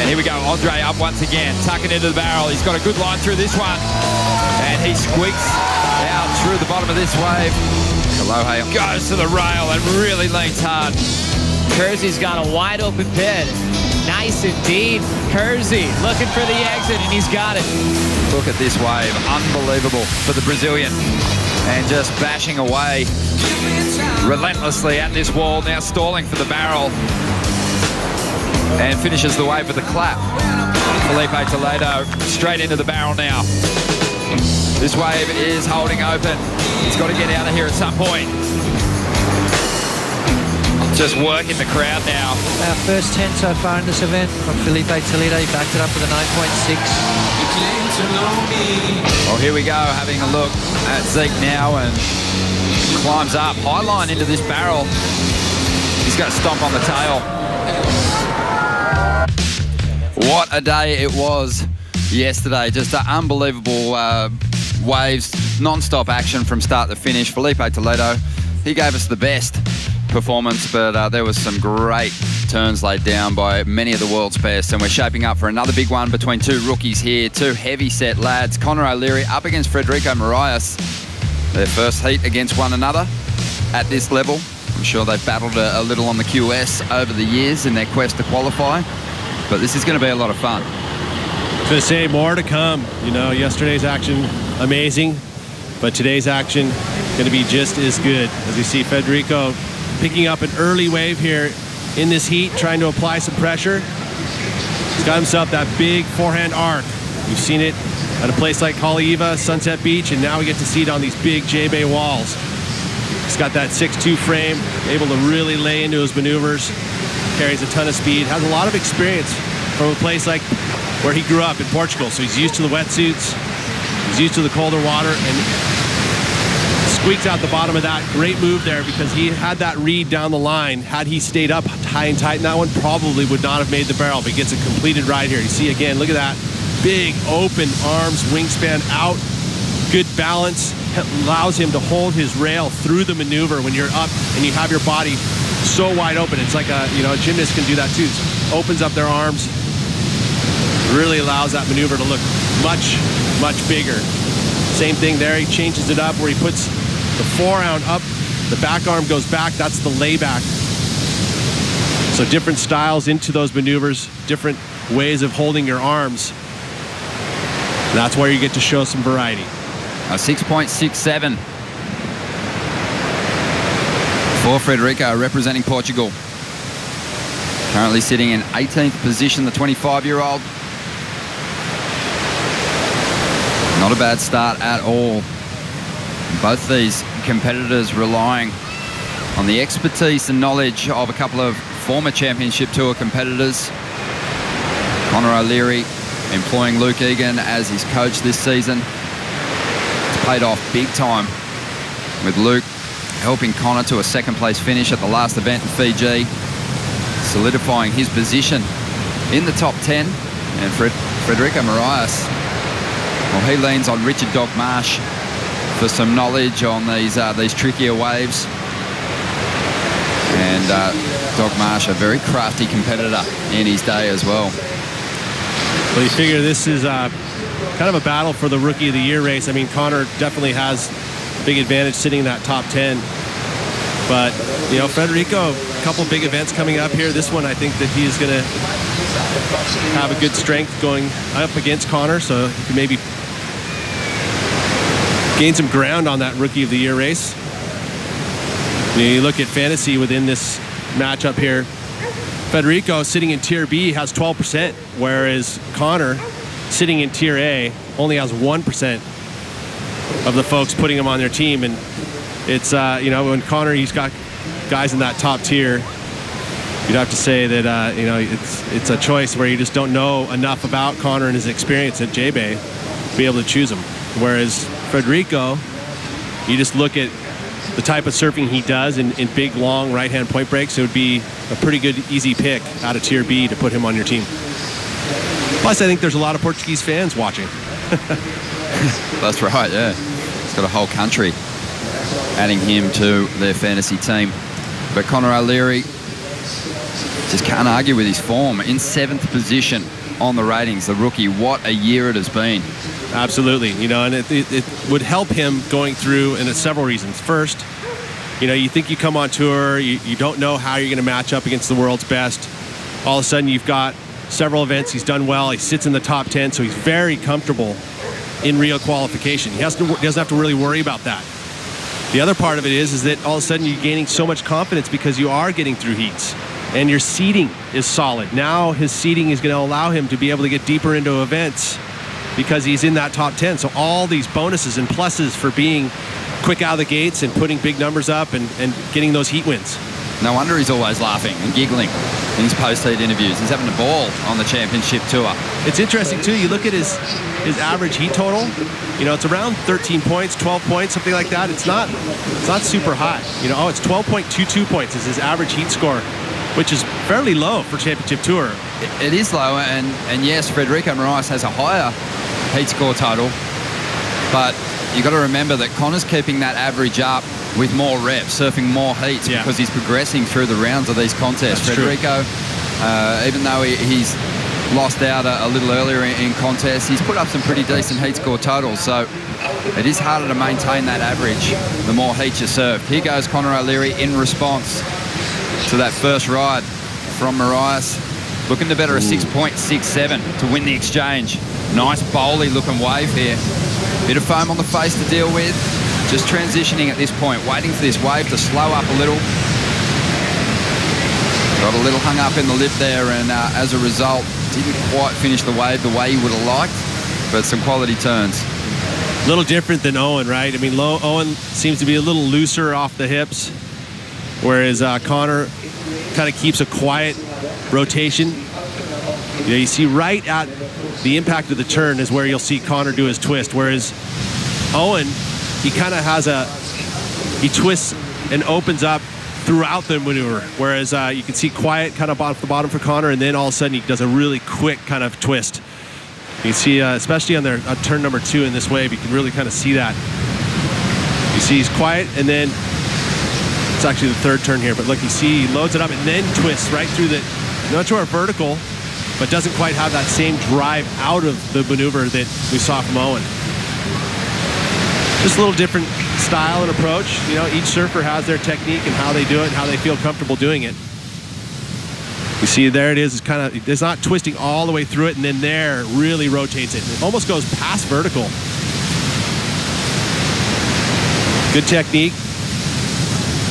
here we go, Andre up once again, tucking into the barrel. He's got a good line through this one. And he squeaks out through the bottom of this wave. Kolohe goes to the rail and really leans hard. Kersey's got a wide open pit. Nice indeed. Kersey looking for the exit, and he's got it. Look at this wave. Unbelievable for the Brazilian. And just bashing away relentlessly at this wall. Now stalling for the barrel. And finishes the wave with a clap. Felipe Toledo straight into the barrel now. This wave is holding open. He's got to get out of here at some point. Just working the crowd now. Our first 10 so far in this event from Felipe Toledo. He backed it up with a 9.6. Well, here we go, having a look at Zeke now, and climbs up. High line into this barrel. He's going to stomp on the tail. What a day it was yesterday. Just an unbelievable waves, non-stop action from start to finish. Felipe Toledo, he gave us the best performance, but there was some great turns laid down by many of the world's best, and we're shaping up for another big one between two rookies here, two heavy-set lads. Conor O'Leary up against Federico Moraes. Their first heat against one another at this level. I'm sure they've battled a little on the QS over the years in their quest to qualify, but this is going to be a lot of fun. I was going to say, more to come. You know, yesterday's action, amazing, but today's action going to be just as good. As you see Federico picking up an early wave here in this heat, trying to apply some pressure. He's got himself that big forehand arc. We've seen it at a place like Haleiwa, Sunset Beach, and now we get to see it on these big JBay walls. He's got that 6'2" frame, able to really lay into his maneuvers, carries a ton of speed, has a lot of experience from a place like where he grew up in Portugal. So he's used to the wetsuits, he's used to the colder water, and squeaks out the bottom of that. Great move there, because he had that read down the line. Had he stayed up high and tight in that one, probably would not have made the barrel, but he gets a completed ride here. You see again, look at that. Big open arms, wingspan out, good balance, allows him to hold his rail through the maneuver when you're up and you have your body so wide open. It's like a gymnast can do that too. Opens up their arms, really allows that maneuver to look much, much bigger. Same thing there, he changes it up where he puts the forearm up, the back arm goes back, that's the layback. So different styles into those maneuvers, different ways of holding your arms. And that's where you get to show some variety. A 6.67 for Federico, representing Portugal. Currently sitting in 18th position, the 25-year-old. Not a bad start at all. Both these competitors relying on the expertise and knowledge of a couple of former Championship Tour competitors. Conor O'Leary employing Luke Egan as his coach this season. It's paid off big time, with Luke helping Conor to a second-place finish at the last event in Fiji, solidifying his position in the top 10. And Federico Moraes, well, he leans on Richard Dog Marsh for some knowledge on these trickier waves. And Dog Marsh, a very crafty competitor in his day as well. Well, you figure this is kind of a battle for the Rookie of the Year race. I mean, Conor definitely has a big advantage sitting in that top 10. But, you know, Federico, a couple big events coming up here. This one, I think that he is going to have a good strength going up against Conor, so he can maybe gain some ground on that Rookie of the Year race. You look at fantasy within this matchup here. Federico sitting in Tier B has 12%, whereas Conor sitting in Tier A only has 1% of the folks putting him on their team. And it's, you know, when Conor, he's got guys in that top tier, you'd have to say that, you know, it's a choice where you just don't know enough about Conor and his experience at JBay to be able to choose him. Whereas Federico, you just look at the type of surfing he does in big, long right-hand point breaks, it would be a pretty good, easy pick out of Tier B to put him on your team. Plus, I think there's a lot of Portuguese fans watching. That's right, yeah. It's got a whole country adding him to their fantasy team. But Conor O'Leary just can't argue with his form. In 7th position on the ratings. The rookie, what a year it has been. Absolutely, you know, and it would help him going through, and it's several reasons. First, you know, you think you come on tour, you don't know how you're going to match up against the world's best. All of a sudden, you've got several events. He's done well. He sits in the top 10, so he's very comfortable in Rio qualification. He doesn't have to really worry about that. The other part of it is that all of a sudden you're gaining so much confidence because you are getting through heats and your seeding is solid. Now his seeding is going to allow him to be able to get deeper into events because he's in that top 10. So all these bonuses and pluses for being quick out of the gates and putting big numbers up and getting those heat wins. No wonder he's always laughing and giggling in his post-heat interviews. He's having a ball on the championship tour. It's interesting too, you look at his average heat total, you know, it's around 13 points, 12 points, something like that. It's not super high. You know, it's 12.22 points is his average heat score, which is fairly low for championship tour. It is low, and yes, Federico Moraes has a higher heat score total, but you've got to remember that Connor's keeping that average up with more reps, surfing more heats, because he's progressing through the rounds of these contests. That's Federico, even though he's lost out a little earlier in contests, he's put up some pretty decent heat score totals, so it is harder to maintain that average the more heats you serve. Here goes Connor O'Leary in response to that first ride from Moraes, looking to better a 6.67 to win the exchange. Nice bowly looking wave here. Bit of foam on the face to deal with. Just transitioning at this point, waiting for this wave to slow up a little. Got a little hung up in the lip there, and as a result, didn't quite finish the wave the way he would have liked, but some quality turns. A little different than Owen, right? I mean, Owen seems to be a little looser off the hips, whereas Connor kind of keeps a quiet rotation. You know, you see right at the impact of the turn is where you'll see Connor do his twist, whereas Owen, he kind of has he twists and opens up throughout the maneuver, whereas you can see quiet kind of off the bottom for Connor, and then all of a sudden he does a really quick kind of twist. You can see, especially on their turn number 2 in this wave, you can really kind of see that. You see he's quiet, and then it's actually the third turn here, but look, you see he loads it up and then twists right through the, not to our vertical, but doesn't quite have that same drive out of the maneuver that we saw from Owen. Just a little different style and approach. You know, each surfer has their technique and how they do it and how they feel comfortable doing it. You see there it is, it's kind of, it's not twisting all the way through it, and then there really rotates it. It almost goes past vertical. Good technique.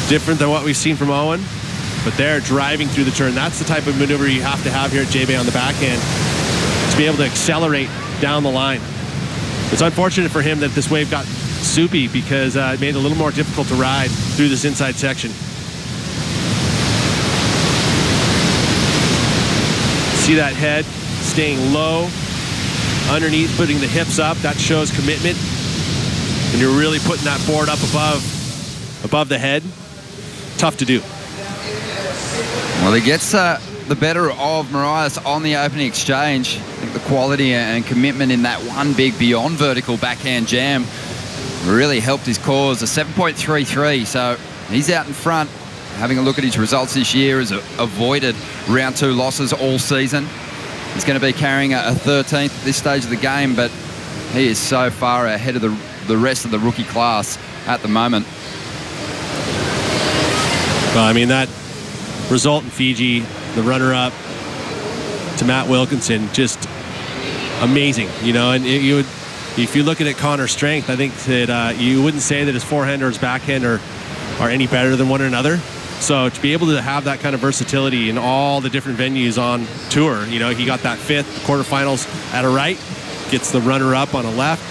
Different than what we've seen from Owen, but they're driving through the turn. That's the type of maneuver you have to have here at JBay on the backhand to be able to accelerate down the line. It's unfortunate for him that this wave got soupy because it made it a little more difficult to ride through this inside section. See that head staying low, underneath, putting the hips up. That shows commitment. And you're really putting that board up above the head. Tough to do. Well, he gets the better of Moraes on the opening exchange. I think the quality and commitment in that one big beyond vertical backhand jam really helped his cause. A 7.33, so he's out in front. Having a look at his results this year, has avoided round 2 losses all season. He's going to be carrying a 13th at this stage of the game, but he is so far ahead of the rest of the rookie class at the moment. Well, I mean, that result in Fiji, the runner-up to Matt Wilkinson, just amazing, you know. And if you look at Connor's strength, I think that you wouldn't say that his forehand or his backhand are any better than one another. So to be able to have that kind of versatility in all the different venues on tour, you know, he got that 5th quarterfinals at a right, gets the runner-up on a left.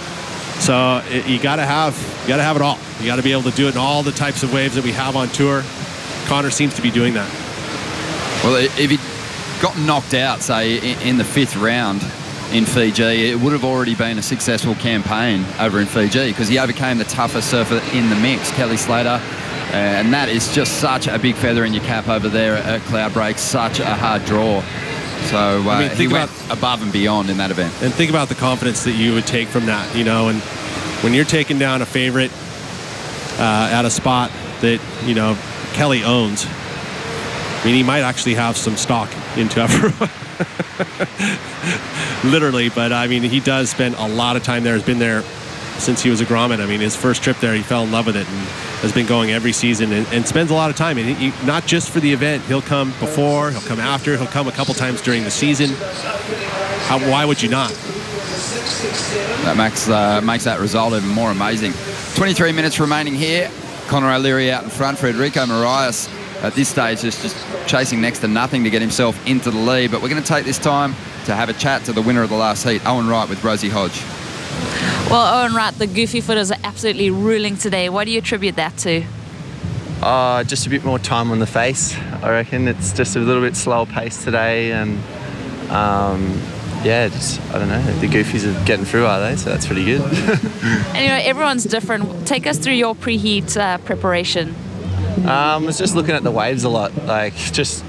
So you got to have it all. You got to be able to do it in all the types of waves that we have on tour. Connor seems to be doing that. Well, if he got knocked out, say, in the 5th round in Fiji, it would have already been a successful campaign over in Fiji because he overcame the toughest surfer in the mix, Kelly Slater. And that is just such a big feather in your cap over there at Cloudbreak, such a hard draw. So I mean, he went above and beyond in that event. And think about the confidence that you would take from that, you know, and when you're taking down a favorite at a spot that, you know, Kelly owns, I mean, he might actually have some stock into F4. Literally, but I mean, he does spend a lot of time there. Has been there since he was a grommet. I mean, his first trip there, he fell in love with it and has been going every season and spends a lot of time. And not just for the event. He'll come before, he'll come after, he'll come a couple times during the season. Why would you not? That makes that result even more amazing. 23 minutes remaining here. Connor O'Leary out in front. Federico Moraes at this stage is just chasing next to nothing to get himself into the lead. But we're going to take this time to have a chat to the winner of the last heat, Owen Wright with Rosie Hodge. Well, Owen Wright, the goofy footers are absolutely ruling today. What do you attribute that to? Just a bit more time on the face, I reckon. It's just a little bit slower pace today, and yeah, just, I don't know, the goofies are getting through, are they? So that's pretty good. And you know, everyone's different. Take us through your preheat preparation. I was just looking at the waves a lot. Like, just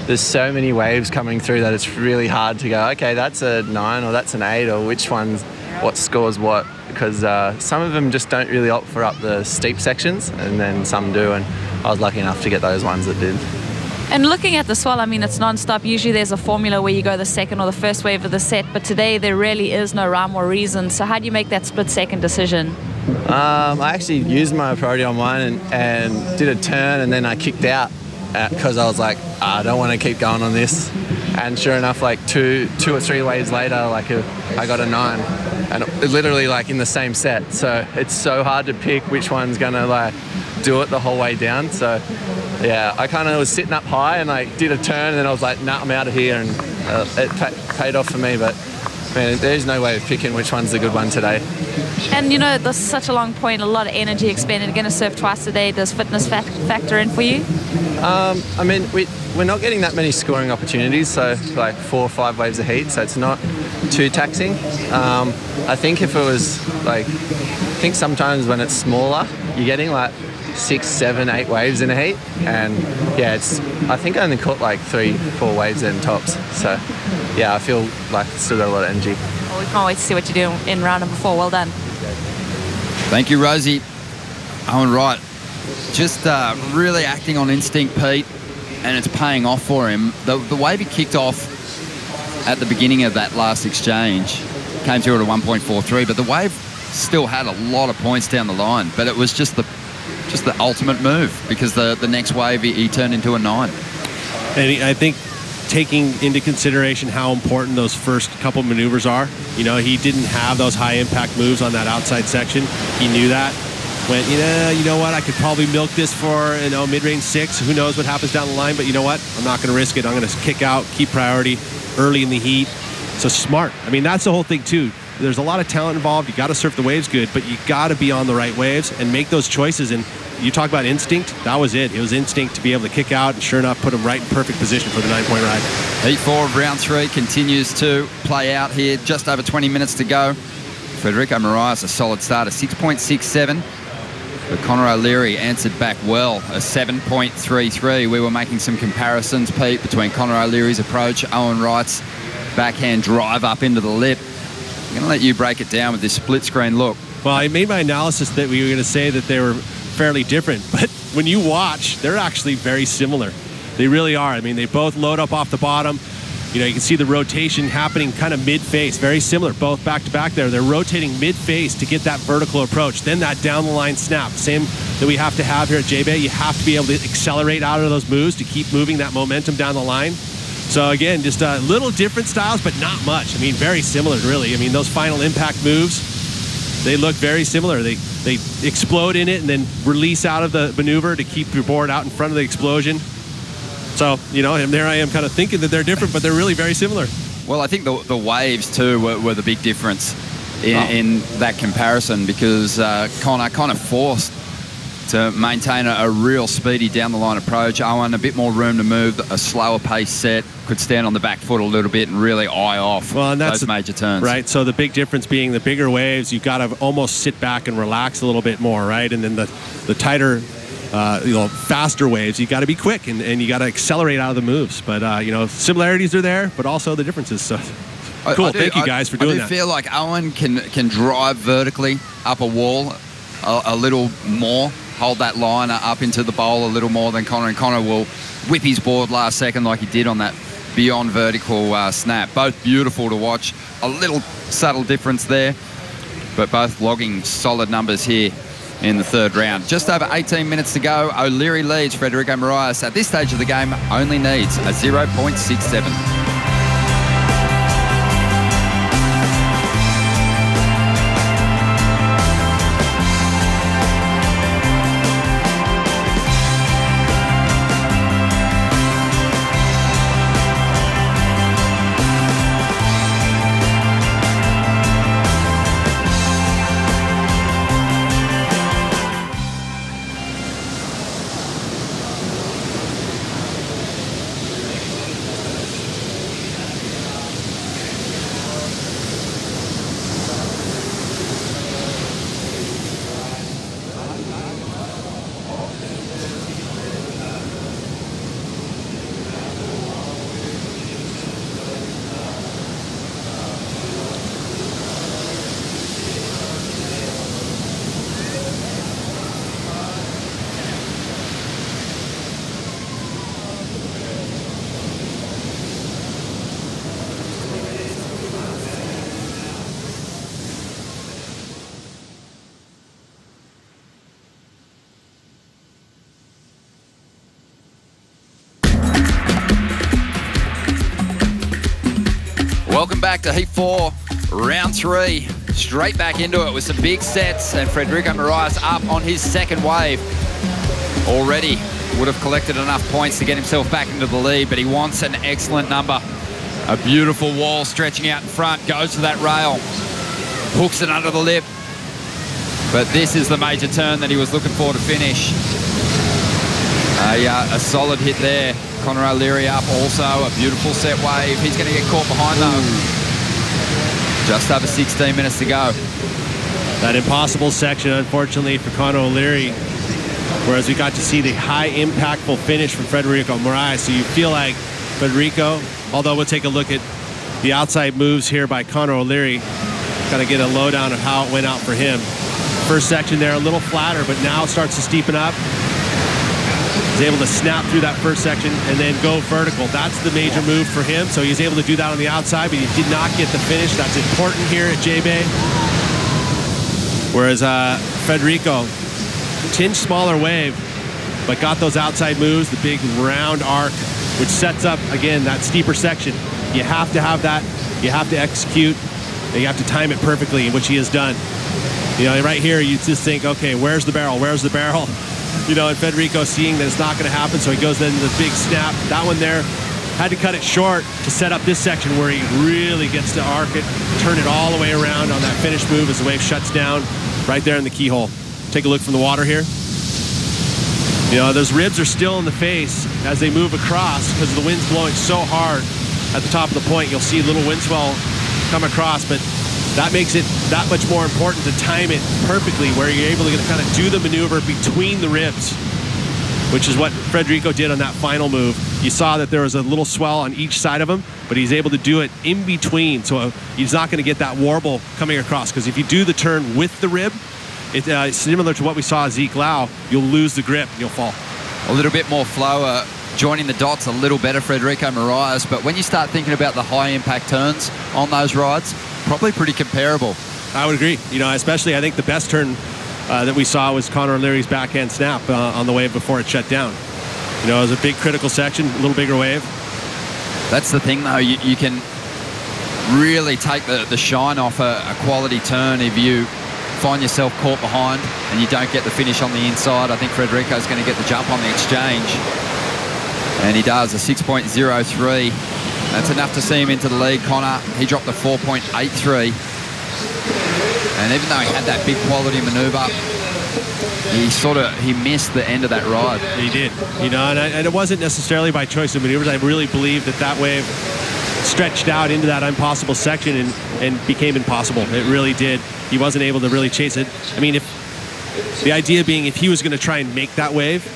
there's so many waves coming through that it's really hard to go, okay, that's a 9 or that's an 8, or which one's what scores what, because some of them just don't really opt for up the steep sections, and then some do, and I was lucky enough to get those ones that did. And looking at the swell, I mean, it's non-stop. Usually there's a formula where you go the second or the first wave of the set, but today there really is no rhyme or reason. So how do you make that split-second decision? I actually used my priority on mine and did a turn, and then I kicked out because I was like, I don't want to keep going on this. And sure enough, like two or three waves later, like I got a 9, and it literally like in the same set. So it's so hard to pick which one's gonna like do it the whole way down. So yeah, I kind of was sitting up high and like did a turn, and then I was like, nah, I'm out of here, and it paid off for me. But man, there's no way of picking which one's the good one today. And you know, there's such a long point, a lot of energy expended. You're going to surf twice a day. Does fitness factor in for you? I mean, we're not getting that many scoring opportunities, so like 4 or 5 waves of heat, so it's not too taxing. I think if it was like, I think sometimes when it's smaller, you're getting like 6, 7, 8 waves in a heat, and yeah, I think I only caught like 3, 4 waves in tops. So yeah, I feel like I've still got a lot of energy. Well, we can't wait to see what you do in round number 4. Well done. Thank you, Rosie. Owen Wright, just really acting on instinct, Pete, and it's paying off for him. The wave he kicked off at the beginning of that last exchange came through at a 1.43, but the wave still had a lot of points down the line, but it was just the ultimate move, because the next wave he turned into a 9. And I think taking into consideration how important those first couple maneuvers are, you know, he didn't have those high impact moves on that outside section. He knew that. Went, you know what, I could probably milk this for, mid-range 6. Who knows what happens down the line, but you know what? I'm not going to risk it. I'm going to kick out, keep priority early in the heat. So smart. I mean, that's the whole thing too. There's a lot of talent involved. You got to surf the waves good, but you got to be on the right waves and make those choices. And you talk about instinct, that was it. It was instinct to be able to kick out, and sure enough, put him right in perfect position for the 9-point ride. Heat 4 of round 3 continues to play out here. Just over 20 minutes to go. Federico Moraes, a solid start, a 6.67. But Connor O'Leary answered back well, a 7.33. We were making some comparisons, Pete, between Connor O'Leary's approach, Owen Wright's backhand drive up into the lip. I'm going to let you break it down with this split screen look. Well, I made my analysis that we were going to say that they were fairly different, but when you watch, they're actually very similar. They really are. I mean, they both load up off the bottom. You know, you can see the rotation happening kind of mid-face, very similar, both back-to-back there. They're rotating mid-face to get that vertical approach, then that down-the-line snap. Same that we have to have here at JBay. You have to be able to accelerate out of those moves to keep moving that momentum down the line. So again, just little different styles, but not much. I mean, very similar, really. I mean, those final impact moves, they look very similar. They explode in it and then release out of the maneuver to keep your board out in front of the explosion. So, you know, and there I am kind of thinking that they're different, but they're really very similar. Well, I think the waves, too, were the big difference in that comparison, because Connor kind of forced to maintain a real speedy down-the-line approach. Owen, a bit more room to move, a slower pace set, could stand on the back foot a little bit and really eye off those major turns. Right, so the big difference being the bigger waves, you've got to almost sit back and relax a little bit more, right? And then the tighter, faster waves, you got to be quick and you got to accelerate out of the moves. But, similarities are there, but also the differences. So cool, thank you guys for doing that. I feel like Owen can drive vertically up a wall a little more hold that liner up into the bowl a little more than Connor, and Connor will whip his board last second like he did on that beyond vertical snap. Both beautiful to watch. A little subtle difference there, but both logging solid numbers here in the third round. Just over 18 minutes to go. O'Leary leads. Federico Moraes at this stage of the game only needs a 0.67. Welcome back to Heat 4, round 3. Straight back into it with some big sets, and Federico Moraes up on his second wave. Already would have collected enough points to get himself back into the lead, but he wants an excellent number. A beautiful wall stretching out in front, goes to that rail, hooks it under the lip. But this is the major turn that he was looking for to finish. A solid hit there. Connor O'Leary up also, a beautiful set wave. He's going to get caught behind though. Just over 16 minutes to go. That impossible section, unfortunately, for Connor O'Leary, whereas we got to see the high impactful finish from Federico Moraes. So you feel like Federico, although we'll take a look at the outside moves here by Connor O'Leary, kind of get a lowdown of how it went out for him. First section there, a little flatter, but now starts to steepen up. He's able to snap through that first section and then go vertical. That's the major move for him. So he's able to do that on the outside, but he did not get the finish. That's important here at JBay. Whereas Federico, tinge smaller wave, but got those outside moves, the big round arc, which sets up, again, that steeper section. You have to have that. You have to execute. And you have to time it perfectly, which he has done. You know, right here, you just think, okay, where's the barrel? Where's the barrel? You know, and Federico seeing that it's not going to happen, so he goes then to the big snap. That one there, had to cut it short to set up this section where he really gets to arc it, turn it all the way around on that finish move as the wave shuts down right there in the keyhole. Take a look from the water here. You know, those ribs are still in the face as they move across because the wind's blowing so hard at the top of the point. You'll see a little wind swell come across, but that makes it that much more important to time it perfectly where you're able to kind of do the maneuver between the ribs, which is what Federico did on that final move. You saw that there was a little swell on each side of him, but he's able to do it in between, so he's not going to get that warble coming across, because if you do the turn with the rib, it's similar to what we saw Zeke Lau, you'll lose the grip and you'll fall. A little bit more flow, joining the dots a little better, Federico Moraes, but when you start thinking about the high impact turns on those rides, probably pretty comparable. I would agree. You know, especially I think the best turn that we saw was Connor O'Leary's backhand snap on the wave before it shut down. You know, it was a big critical section, a little bigger wave. That's the thing though, you can really take the shine off a quality turn if you find yourself caught behind and you don't get the finish on the inside. I think Federico's going to get the jump on the exchange. And he does, a 6.03. That's enough to see him into the lead. Connor, he dropped a 4.83. And even though he had that big quality maneuver, he missed the end of that ride. He did. You know, and it wasn't necessarily by choice of maneuvers. I really believe that wave stretched out into that impossible section and became impossible. It really did. He wasn't able to really chase it. I mean, if the idea being if he was going to try and make that wave,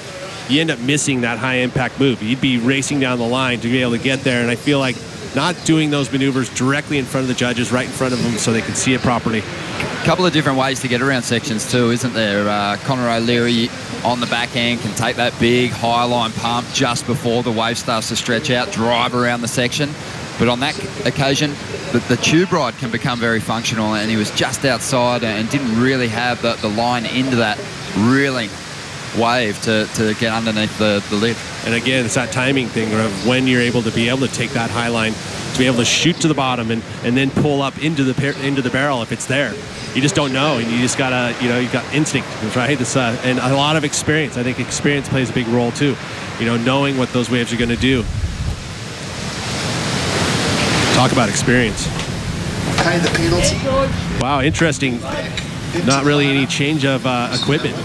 you end up missing that high impact move. You'd be racing down the line to be able to get there, and I feel like not doing those maneuvers directly in front of the judges, right in front of them so they can see it properly. A couple of different ways to get around sections too, isn't there? Connor O'Leary on the back end, can take that big high line pump just before the wave starts to stretch out, drive around the section. But on that occasion, the tube ride can become very functional, and he was just outside and didn't really have the line into that reeling wave to get underneath the lid. And again, it's that timing thing of when you're able to take that high line, to be able to shoot to the bottom and then pull up into the barrel if it's there. You just don't know, and you just gotta, you've got instinct, right? And a lot of experience. I think experience plays a big role too. Knowing what those waves are going to do. Talk about experience. Okay, the penalty. Wow, interesting. Not really any change of equipment.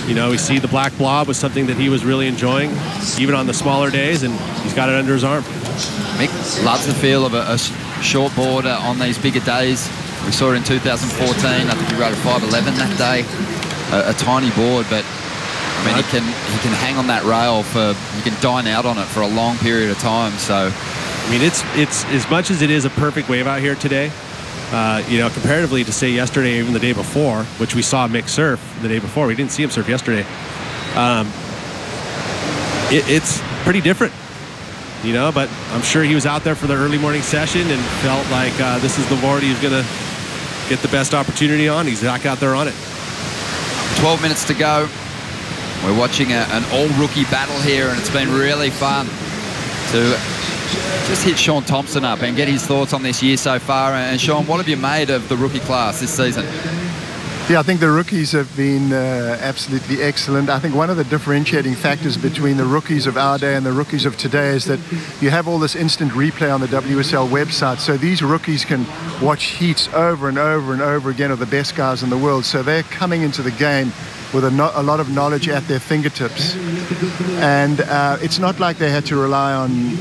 We see the black blob was something that he was really enjoying, even on the smaller days, and he's got it under his arm. Mick loves the feel of a short board on these bigger days. We saw it in 2014. I think he rode a 511 that day. A tiny board, but I mean, he can hang on that rail you can dine out on it for a long period of time. So, I mean, it's as much as it is a perfect wave out here today. Comparatively to say yesterday, even the day before, which we saw Mick surf the day before. We didn't see him surf yesterday. It's pretty different, but I'm sure he was out there for the early morning session and felt like this is the board he's going to get the best opportunity on. He's back out there on it. 12 minutes to go. We're watching an all-rookie battle here, and it's been really fun to just hit Sean Thompson up and get his thoughts on this year so far. And Sean, what have you made of the rookie class this season? Yeah, I think the rookies have been absolutely excellent. I think one of the differentiating factors between the rookies of our day and the rookies of today is that you have all this instant replay on the WSL website. So these rookies can watch heats over and over and over again of the best guys in the world. So they're coming into the game with a lot of knowledge at their fingertips. And it's not like they had to rely on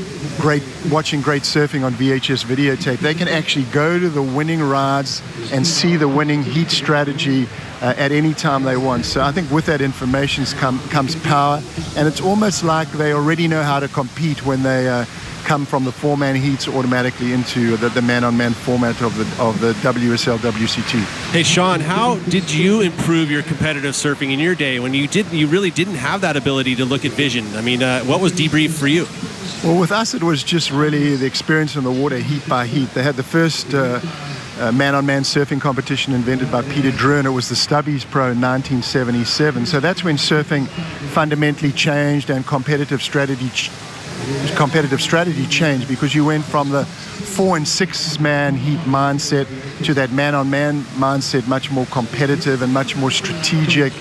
watching great surfing on VHS videotape. They can actually go to the winning rides and see the winning heat strategy at any time they want. So I think with that information comes power, and it's almost like they already know how to compete when they come from the four-man heats automatically into the man-on-man format of the WSL WCT. Hey Sean, how did you improve your competitive surfing in your day when you really didn't have that ability to look at vision? I mean, what was debrief for you? Well, with us, it was just really the experience in the water, heat by heat. They had the first man-on-man surfing competition invented by Peter Drew, and it was the Stubbies Pro in 1977. So that's when surfing fundamentally changed and competitive strategy changed, because you went from the 4- and 6-man heat mindset to that man-on-man mindset, much more competitive and much more strategic,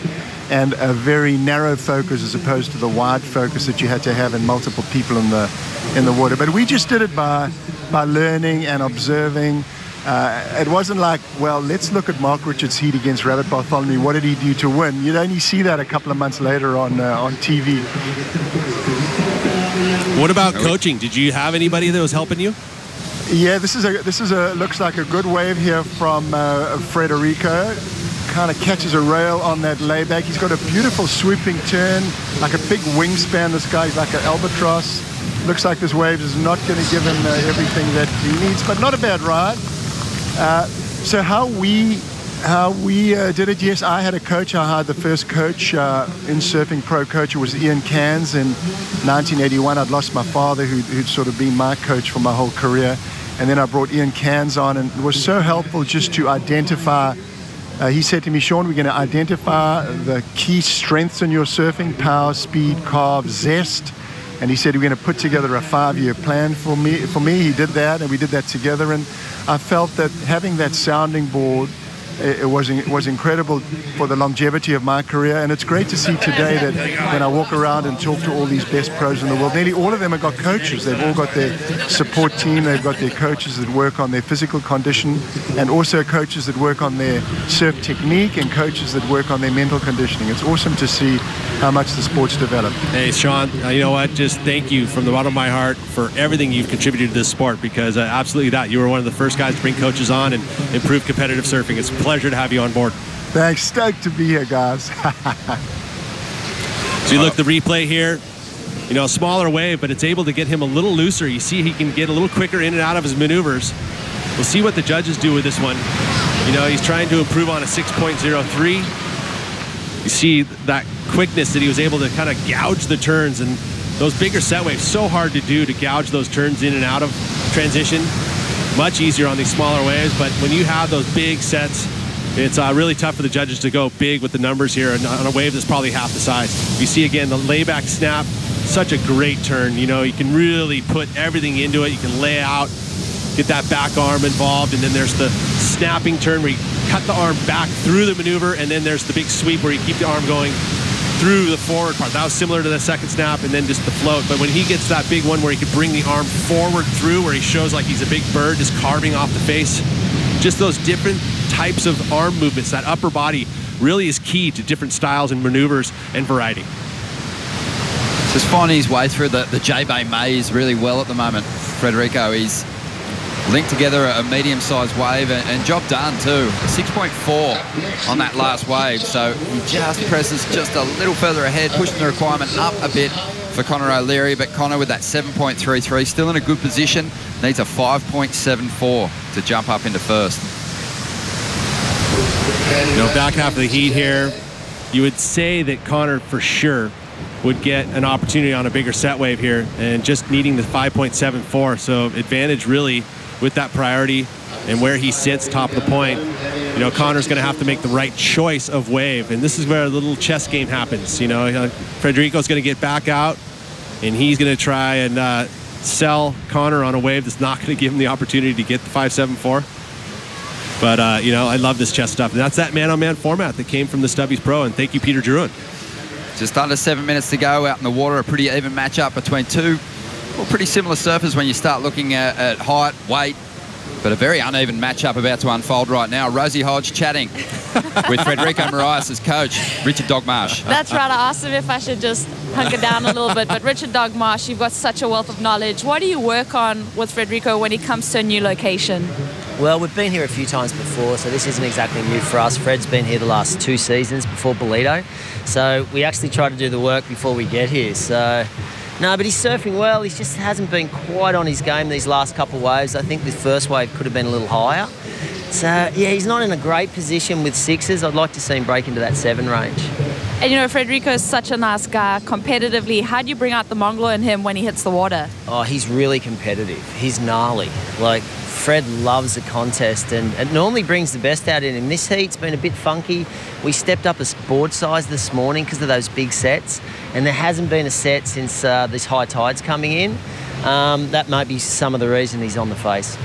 and a very narrow focus as opposed to the wide focus that you had to have in multiple people in the water. But we just did it by learning and observing. It wasn't like, well, let's look at Mark Richards' heat against Rabbit Bartholomew. What did he do to win? You'd only see that a couple of months later on TV. What about coaching? Did you have anybody that was helping you? Yeah, this is looks like a good wave here from Frederico. Kind of catches a rail on that layback. He's got a beautiful swooping turn, like a big wingspan. This guy's like an albatross. Looks like this wave is not going to give him everything that he needs, but not a bad ride. So how we did it, yes, I had a coach. I hired the first coach in surfing, pro coach. It was Ian Cairns in 1981. I'd lost my father, who'd sort of been my coach for my whole career. And then I brought Ian Cairns on, and it was so helpful just to identify. He said to me, Sean, we're going to identify the key strengths in your surfing: power, speed, carve, zest. And he said, we're going to put together a 5-year plan for me. He did that, and we did that together. And I felt that having that sounding board, it was incredible for the longevity of my career. And it's great to see today that when I walk around and talk to all these best pros in the world, nearly all of them have got coaches. They've all got their support team. They've got their coaches that work on their physical condition, and also coaches that work on their surf technique, and coaches that work on their mental conditioning. It's awesome to see how much the sport's developed. Hey, Sean, you know what? Just thank you from the bottom of my heart for everything you've contributed to this sport, because absolutely that. You were one of the first guys to bring coaches on and improve competitive surfing. It's a pleasure to have you on board. Thanks. Stoked to be here, guys. So you look at the replay here, smaller wave, but it's able to get him a little looser. You see he can get a little quicker in and out of his maneuvers. We'll see what the judges do with this one. He's trying to improve on a 6.03. You see that quickness that he was able to kind of gouge the turns. And those bigger set waves, so hard to do, to gouge those turns in and out of transition. Much easier on these smaller waves, but when you have those big sets, it's really tough for the judges to go big with the numbers here on a wave that's probably half the size. You see again the layback snap, such a great turn. You know, you can really put everything into it. You can lay out, get that back arm involved, and then there's the snapping turn where you cut the arm back through the maneuver, and then there's the big sweep where you keep the arm going through the forward part. That was similar to the second snap, and then just the float. But when he gets that big one where he can bring the arm forward through, where he shows like he's a big bird just carving off the face, just those different types of arm movements, that upper body really is key to different styles and maneuvers and variety. Just finding his way through the JBay maze really well at the moment, Federico. He's linked together a medium-sized wave and job done too. 6.4 on that last wave, so he just presses just a little further ahead, pushing the requirement up a bit for Connor O'Leary, but Connor with that 7.33 still in a good position, needs a 5.74 to jump up into first. You know, back half of the heat here, you would say that Connor for sure would get an opportunity on a bigger set wave here, and just needing the 5.74, so advantage really with that priority and where he sits top of the point. You know, Connor's going to have to make the right choice of wave, and this is where a little chess game happens. You know, Federico's going to get back out, and he's going to try and sell Connor on a wave that's not going to give him the opportunity to get the 5.74. But, you know, I love this chess stuff. And that's that man-on-man format that came from the Stubbies Pro, and thank you, Peter Druin. Just under 7 minutes to go out in the water, a pretty even matchup between two pretty similar surfers when you start looking at height, weight, but a very uneven matchup about to unfold right now. Rosie Hodge chatting with Federico Moraes as coach, Richard Dogmarsh. That's right. I asked him if I should just hunker down a little bit, but Richard Dogmarsh, you've got such a wealth of knowledge. What do you work on with Federico when he comes to a new location? Well, we've been here a few times before, so this isn't exactly new for us. Fred's been here the last 2 seasons before Bolito, so we actually try to do the work before we get here. So, no, but he's surfing well. He just hasn't been quite on his game these last couple of waves. I think the first wave could have been a little higher. So, yeah, he's not in a great position with 6s. I'd like to see him break into that 7 range. And, you know, Federico is such a nice guy. Competitively, how do you bring out the Mongolo in him when he hits the water? Oh, he's really competitive. He's gnarly. Like, Fred loves the contest, and it normally brings the best out in him. This heat's been a bit funky. We stepped up a board size this morning because of those big sets, and there hasn't been a set since this high tide's coming in. That might be some of the reason he's on the face.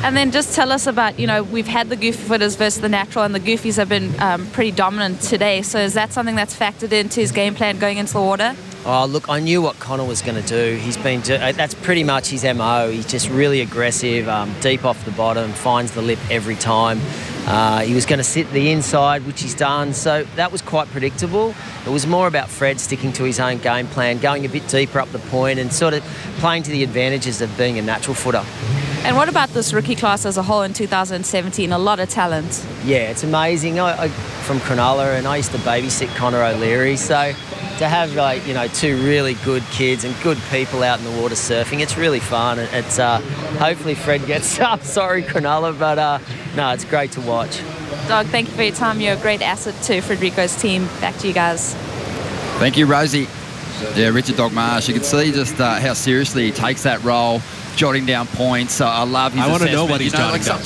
And then just tell us about, you know, we've had the goofy footers versus the natural, and the goofies have been pretty dominant today. So is that something that's factored into his game plan going into the water? Oh, look, I knew what Connor was going to do. That's pretty much his MO. He's just really aggressive, deep off the bottom, finds the lip every time. He was going to sit the inside, which he's done, so that was quite predictable. It was more about Fred sticking to his own game plan, going a bit deeper up the point and sort of playing to the advantages of being a natural footer. And what about this rookie class as a whole in 2017? A lot of talent. Yeah, it's amazing. I'm from Cronulla, and I used to babysit Connor O'Leary, so to have, like, you know, 2 really good kids and good people out in the water surfing, it's really fun. It's hopefully Fred gets up. Sorry, Cronulla, but no, it's great to watch. Dog, thank you for your time. You're a great asset to Federico's team. Back to you guys. Thank you, Rosie. Yeah, Richard Dogmarsh, you can see just how seriously he takes that role, jotting down points. I love his assessment. I want to know what he's jotting down.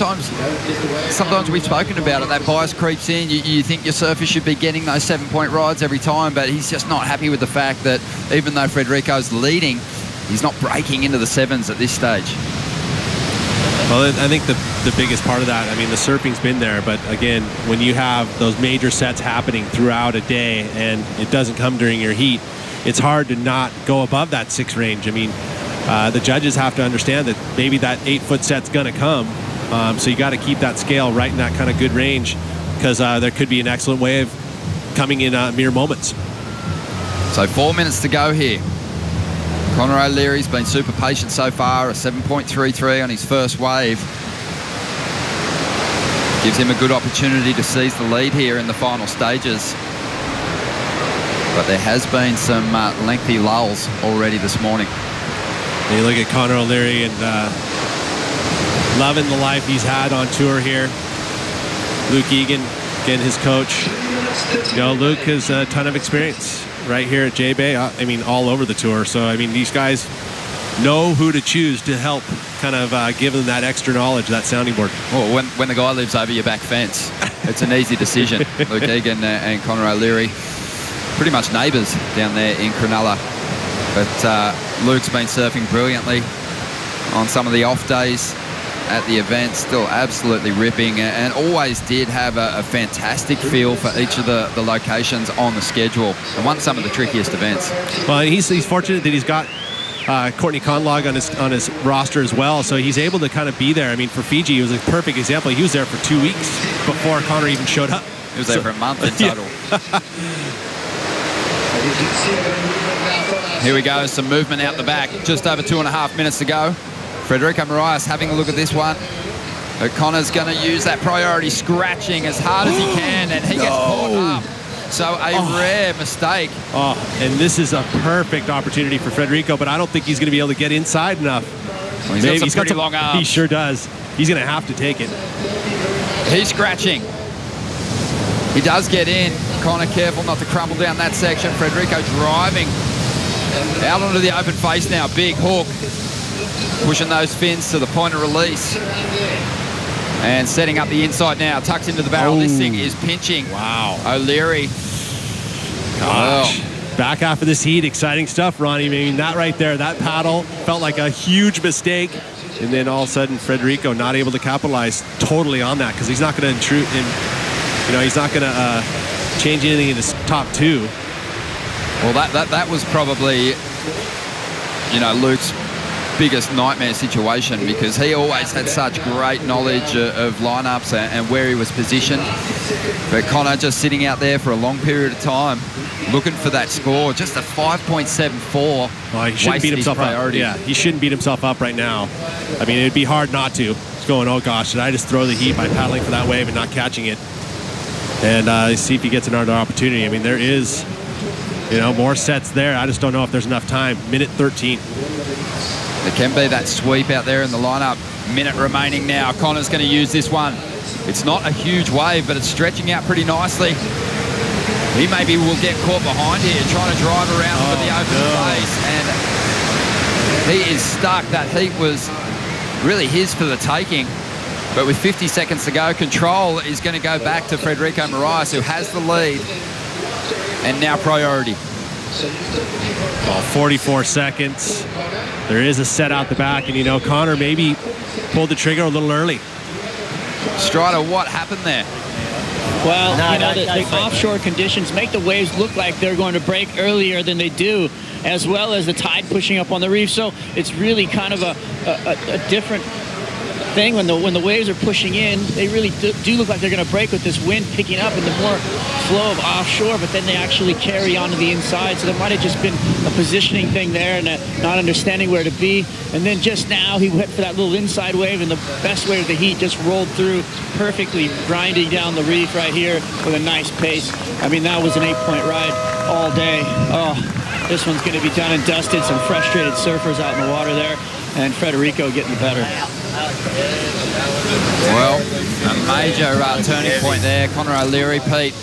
Sometimes we've spoken about it. That bias creeps in. You think your surfer should be getting those 7-point rides every time, but he's just not happy with the fact that even though Federico's leading, he's not breaking into the 7s at this stage. Well, I think the biggest part of that, I mean, the surfing's been there, but again, when you have those major sets happening throughout a day and it doesn't come during your heat, it's hard to not go above that 6 range. I mean, the judges have to understand that maybe that 8-foot set's going to come. So you got to keep that scale right in that kind of good range, because there could be an excellent wave coming in mere moments. So 4 minutes to go here. Connor O'Leary's been super patient so far, a 7.33 on his first wave. Gives him a good opportunity to seize the lead here in the final stages. But there has been some lengthy lulls already this morning. And you look at Connor O'Leary and loving the life he's had on tour here. Luke Egan, again, his coach. You know, Luke has a ton of experience. right here at JBay. I mean, all over the tour. So, I mean, these guys know who to choose to help kind of give them that extra knowledge, that sounding board. Well, when the guy lives over your back fence, it's an easy decision. Luke Egan and Connor O'Leary, pretty much neighbours down there in Cronulla. But Luke's been surfing brilliantly on some of the off days at the event, still absolutely ripping, and always did have a fantastic feel for each of the locations on the schedule, and won some of the trickiest events. Well, he's fortunate that he's got Courtney Conlog on his roster as well, so he's able to kind of be there. I mean, for Fiji, he was a perfect example. He was there for 2 weeks before Connor even showed up. He was there for a month in total. Here we go, some movement out the back. Just over 2.5 minutes to go. Federico Moraes having a look at this one. Connor's going to use that priority, scratching as hard as he can, and he gets caught up. So a rare mistake. Oh, and this is a perfect opportunity for Federico, but I don't think he's going to be able to get inside enough. Well, he's got some long arms. He sure does. He's going to have to take it. He's scratching. He does get in. Connor careful not to crumble down that section. Federico driving out onto the open face now. Big hook. Pushing those fins to the point of release. And setting up the inside now. Tucks into the barrel. This thing is pinching. Wow. O'Leary. Gosh. Back half of this heat. Exciting stuff, Ronnie. I mean, that right there, that paddle felt like a huge mistake. And then all of a sudden, Federico not able to capitalize totally on that because he's not going to intrude in, you know, he's not going to change anything in his top two. Well, that was probably, you know, Luke's biggest nightmare situation, because he always had such great knowledge of lineups and where he was positioned. But Connor just sitting out there for a long period of time, looking for that score. Just a 5.74. Oh, he shouldn't beat himself up. Yeah, he shouldn't beat himself up right now. I mean, it'd be hard not to. He's going, oh gosh, did I just throw the heat by paddling for that wave and not catching it? And see if he gets another opportunity. I mean, there is, you know, more sets there. I just don't know if there's enough time. Minute 13. There can be that sweep out there in the lineup. Minute remaining now. Connor's going to use this one. It's not a huge wave, but it's stretching out pretty nicely. He maybe will get caught behind here, trying to drive around with the open face. And he is stuck. That heat was really his for the taking. But with 50 seconds to go, control is going to go back to Federico Moraes, who has the lead. And now priority. 44 seconds. There is a set out the back, and you know, Connor maybe pulled the trigger a little early. Strider, what happened there? Well, the offshore conditions make the waves look like they're going to break earlier than they do, as well as the tide pushing up on the reef. So it's really kind of a different thing when the waves are pushing in. They really do look like they're going to break with this wind picking up and the more flow of offshore, but then they actually carry onto the inside. So there might have just been a positioning thing there and not understanding where to be. And then just now he went for that little inside wave, and the best wave of the heat just rolled through perfectly, grinding down the reef right here with a nice pace. I mean, that was an 8-point ride all day. Oh, this one's going to be done and dusted. Some frustrated surfers out in the water there, and Federico getting the better. Well, a major turning point there. Connor O'Leary, Pete.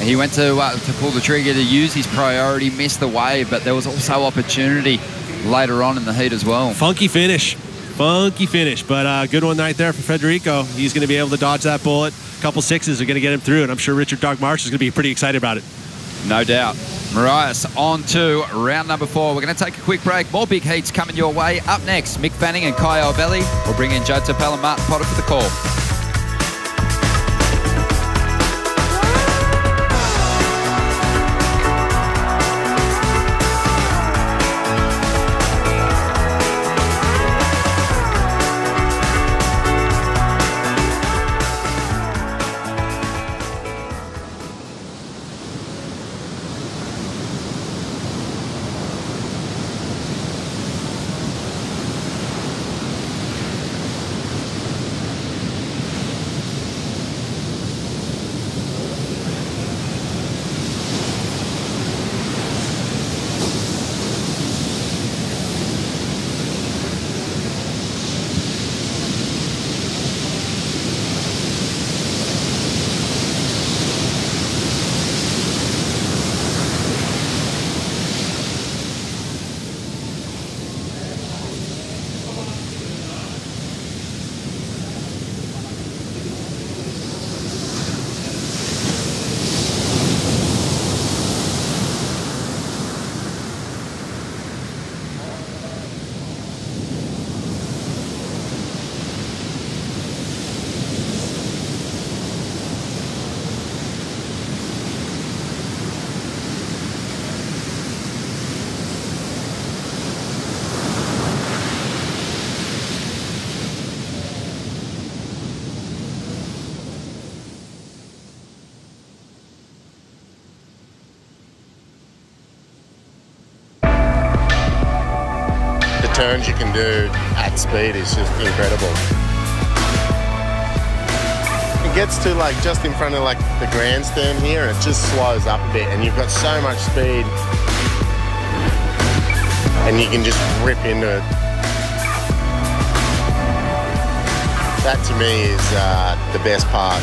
He went to pull the trigger to use his priority, missed the wave, but there was also opportunity later on in the heat as well. Funky finish, but good one right there for Federico. He's going to be able to dodge that bullet. A couple sixes are going to get him through, and I'm sure Richard Dog Marsh is going to be pretty excited about it. No doubt. Moraes on to round number 4. We're going to take a quick break. More big heats coming your way. Up next, Mick Fanning and Kai Albelli. We'll bring in Joe Tapel and Martin Potter for the call. turns you can do at speed is just incredible. It gets to like just in front of like the grandstand here, and it just slows up a bit, and you've got so much speed, and you can just rip into it. That to me is the best part.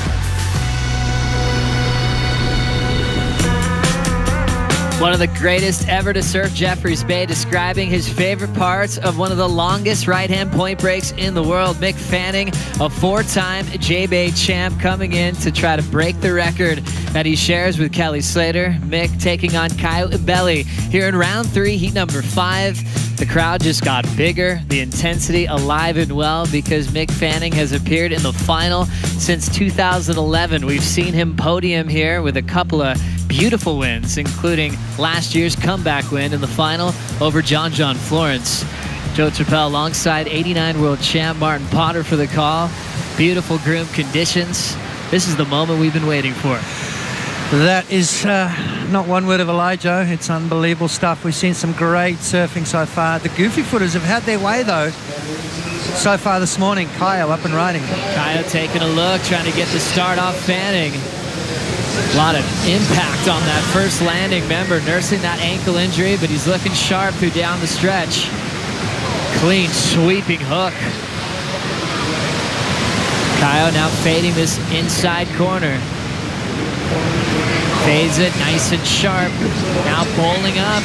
One of the greatest ever to surf Jeffreys Bay, describing his favorite parts of one of the longest right-hand point breaks in the world. Mick Fanning, a 4-time JBay champ, coming in to try to break the record that he shares with Kelly Slater. Mick taking on Caio Ibelli here in round 3, heat number 5. The crowd just got bigger, the intensity alive and well, because Mick Fanning has appeared in the final since 2011. We've seen him podium here with a couple of beautiful wins, including last year's comeback win in the final over John Florence. Joe Trappell alongside 89 world champ Martin Potter for the call. Beautiful groom conditions. This is the moment we've been waiting for. That is not one word of a lie, Joe. It's unbelievable stuff. We've seen some great surfing so far. The goofy footers have had their way, though, so far this morning. Caio up and riding. Caio taking a look, trying to get the start off Fanning. A lot of impact on that first landing. Remember, nursing that ankle injury, but he's looking sharp through down the stretch. Clean, sweeping hook. Caio now fading this inside corner. Fades it nice and sharp. Now bowling up.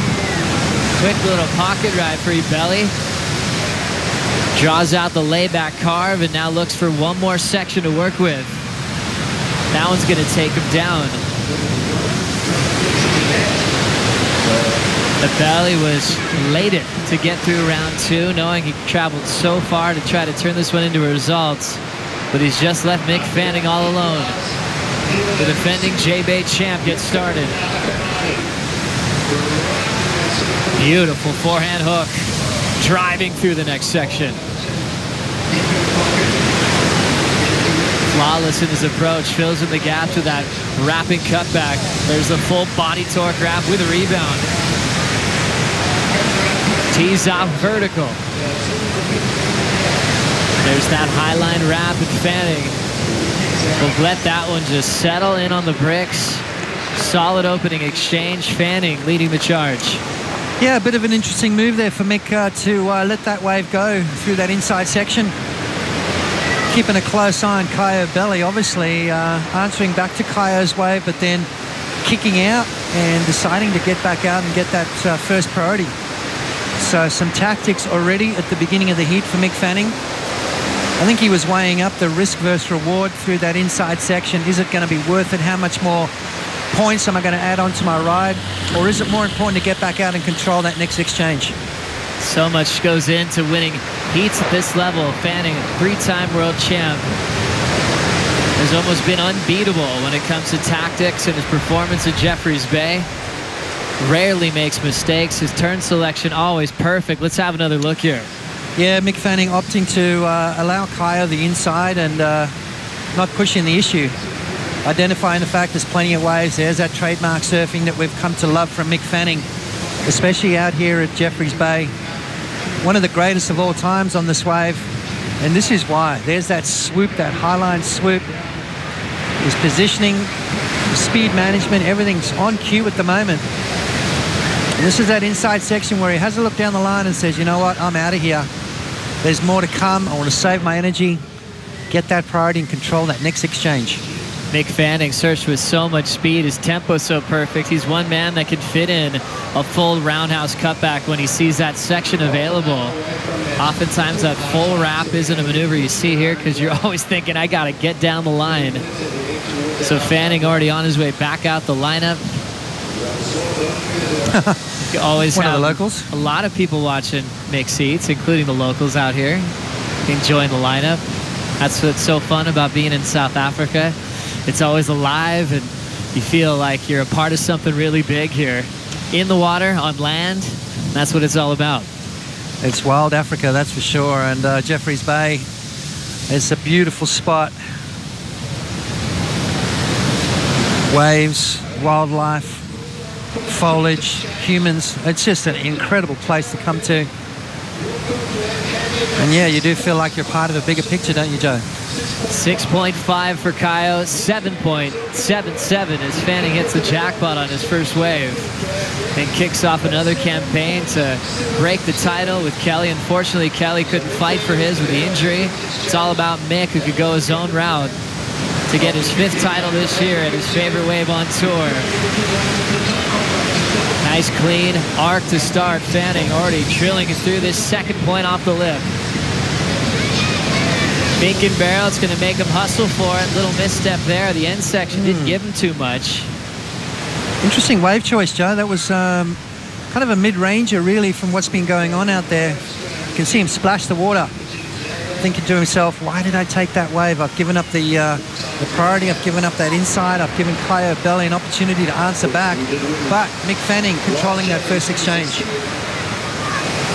Quick little pocket ride for Ibelli. Draws out the layback carve and now looks for one more section to work with. That one's going to take him down. Ibelli was elated to get through round 2, knowing he traveled so far to try to turn this one into a result. But he's just left Mick Fanning all alone. The defending JBay champ gets started. Beautiful forehand hook. Driving through the next section. Flawless in his approach. Fills in the gaps with that wrapping cutback. There's the full body torque wrap with a rebound. Tees off vertical. There's that highline wrap with Fanning. We'll let that one just settle in on the bricks. Solid opening exchange. Fanning leading the charge. Yeah, a bit of an interesting move there for Mick to let that wave go through that inside section. Keeping a close eye on Caio Ibelli, obviously answering back to Caio's wave, but then kicking out and deciding to get back out and get that first priority. So some tactics already at the beginning of the heat for Mick Fanning. I think he was weighing up the risk versus reward through that inside section. Is it going to be worth it? How much more points am I going to add on to my ride? Or is it more important to get back out and control that next exchange? So much goes into winning heats at this level. Fanning, 3-time world champ, has almost been unbeatable when it comes to tactics and his performance at Jeffreys Bay. Rarely makes mistakes. His turn selection always perfect. Let's have another look here. Yeah, Mick Fanning opting to allow Caio the inside and not pushing the issue. Identifying the fact there's plenty of waves. There's that trademark surfing that we've come to love from Mick Fanning, especially out here at Jeffreys Bay. One of the greatest of all times on this wave. And this is why. There's that swoop, that highline swoop. His positioning, speed management, everything's on cue at the moment. And this is that inside section where he has a look down the line and says, you know what, I'm out of here. There's more to come. I want to save my energy, get that priority and control that next exchange. Mick Fanning surfs with so much speed. His tempo so perfect. He's one man that can fit in a full roundhouse cutback when he sees that section available. Oftentimes that full wrap isn't a maneuver you see here because you're always thinking, I got to get down the line. So Fanning already on his way back out the lineup. You always One have of the locals. A lot of people watching mixed heats, including the locals out here, enjoying the lineup. That's what's so fun about being in South Africa. It's always alive and you feel like you're a part of something really big here. In the water, on land, that's what it's all about. It's wild Africa, that's for sure. And Jeffreys Bay is a beautiful spot. Waves, wildlife, foliage, humans. It's just an incredible place to come to. And yeah, you do feel like you're part of a bigger picture, don't you, Joe? 6.5 for Kaio, 7.77 as Fanning hits the jackpot on his first wave and kicks off another campaign to break the title with Kelly. Unfortunately, Kelly couldn't fight for his with the injury. It's all about Mick, who could go his own route to get his 5th title this year at his favorite wave on tour. Nice clean arc to start. Fanning already drilling it through this 2nd point off the lip. Bink and barrel, it's going to make him hustle for it. Little misstep there. The end section didn't give him too much. Interesting wave choice, Joe. That was kind of a mid-ranger, really, from what's been going on out there. You can see him splash the water, thinking to himself, why did I take that wave? I've given up the priority. I've given up that inside. I've given Kaio Belli an opportunity to answer back. But Mick Fanning controlling that first exchange.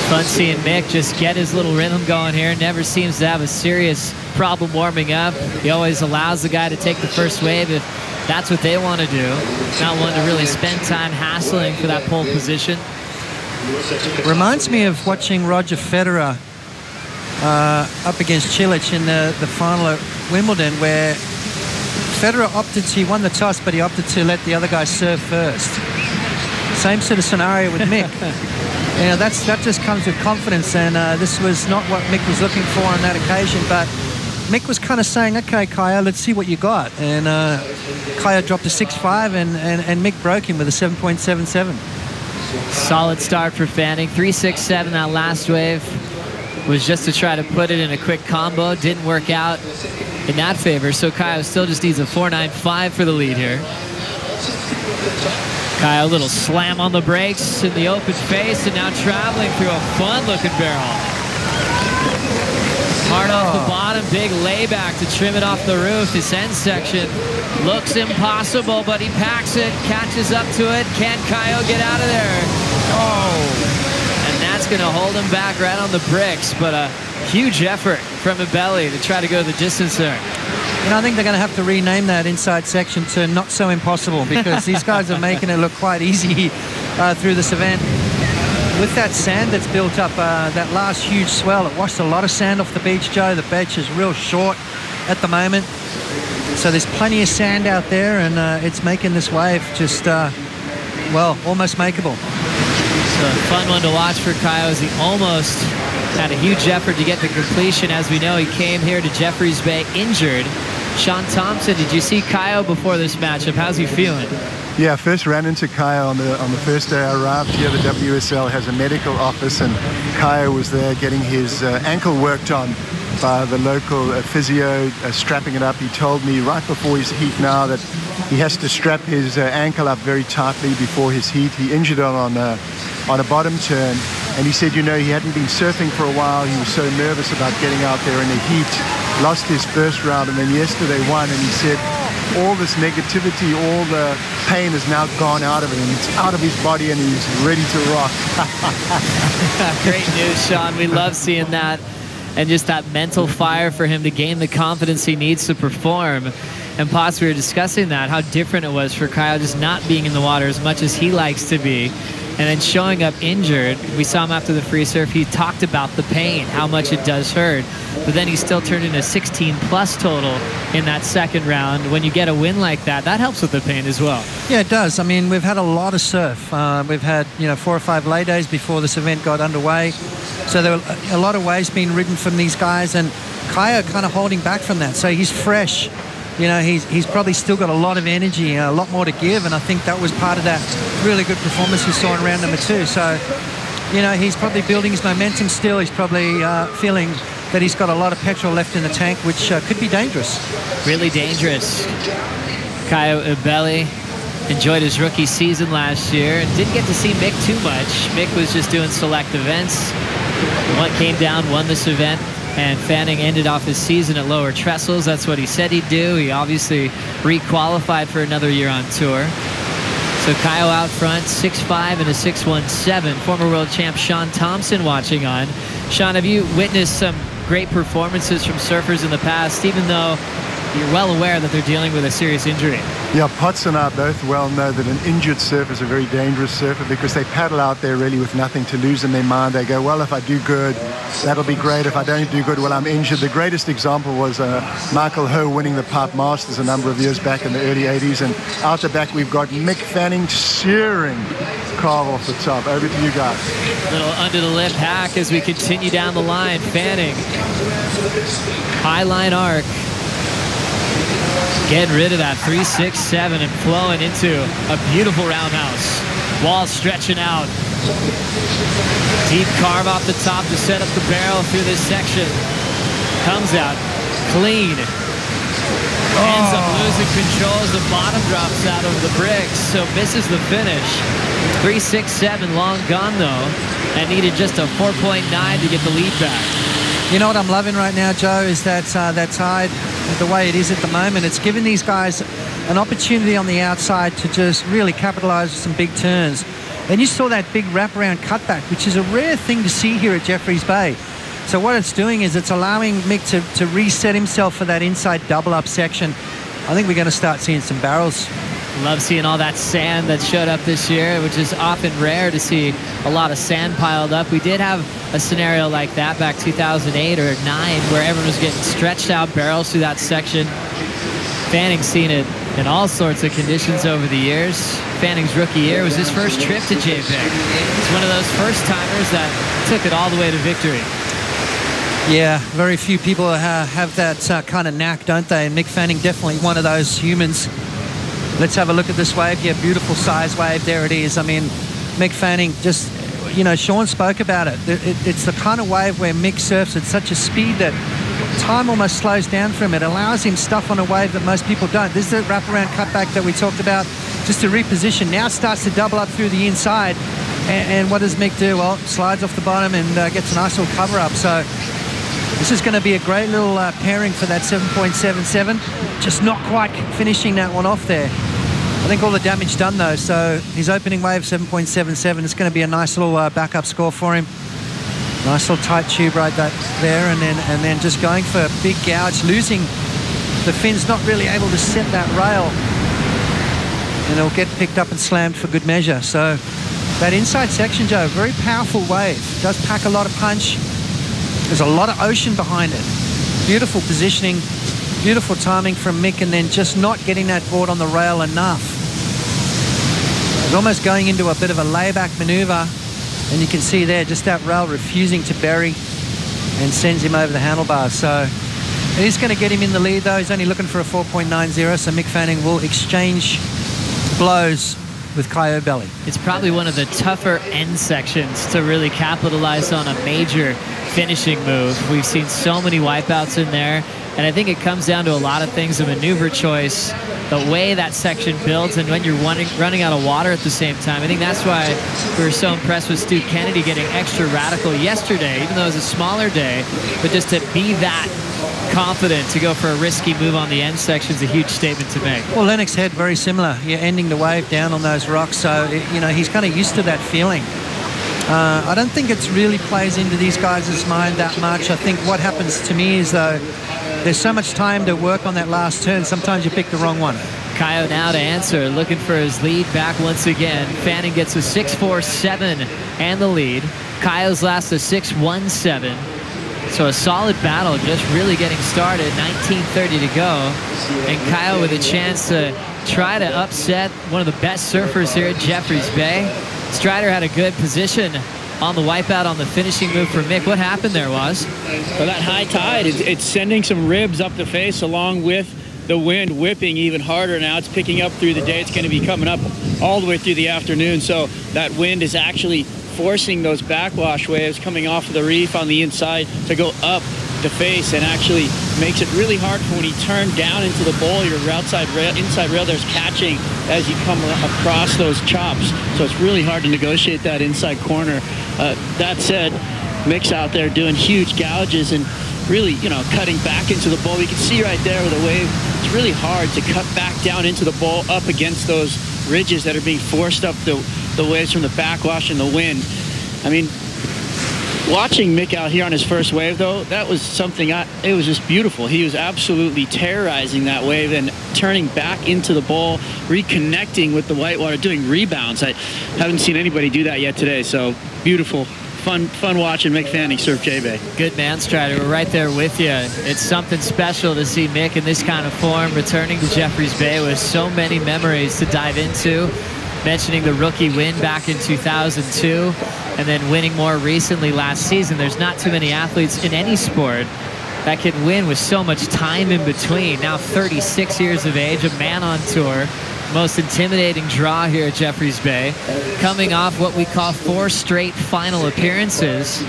Fun seeing Mick just get his little rhythm going here. Never seems to have a serious problem warming up. He always allows the guy to take the first wave if that's what they want to do. Not one to really spend time hassling for that pole position. Reminds me of watching Roger Federer up against Cilic in the final at Wimbledon, where Federer he won the toss, but he opted to let the other guy serve first. Same sort of scenario with Mick. You know, that just comes with confidence, and this was not what Mick was looking for on that occasion, but Mick was kind of saying, okay, Kaio, let's see what you got. And Kaio dropped a 6.5, and Mick broke him with a 7.77. Solid start for Fanning. 3.67 that last wave was just to try to put it in a quick combo. Didn't work out in that favor, so Kaio still just needs a 4.95 for the lead here. Kaio, a little slam on the brakes in the open face, and now traveling through a fun-looking barrel. Hard off the bottom, big layback to trim it off the roof. This end section looks impossible, but he packs it, catches up to it. Can Kaio get out of there? Oh! And that's going to hold him back right on the bricks, but a huge effort from Abelli to try to go the distance there. You know, I think they're going to have to rename that inside section to Not So Impossible, because these guys are making it look quite easy through this event. With that sand that's built up, that last huge swell, it washed a lot of sand off the beach, Joe. The beach is real short at the moment. So there's plenty of sand out there, and it's making this wave just, well, almost makeable. So a fun one to watch for Kaio as he almost had a huge effort to get the completion. As we know, he came here to Jeffreys Bay injured. Sean Thompson, did you see Kaio before this matchup? How's he feeling? Yeah, first ran into Kaio on the first day I arrived here. The WSL has a medical office, and Kaio was there getting his ankle worked on by the local physio, strapping it up. He told me right before his heat now that he has to strap his ankle up very tightly before his heat. He injured it on a bottom turn, and he said, you know, he hadn't been surfing for a while. He was so nervous about getting out there in the heat. Lost his first round, and then yesterday won, and he said all this negativity, all the pain is now gone out of him. It's out of his body, and he's ready to rock. Great news, Sean. We love seeing that, and just that mental fire for him to gain the confidence he needs to perform. And Potts, we were discussing that, how different it was for Kaio just not being in the water as much as he likes to be, and then showing up injured. We saw him after the free surf. He talked about the pain, how much it does hurt, but then he still turned in a 16-plus total in that second round. When you get a win like that, that helps with the pain as well. Yeah, it does. I mean, we've had a lot of surf. We've had, 4 or 5 lay days before this event got underway. So there were a lot of waves being ridden from these guys, and Kaio kind of holding back from that. So he's fresh. You know, he's probably still got a lot of energy, a lot more to give, and I think that was part of that really good performance we saw in round number 2. So, you know, he's probably building his momentum still. He's probably feeling that he's got a lot of petrol left in the tank, which could be dangerous. Really dangerous. Kaio Abelli enjoyed his rookie season last year and didn't get to see Mick too much. Mick was just doing select events. One came down, won this event, and Fanning ended off his season at lower trestles. That's what he said he'd do. He obviously re-qualified for another year on tour. So Kaio out front, 6'5" and a 6'17". Former world champ Sean Thompson watching on. Sean, have you witnessed some great performances from surfers in the past, even though you're well aware that they're dealing with a serious injury. Yeah, Potts and I both well know that an injured surfer is a very dangerous surfer because they paddle out there really with nothing to lose in their mind. They go, well, if I do good, that'll be great. If I don't do good, well, I'm injured. The greatest example was Michael Ho winning the Pipe Masters a number of years back in the early 80s. And out the back, we've got Mick Fanning shearing Carl off the top. Over to you guys. Little under the lip hack as we continue down the line. Fanning, high line arc. Getting rid of that 3-6-7 and flowing into a beautiful roundhouse. Wall stretching out. Deep carve off the top to set up the barrel through this section. Comes out clean. Ends up losing control as the bottom drops out over the bricks, so misses the finish. 3-6-7 long gone though, and needed just a 4.9 to get the lead back. You know what I'm loving right now, Joe, is that that tide, the way it is at the moment, it's given these guys an opportunity on the outside to just really capitalize with some big turns. And you saw that big wraparound cutback, which is a rare thing to see here at Jeffreys Bay. So what it's doing is it's allowing Mick to reset himself for that inside double up section. I think we're going to start seeing some barrels. Love seeing all that sand that showed up this year, which is often rare to see a lot of sand piled up. We did have a scenario like that back 2008 or 9 where everyone was getting stretched out barrels through that section. Fanning's seen it in all sorts of conditions over the years. Fanning's rookie year was his first trip to JBay. He's one of those first timers that took it all the way to victory. Yeah, very few people have that kind of knack, don't they? And Mick Fanning definitely one of those humans. Let's have a look at this wave. Yeah, beautiful size wave. There it is. I mean, Mick Fanning just, you know, Sean spoke about it. It's the kind of wave where Mick surfs at such a speed that time almost slows down for him. It allows him stuff on a wave that most people don't. This is the wraparound cutback that we talked about, just to reposition. Now starts to double up through the inside. And what does Mick do? Well, slides off the bottom and gets a nice little cover up. So this is going to be a great little pairing for that 7.77. Just not quite finishing that one off there. I think all the damage done though. So his opening wave 7.77. It's going to be a nice little backup score for him. Nice little tight tube right there, and then just going for a big gouge, losing the fins, not really able to set that rail, and it'll get picked up and slammed for good measure. So that inside section, Joe, very powerful wave. Does pack a lot of punch. There's a lot of ocean behind it. Beautiful positioning, beautiful timing from Mick, and then just not getting that board on the rail enough. He's almost going into a bit of a layback maneuver, and you can see there just that rail refusing to bury and sends him over the handlebars. So it is going to get him in the lead though. He's only looking for a 4.90, so Mick Fanning will exchange blows with Coyote Belly. It's probably one of the tougher end sections to really capitalize on a major finishing move. We've seen so many wipeouts in there, and I think it comes down to a lot of things, the maneuver choice, the way that section builds, and when you're running out of water at the same time. I think that's why we were so impressed with Stu Kennedy getting extra radical yesterday, even though it was a smaller day, but just to be that confident to go for a risky move on the end section is a huge statement to make. Well, Lennox Head, very similar. You're ending the wave down on those rocks, so you know he's kind of used to that feeling. I don't think it really plays into these guys' mind that much. I think what happens to me is though, there's so much time to work on that last turn. Sometimes you pick the wrong one. Coyote now to answer, looking for his lead back once again. Fanning gets a 6.47 and the lead. Coyote's last a 6.17. So a solid battle, just really getting started. 19:30 to go. And Kyle with a chance to try to upset one of the best surfers here at Jeffreys Bay. Strider had a good position on the wipeout on the finishing move for Mick. What happened there was? Well, that high tide, it's sending some ribs up the face along with the wind whipping even harder now. It's picking up through the day. It's going to be coming up all the way through the afternoon. So that wind is actually forcing those backwash waves coming off of the reef on the inside to go up the face, and actually makes it really hard for when you turn down into the bowl, your inside rail there's catching as you come across those chops. So it's really hard to negotiate that inside corner. That said, Mick's out there doing huge gouges and really, you know, cutting back into the bowl. You can see right there with the wave, it's really hard to cut back down into the bowl up against those ridges that are being forced up the waves from the backwash and the wind. I mean, Watching Mick out here on his first wave, though, that was something, it was just beautiful. He was absolutely terrorizing that wave and turning back into the bowl, reconnecting with the whitewater, doing rebounds. I haven't seen anybody do that yet today, so beautiful. Fun watching Mick Fanning surf JBay. Good man, Strider. We're right there with you. It's something special to see Mick in this kind of form, returning to Jeffreys Bay with so many memories to dive into. Mentioning the rookie win back in 2002 and then winning more recently last season. There's not too many athletes in any sport that can win with so much time in between. Now 36 years of age, a man on tour. Most intimidating draw here at Jeffreys Bay. Coming off what we call 4 straight final appearances.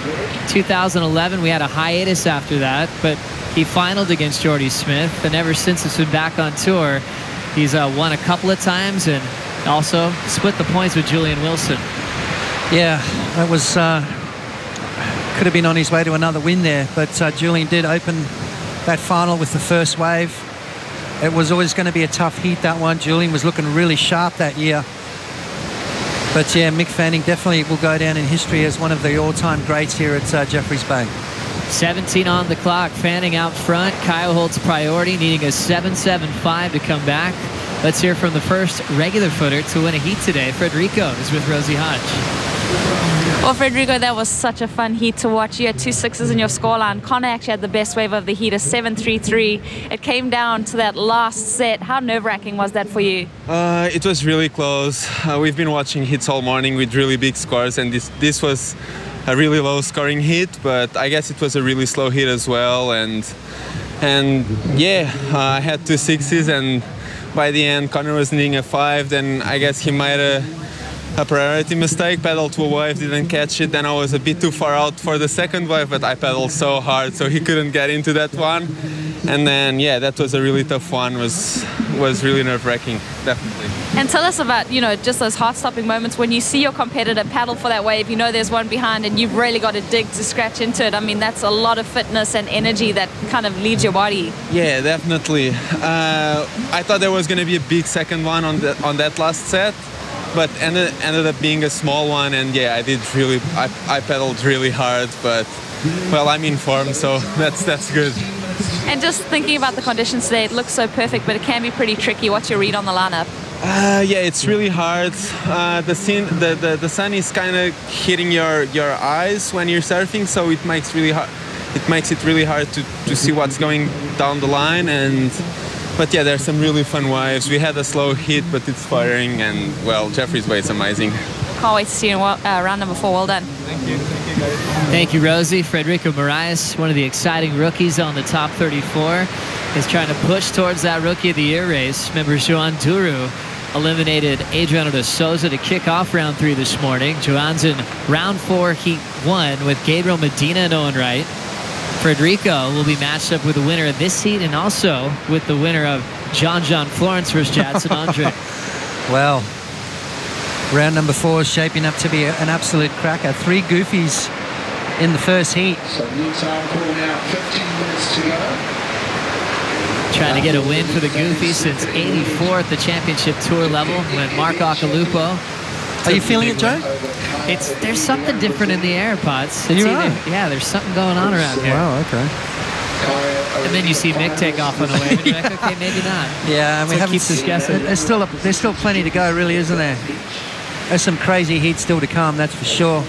2011, we had a hiatus after that, but he finaled against Jordy Smith, and ever since it's been back on tour, he's won a couple of times and also split the points with Julian Wilson. Yeah, that was could have been on his way to another win there, but Julian did open that final with the first wave. It was always going to be a tough heat, that one. Julian was looking really sharp that year. But yeah, Mick Fanning definitely will go down in history as one of the all-time greats here at Jeffreys Bay. 17 on the clock, Fanning out front. Kyle holds priority, needing a 7.75 to come back. Let's hear from the first regular footer to win a heat today. Federico is with Rosie Hodge. Well, Federico, that was such a fun heat to watch. You had 2 6s in your scoreline. Connor actually had the best wave of the heat, a 7.33. It came down to that last set. How nerve-wracking was that for you? It was really close. We've been watching heats all morning with really big scores, and this was a really low-scoring heat, but I guess it was a really slow heat as well. And yeah, I had 2 6s, and by the end, Connor was needing a 5. Then I guess he might have a priority mistake, pedaled to a wave, didn't catch it. Then I was a bit too far out for the second wave, but I pedaled so hard, so he couldn't get into that one. And then, yeah, that was a really tough one. Was really nerve-wracking, definitely. And tell us about, just those heart-stopping moments when you see your competitor paddle for that wave, there's one behind and you've really got to dig to scratch into it. I mean, that's a lot of fitness and energy that kind of leaves your body. Yeah, definitely. I thought there was going to be a big second one on that last set, but ended up being a small one. And yeah, I pedaled really hard, but well, I'm in form, so that's good. And just thinking about the conditions today, it looks so perfect, but it can be pretty tricky. What's your read on the lineup? Yeah, it's really hard. The sun is kind of hitting your eyes when you're surfing, so it makes it really hard to see what's going down the line. But yeah, there's some really fun waves. We had a slow hit, but it's firing, and well, Jeffreys Bay is amazing. Can't wait to see you in round number 4. Well done. Thank you. Thank you, Rosie. Federico Moraes, one of the exciting rookies on the top 34, is trying to push towards that Rookie of the Year race. Remember, Joan Duru eliminated Adriano de Souza to kick off round 3 this morning. Joan's in round 4, heat 1 with Gabriel Medina and Owen Wright. Federico will be matched up with the winner of this heat and also with the winner of John Florence versus Jadson Andre. Well, round number 4 is shaping up to be an absolute cracker. 3 goofies in the first heat. So new time call now, 15 minutes to go. Trying to get a win for the Goofy since '84 at the championship tour level when Mark Ocalupo. Are you feeling it, Joe? There's something different in the air, Potts. Yeah, there's something going on around here. Wow, okay. And then you see Mick take off on a wave, and you're like, okay, maybe not. Yeah, we haven't. Keeps us guessing. There's still plenty to go, really, isn't there? There's some crazy heat still to come, that's for sure.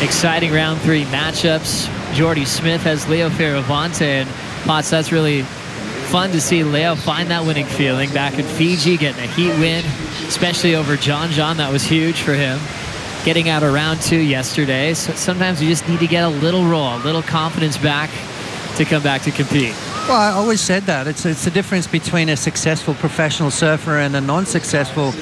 Exciting round 3 matchups. Jordy Smith has Leo Fioravante, and Potts, that's really fun to see Leo find that winning feeling back in Fiji, getting a heat win, especially over John. That was huge for him. Getting out of round 2 yesterday. So sometimes you just need to get a little roll, a little confidence back to come back to compete. Well, I always said that. It's the difference between a successful professional surfer and a non-successful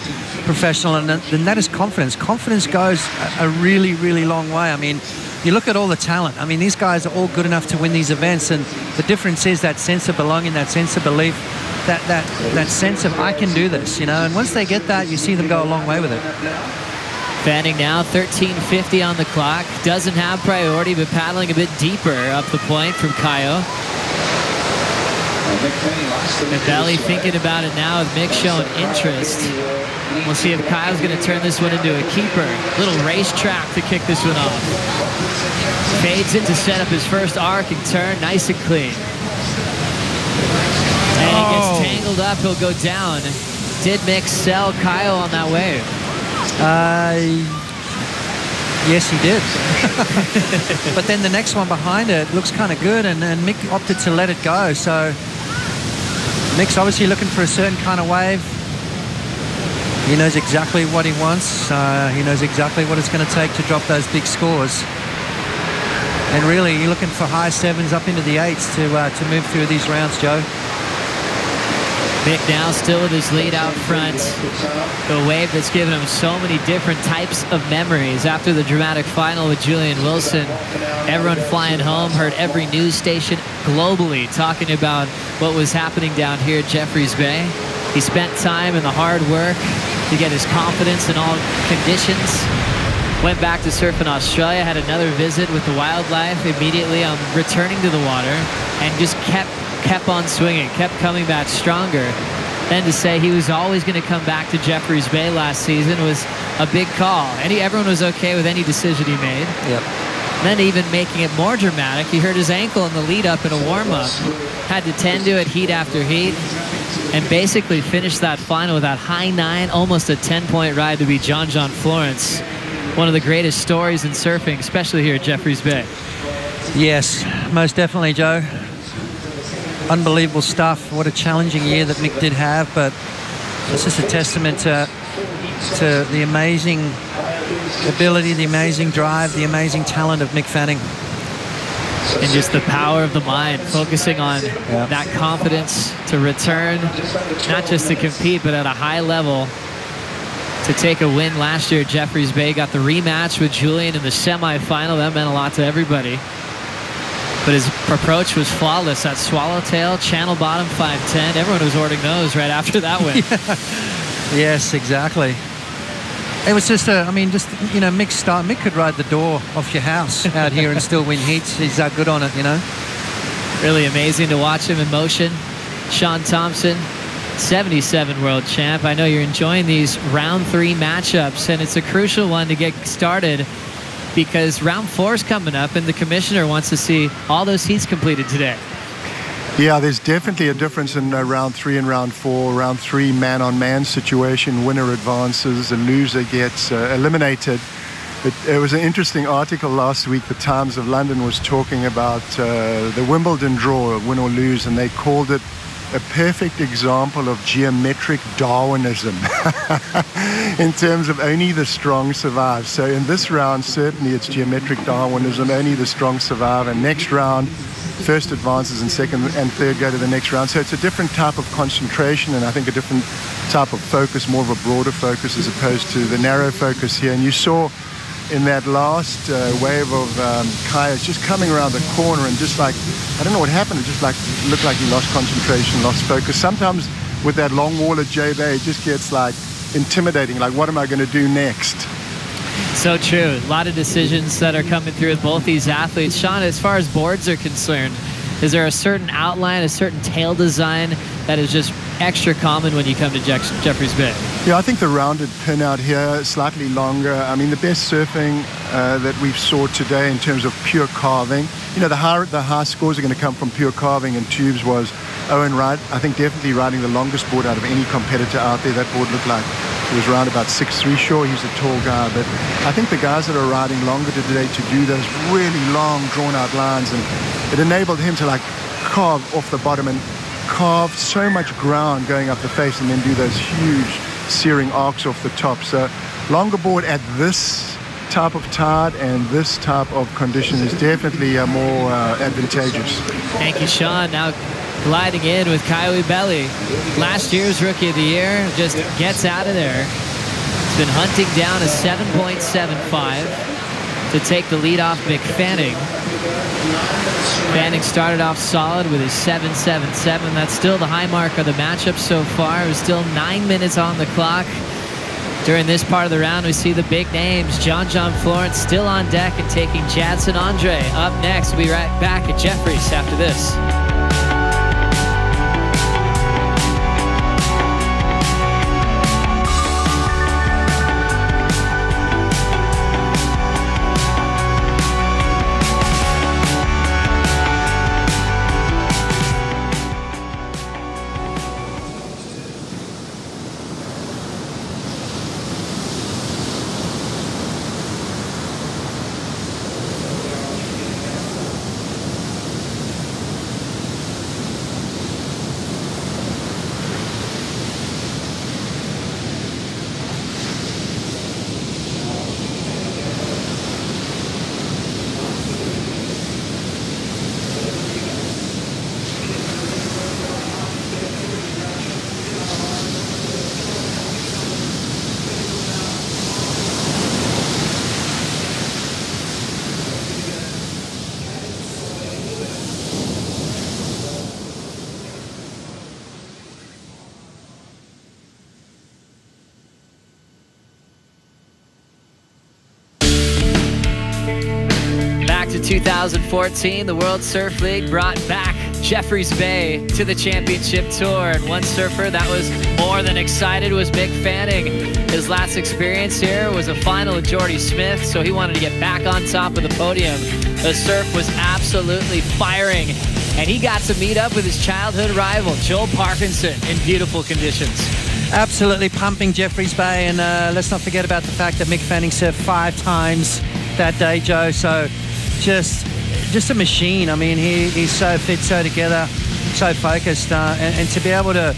professional, and that is confidence. Confidence goes a really, really long way. I mean, you look at all the talent. I mean, these guys are all good enough to win these events, and the difference is that sense of belonging, that sense of belief, that sense of I can do this, And once they get that, you see them go a long way with it. Fanning now, 13:50 on the clock. Doesn't have priority, but paddling a bit deeper up the point from Kayo. Belly thinking about it now with Mick showing interest. We'll see if Kyle's going to turn this one into a keeper. Little racetrack to kick this one off. Fades it to set up his first arc and turn, nice and clean. And he gets tangled up, he'll go down. Did Mick sell Kyle on that wave? Yes, he did. But then the next one behind it looks kind of good, and Mick opted to let it go. So Mick's obviously looking for a certain kind of wave. He knows exactly what he wants. He knows exactly what it's going to take to drop those big scores. And really, you're looking for high sevens up into the eights to move through these rounds, Joe. Mick now still with his lead out front. The wave that's given him so many different types of memories. After the dramatic final with Julian Wilson, everyone flying home heard every news station globally talking about what was happening down here at Jeffreys Bay. He spent time in the hard work to get his confidence in all conditions. Went back to surf in Australia, had another visit with the wildlife immediately on returning to the water, and just kept on swinging, kept coming back stronger. Then to say he was always going to come back to Jeffreys Bay last season was a big call. And everyone was okay with any decision he made. Yep. Then even making it more dramatic, he hurt his ankle in the lead up in a warm-up. Had to tend to it heat after heat, and basically finished that final with that high 9, almost a 10-point ride to beat John Florence. One of the greatest stories in surfing, especially here at Jeffreys Bay. Yes, most definitely, Joe. Unbelievable stuff. What a challenging year that Mick did have, but it's just a testament to the amazing ability, the amazing drive, the amazing talent of Mick Fanning. And just the power of the mind, focusing on that confidence to return, not just to compete, but at a high level to take a win last year at Jeffreys Bay. Got the rematch with Julian in the semifinal. That meant a lot to everybody. But his approach was flawless. That swallowtail, channel bottom 510. Everyone was ordering those right after that win. Yes, exactly. It was just Mick could ride the door off your house out here and still win heats. He's that good on it, you know. Really amazing to watch him in motion. Sean Thompson, 77 world champ. I know you're enjoying these round 3 matchups, and it's a crucial one to get started because round 4 is coming up, and the commissioner wants to see all those heats completed today. Yeah, there's definitely a difference in round 3 and round 4. Round 3, man-on-man situation, winner advances, the loser gets eliminated. It was an interesting article last week. The Times of London was talking about the Wimbledon draw, win or lose, and they called it a perfect example of geometric Darwinism in terms of only the strong survive. So in this round, certainly it's geometric Darwinism, only the strong survive, and next round, first advances and second and third go to the next round. So it's a different type of concentration, and I think a different type of focus, more of a broader focus as opposed to the narrow focus here. And you saw in that last wave of Kayas just coming around the corner, and just like, I don't know what happened, it just like looked like he lost concentration, lost focus. Sometimes with that long wall at JBay, it just gets like intimidating, like what am I going to do next? So true. A lot of decisions that are coming through with both these athletes. Sean, as far as boards are concerned, is there a certain outline, a certain tail design that is just extra common when you come to Jeffreys Bay? Yeah, I think the rounded pin out here, slightly longer. I mean, the best surfing that we've saw today in terms of pure carving, you know, the high scores are going to come from pure carving and tubes was Owen Wright. I think definitely riding the longest board out of any competitor out there. That board looked like it was around about 6'3". Sure, he's a tall guy, but I think the guys that are riding longer today to do those really long, drawn-out lines, and it enabled him to like carve off the bottom and carve so much ground going up the face, and then do those huge searing arcs off the top. So longer board at this type of tide and this type of condition is definitely more advantageous. Thank you, Sean. Now gliding in with Kyle Belly. Last year's Rookie of the Year just gets out of there. He's been hunting down a 7.75 to take the lead off Mick Fanning. Fanning started off solid with his 7.77. That's still the high mark of the matchup so far. It was still 9 minutes on the clock. During this part of the round, we see the big names. John Florence still on deck and taking Jadson Andre. Up next, we'll be right back at Jeffreys after this. of 2014, the World Surf League brought back Jeffreys Bay to the championship tour. And one surfer that was more than excited was Mick Fanning. His last experience here was a final with Jordy Smith, so he wanted to get back on top of the podium. The surf was absolutely firing, and he got to meet up with his childhood rival, Joel Parkinson, in beautiful conditions. Absolutely pumping Jeffreys Bay, and let's not forget about the fact that Mick Fanning surfed 5 times that day, Joe. So just a machine. I mean, he's so fit, so together, so focused, and to be able to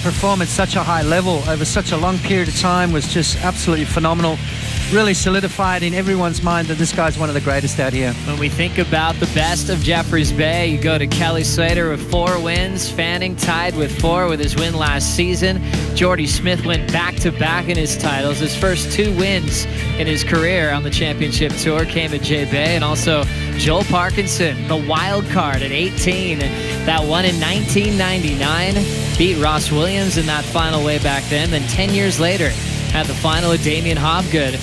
perform at such a high level over such a long period of time was just absolutely phenomenal. Really solidified in everyone's mind that this guy's one of the greatest out here. When we think about the best of Jeffreys Bay, you go to Kelly Slater with 4 wins, Fanning tied with 4 with his win last season. Jordy Smith went back-to-back in his titles. His first 2 wins in his career on the championship tour came at JBay, and also Joel Parkinson, the wild card at 18, that won in 1999, beat Ross Williams in that final way back then. Then 10 years later, had the final with Damien Hobgood.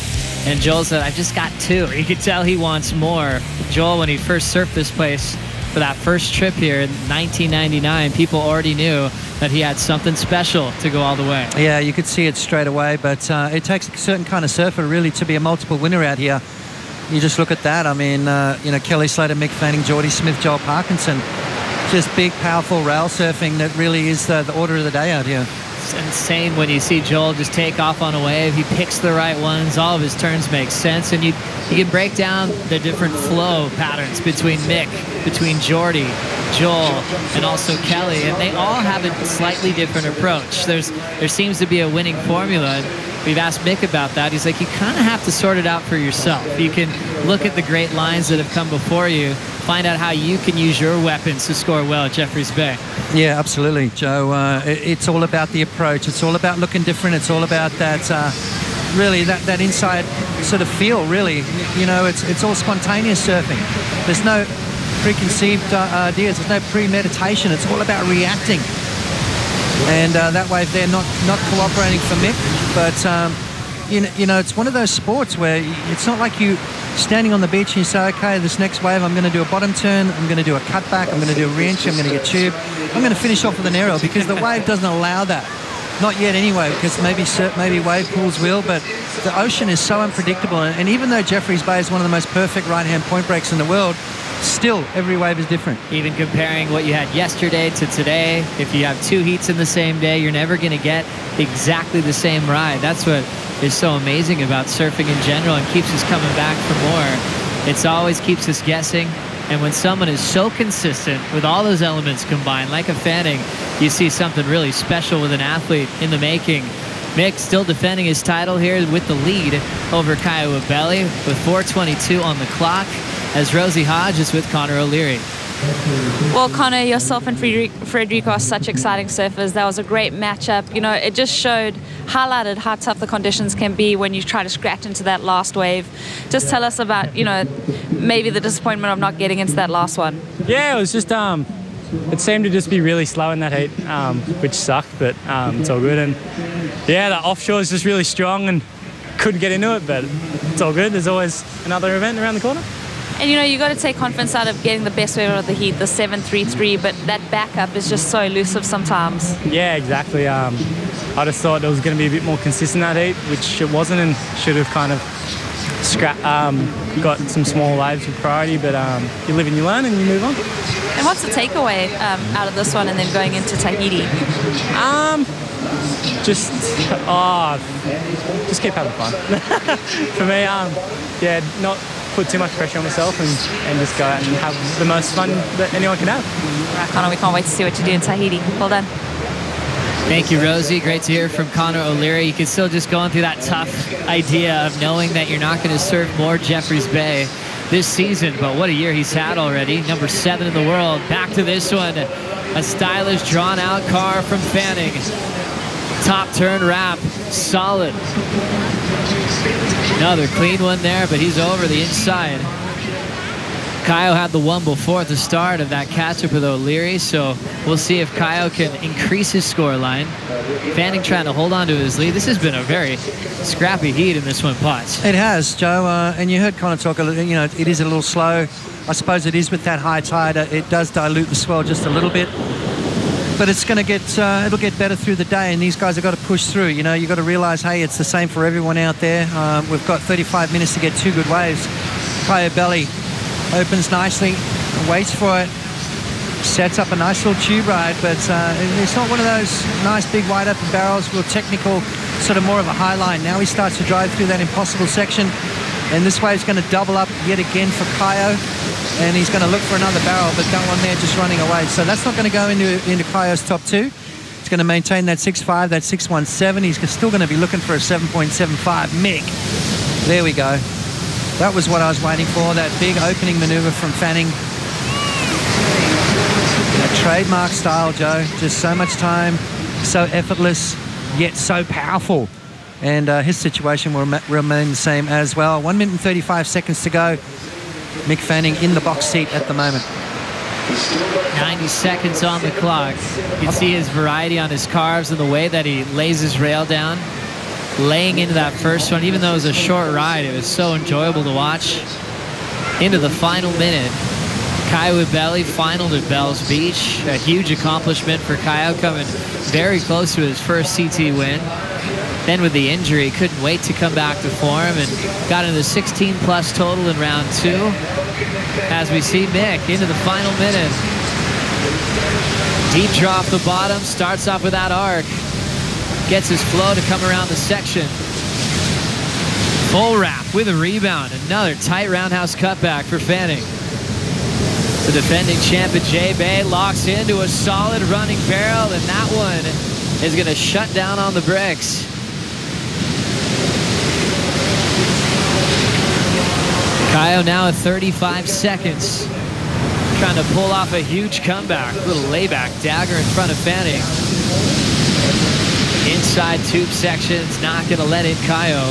And Joel said, I've just got 2. You could tell he wants more. Joel, when he first surfed this place for that first trip here in 1999, people already knew that he had something special to go all the way. Yeah, you could see it straight away, but it takes a certain kind of surfer really to be a multiple winner out here. You just look at that. I mean, you know, Kelly Slater, Mick Fanning, Jordy Smith, Joel Parkinson. Just big, powerful rail surfing that really is the order of the day out here. It's insane when you see Joel just take off on a wave. He picks the right ones. All of his turns make sense. And you can break down the different flow patterns between Mick, between Jordy, Joel, and also Kelly. And they all have a slightly different approach. There seems to be a winning formula. And we've asked Mick about that. He's like, you kind of have to sort it out for yourself. You can look at the great lines that have come before you, find out how you can use your weapons to score well at Jeffreys Bay. Yeah, absolutely, Joe. It's all about the approach. It's all about looking different. It's all about that, really, that inside sort of feel, really. You know, it's all spontaneous surfing. There's no preconceived ideas. There's no premeditation. It's all about reacting. And that wave there, not cooperating for Mick, but you know, it's one of those sports where it's not like you standing on the beach and you say, okay, this next wave I'm going to do a bottom turn, I'm going to do a cutback, I'm going to do a re-entry, I'm going to get tube, I'm going to finish off with an aerial, because the wave doesn't allow that. Not yet anyway, because maybe wave pools will, but the ocean is so unpredictable, and even though Jeffreys Bay is one of the most perfect right-hand point breaks in the world, still every wave is different. Even comparing what you had yesterday to today, if you have 2 heats in the same day, you're never going to get exactly the same ride. That's what is so amazing about surfing in general and keeps us coming back for more. It always keeps us guessing, and when someone is so consistent with all those elements combined, like a Fanning, you see something really special with an athlete in the making. Mick still defending his title here with the lead over Kaya Wabeli with 4:22 on the clock, as Rosie Hodge is with Connor O'Leary. Well, Connor, yourself and Frederico are such exciting surfers. That was a great matchup. You know, it just highlighted how tough the conditions can be when you try to scratch into that last wave. Just tell us about, you know, maybe the disappointment of not getting into that last one. Yeah, it was just, it seemed to just be really slow in that heat, which sucked, but it's all good. And yeah, the offshore is just really strong and couldn't get into it, but it's all good. There's always another event around the corner. And you know, you got to take confidence out of getting the best wave of the heat, the 7.33, but that backup is just so elusive sometimes. Yeah, exactly. I just thought it was going to be a bit more consistent that heat, which it wasn't, and should have kind of got some small waves with priority, but you live and you learn and you move on. And what's the takeaway out of this one and then going into Tahiti? Just keep having fun. For me, yeah, not put too much pressure on myself and just go out and have the most fun that anyone can have. All right, Connor, we can't wait to see what you do in Tahiti. Well done. Thank you, Rosie. Great to hear from Connor O'Leary. You can still just going through that tough idea of knowing that you're not going to surf more Jeffreys Bay this season, but what a year he's had already. Number 7 in the world. Back to this one. A stylish, drawn-out car from Fanning. Top turn wrap. Solid. Another clean one there, but he's over the inside. Kaio had the one before at the start of that catch-up with O'Leary, so we'll see if Kaio can increase his score line. Fanning trying to hold on to his lead. This has been a very scrappy heat in this one, Potts. It has, Joe, and you heard Connor talk a little, you know, it is a little slow. I suppose it is with that high tide. It does dilute the swell just a little bit. But it's going to get, it'll get better through the day, and these guys have got to push through. You know, you've got to realize, hey, it's the same for everyone out there. We've got 35 minutes to get 2 good waves. Kaio Belly opens nicely, waits for it, sets up a nice little tube ride, but it's not one of those nice big wide open barrels, real technical, sort of more of a high line. Now he starts to drive through that impossible section, and this wave's going to double up yet again for Kaio, and he's going to look for another barrel, but that one there just running away. So that's not going to go into Kaio's top 2. He's going to maintain that 6.5, that 6.17. He's still going to be looking for a 7.75 MIG. There we go. That was what I was waiting for, that big opening maneuver from Fanning. A trademark style, Joe. Just so much time, so effortless, yet so powerful. And his situation will remain the same as well. 1 minute and 35 seconds to go. Mick Fanning in the box seat at the moment. 90 seconds on the clock. You can see his variety on his carves and the way that he lays his rail down. Laying into that first one, even though it was a short ride, it was so enjoyable to watch. Into the final minute. Kaio Belly final at Bells Beach. A huge accomplishment for Kaio, coming very close to his first CT win. Then with the injury, couldn't wait to come back to form and got into the 16+ total in round 2. As we see Mick into the final minute. Deep draw off the bottom, starts off with that arc. Gets his flow to come around the section. Full wrap with a rebound. Another tight roundhouse cutback for Fanning. The defending champ at JBay locks into a solid running barrel, and that one is going to shut down on the bricks. Kaio now at 35 seconds. Trying to pull off a huge comeback. Little layback dagger in front of Fanning. Inside tube sections, not going to let in Kaio.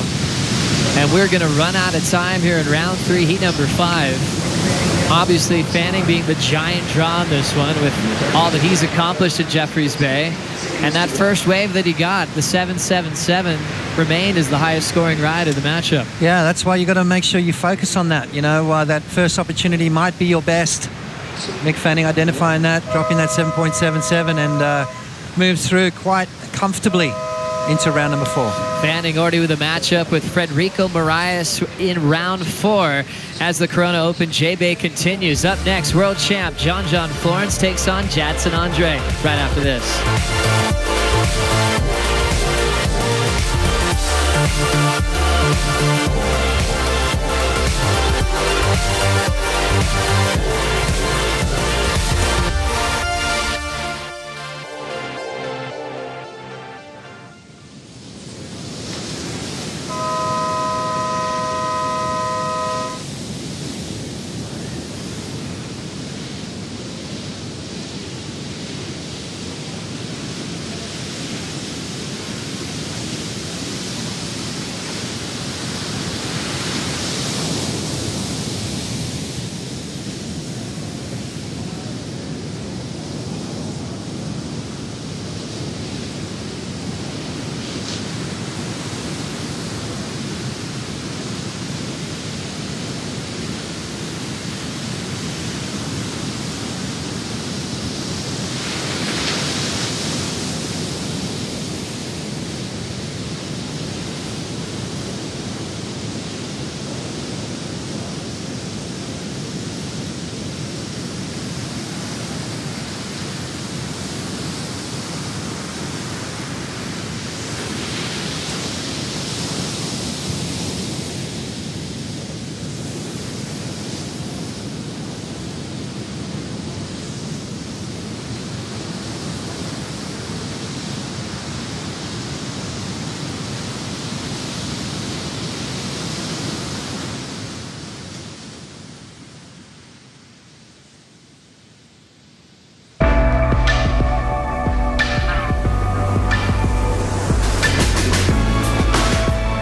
And we're going to run out of time here in round 3, heat number 5. Obviously, Fanning being the giant draw on this one with all that he's accomplished at Jeffreys Bay. And that first wave that he got, the 7.77, remained as the highest scoring ride of the matchup. Yeah, that's why you got to make sure you focus on that. You know, that first opportunity might be your best. Mick Fanning identifying that, dropping that 7.77, and moves through quite comfortably into round number 4. Fanning already with a matchup with Frederico Moraes in round 4 as the Corona Open JBay continues. Up next, world champ John Florence takes on Jadson Andre right after this.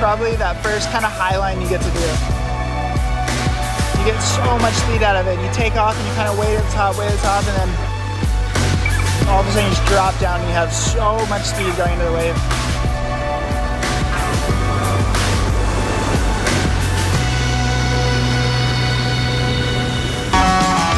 Probably that first kind of high line you get to do. You get so much speed out of it. You take off and you kind of wait at the top, and then all of a sudden you just drop down and you have so much speed going into the wave.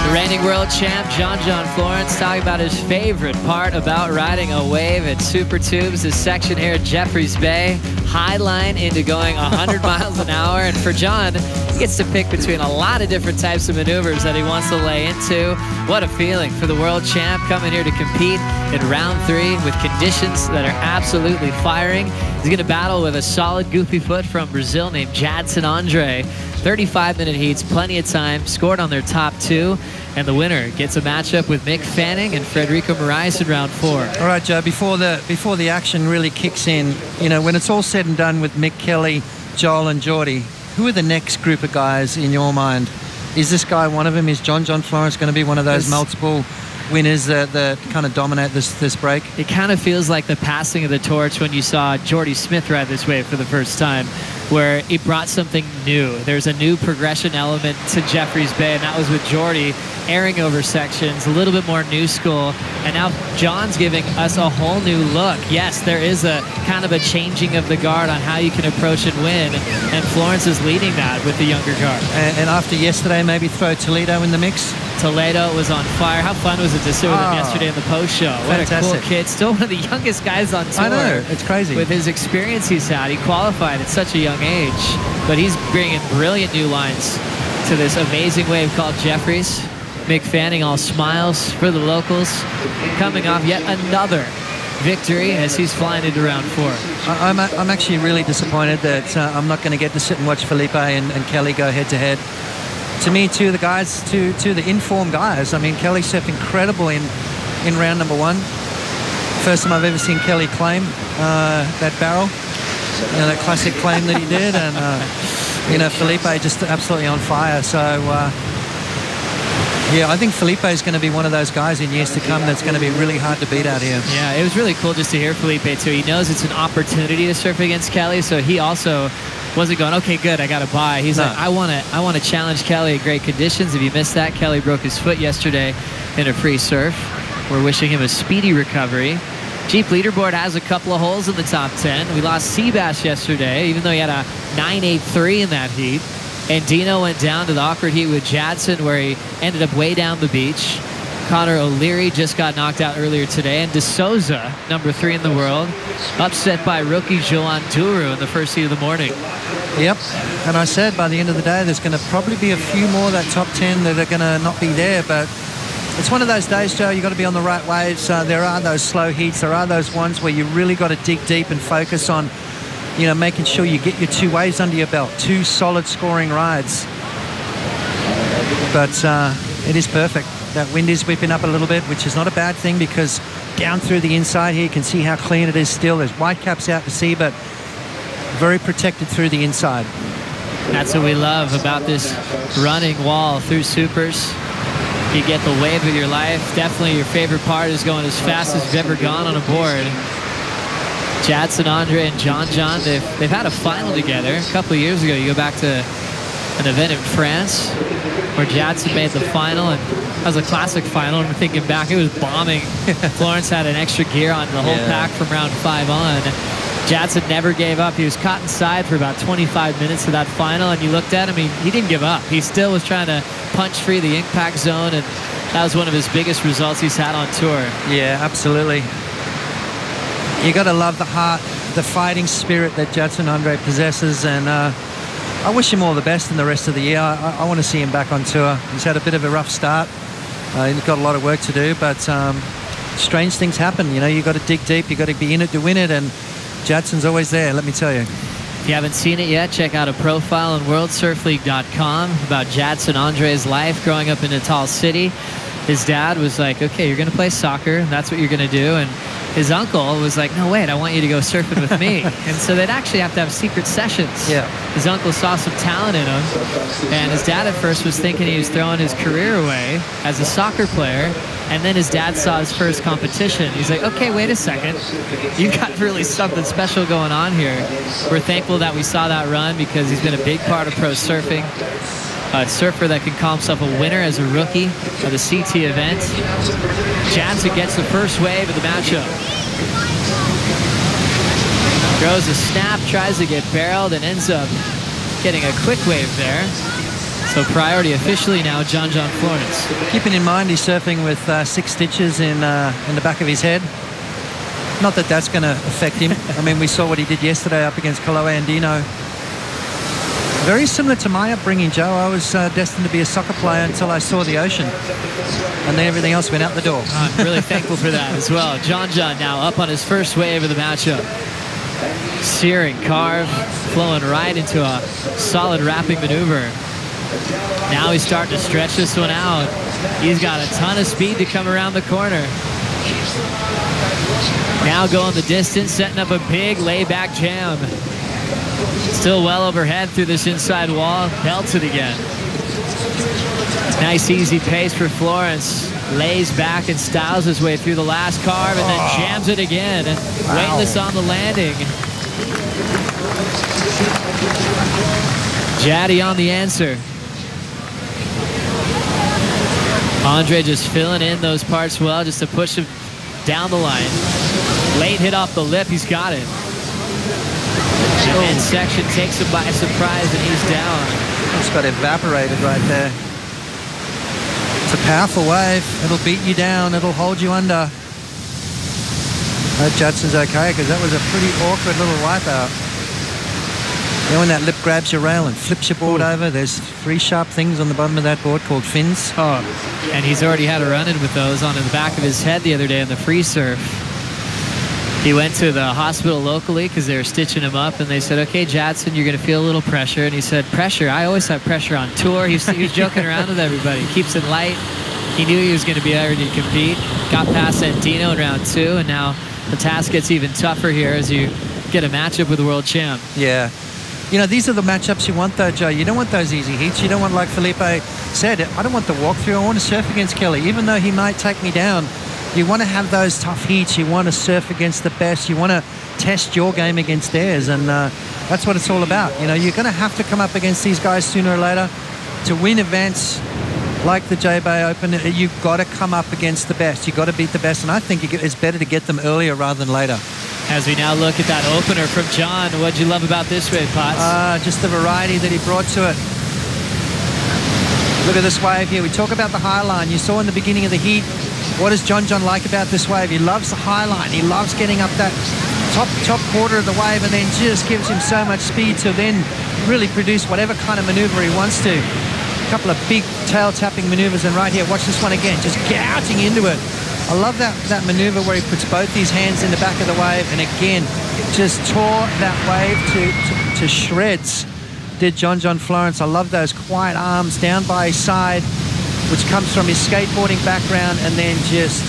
The reigning world champ, John Florence, talking about his favorite part about riding a wave at Super Tubes, this section here at Jeffreys Bay. High line into going 100 miles an hour. And for John, he gets to pick between a lot of different types of maneuvers that he wants to lay into. What a feeling for the world champ coming here to compete in round 3 with conditions that are absolutely firing. He's going to battle with a solid goofy foot from Brazil named Jadson Andre. 35-minute heats, plenty of time, scored on their top 2. And the winner gets a matchup with Mick Fanning and Federico Moraes in round 4. All right, Joe, before the action really kicks in, you know, when it's all said and done with Mick, Kelly, Joel and Geordie, who are the next group of guys in your mind? Is this guy one of them? Is John Florence going to be one of those multiple winners that kind of dominate this break? It kind of feels like the passing of the torch when you saw Geordie Smith ride this wave for the first time, where he brought something new. There's a new progression element to Jeffreys Bay, and that was with Geordie airing over sections, a little bit more new school, and now John's giving us a whole new look. Yes, there is a kind of a changing of the guard on how you can approach and win, and Florence is leading that with the younger guard. And after yesterday, maybe throw Toledo in the mix? Toledo was on fire. How fun was it to sit with him yesterday in the post show? What a cool kid. Still one of the youngest guys on tour. I know, it's crazy. With his experience he's had, he qualified at such a young age, but he's bringing brilliant new lines to this amazing wave called Jeffreys. Mick Fanning all smiles for the locals, coming off yet another victory as he's flying into round 4. I'm actually really disappointed that I'm not going to get to sit and watch Felipe and Kelly go head-to-head. To me, two of the informed guys. I mean, Kelly surfed incredible in round number 1. First time I've ever seen Kelly claim that barrel, you know, that classic claim that he did, and you know, Felipe just absolutely on fire. So yeah, I think Felipe is going to be one of those guys in years to come that's going to be really hard to beat out here. Yeah, it was really cool just to hear Felipe too. He knows it's an opportunity to surf against Kelly, so he also wasn't going, okay, good, I got to buy. He's like, I want to challenge Kelly at great conditions. If you missed that, Kelly broke his foot yesterday in a free surf. We're wishing him a speedy recovery. Jeep leaderboard has a couple of holes in the top 10. We lost Seabass yesterday, even though he had a 9.83 in that heat. And Dino went down to the awkward heat with Jadson, where he ended up way down the beach. Connor O'Leary just got knocked out earlier today. And De Souza, number 3 in the world, upset by rookie Joan Duru in the first heat of the morning. Yep, and I said by the end of the day, there's going to probably be a few more of that top 10 that are going to not be there, but it's one of those days, Joe, you've got to be on the right waves. There are those slow heats. There are those ones where you really got to dig deep and focus on, you know, making sure you get your 2 waves under your belt, 2 solid scoring rides. But it is perfect. That wind is whipping up a little bit, which is not a bad thing, because down through the inside here, you can see how clean it is still. There's white caps out to sea, but very protected through the inside. That's what we love about this running wall through supers. You get the wave of your life. Definitely your favorite part is going as fast as you've ever gone on a board. Jadson Andre and John, they've had a final together a couple of years ago. You go back to an event in France where Jadson made the final, and that was a classic final. I'm thinking back, it was bombing. Florence had an extra gear on the whole pack from round 5 on. Jadson never gave up. He was caught inside for about 25 minutes of that final, and you looked at him, he didn't give up. He still was trying to punch free the impact zone, and that was one of his biggest results he's had on tour. Yeah, absolutely. You got to love the heart, the fighting spirit that Jadson Andre possesses, and I wish him all the best in the rest of the year. I want to see him back on tour. He's had a bit of a rough start. He's got a lot of work to do, but strange things happen. You know, you got to dig deep. You got to be in it to win it, and Jadson's always there, let me tell you. If you haven't seen it yet, check out a profile on WorldSurfLeague.com about Jadson Andre's life growing up in Natal City. His dad was like, okay, you're going to play soccer. That's what you're going to do. And his uncle was like, no, wait, I want you to go surfing with me. And so they'd actually have to have secret sessions. Yeah. His uncle saw some talent in him. And his dad at first was thinking he was throwing his career away as a soccer player. And then his dad saw his first competition. He's like, okay, wait a second. You've got really something special going on here. We're thankful that we saw that run, because he's been a big part of pro surfing. A surfer that can call himself a winner as a rookie of the CT event. Jansen gets the first wave of the matchup. Throws a snap, tries to get barreled, and ends up getting a quick wave there. So priority officially now, John Florence. Keeping in mind he's surfing with 6 stitches in the back of his head. Not that that's going to affect him. I mean, we saw what he did yesterday up against Kolohe Andino. Very similar to my upbringing, Joe. I was destined to be a soccer player until I saw the ocean. And then everything else went out the door. I'm really thankful for that as well. John now up on his first wave of the matchup. Searing carve, flowing right into a solid wrapping maneuver. Now he's starting to stretch this one out. He's got a ton of speed to come around the corner. Now going the distance, setting up a big layback jam. Still well overhead through this inside wall. Belts it again. Nice easy pace for Florence. Lays back and styles his way through the last carve and then jams it again. Weightless on the landing. Jaddy on the answer. Andre just filling in those parts well just to push him down the line. Late hit off the lip, he's got it. The midsection takes him by surprise and he's down. It's got evaporated right there. It's a powerful wave. It'll beat you down. It'll hold you under. I hope Judson's okay because that was a pretty awkward little wipeout. You know when that lip grabs your rail and flips your board over, there's 3 sharp things on the bottom of that board called fins. Oh, and he's already had a run-in with those on the back of his head the other day on the free surf. He went to the hospital locally because they were stitching him up, and they said, okay, Jadson, you're going to feel a little pressure. And he said, pressure? I always have pressure on tour. He was joking around with everybody. He keeps it light. He knew he was going to be ready to compete. Got past Santino in round 2, and now the task gets even tougher here as you get a matchup with the world champ. Yeah. You know, these are the matchups you want, though, Joe. You don't want those easy heats. You don't want, like Felipe said, I don't want the walkthrough. I want to surf against Kelly. Even though he might take me down, you want to have those tough heats. You want to surf against the best. You want to test your game against theirs, and that's what it's all about. You know, you're going to have to come up against these guys sooner or later. To win events like the JBay Open, you've got to come up against the best. You've got to beat the best, and I think it's better to get them earlier rather than later. As we now look at that opener from John, what'd you love about this wave, Potts? Just the variety that he brought to it. Look at this wave here. We talk about the high line. You saw in the beginning of the heat, what does John like about this wave? He loves the high line. He loves getting up that top quarter of the wave and then just gives him so much speed to then really produce whatever kind of maneuver he wants to. A couple of big tail tapping maneuvers, and right here, watch this one again, just gouging into it. I love that maneuver where he puts both his hands in the back of the wave and again just tore that wave to shreds. Did John Florence. I love those quiet arms down by his side, which comes from his skateboarding background, and then just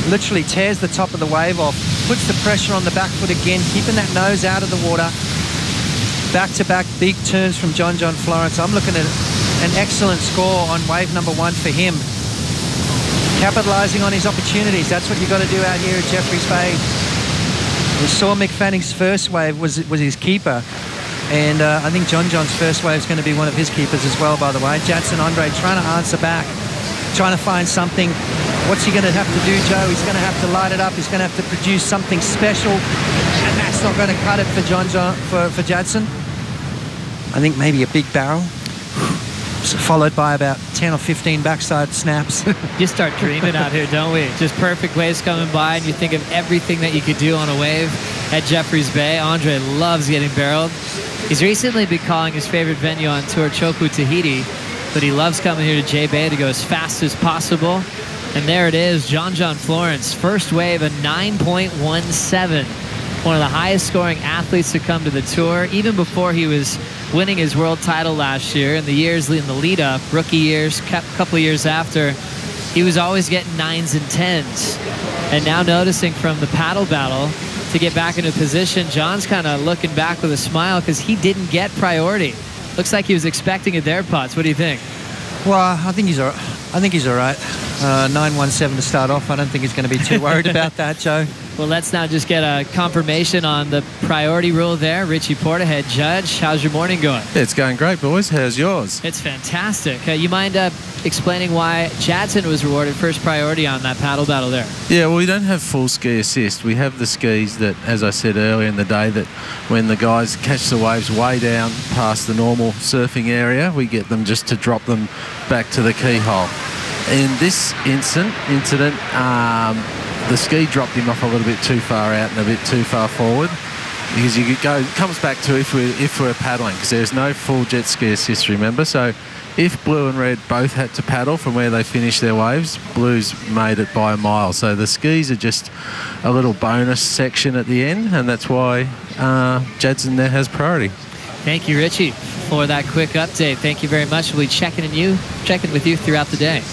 literally tears the top of the wave off, puts the pressure on the back foot again, keeping that nose out of the water. Back-to-back big turns from John Florence. I'm looking at an excellent score on wave number 1 for him. Capitalizing on his opportunities. That's what you've got to do out here at Jeffreys Bay. We saw Mick Fanning's first wave was his keeper. And I think John's first wave is going to be one of his keepers as well, by the way. Jadson Andre trying to answer back, trying to find something. What's he going to have to do, Joe? He's going to have to light it up. He's going to have to produce something special. And that's not going to cut it for for Jadson. I think maybe a big barrel, followed by about 10 or 15 backside snaps. You start dreaming out here, don't we? Just perfect waves coming by, and you think of everything that you could do on a wave at Jeffreys Bay. Andre loves getting barreled. He's recently been calling his favorite venue on tour Chopu, Tahiti, but he loves coming here to JBay to go as fast as possible. And there it is, John Florence. First wave, a 9.17. One of the highest scoring athletes to come to the tour, even before he was winning his world title last year. In the years in the lead up, rookie years, couple of years after, he was always getting 9s and 10s. And now noticing from the paddle battle to get back into position, John's kind of looking back with a smile because he didn't get priority. Looks like he was expecting it there, Potts. What do you think? Well, I think he's all right. 9.17 to start off. I don't think he's going to be too worried about that, Joe. Well, let's now just get a confirmation on the priority rule there. Richie Porterhead, judge. How's your morning going? It's going great, boys. How's yours? It's fantastic. You mind explaining why Jadson was rewarded first priority on that paddle battle there? Yeah, well, we don't have full ski assist. We have the skis that, as I said earlier in the day, that when the guys catch the waves way down past the normal surfing area, we get them just to drop them back to the keyhole. In this incident, the ski dropped him off a little bit too far out and a bit too far forward, because you could go. It comes back to if we're paddling, because there's no full jet ski assist, remember. So if blue and red both had to paddle from where they finished their waves, blues made it by a mile. So the skis are just a little bonus section at the end, and that's why Jadson there has priority. Thank you, Richie, for that quick update. Thank you very much. We'll be checking with you throughout the day.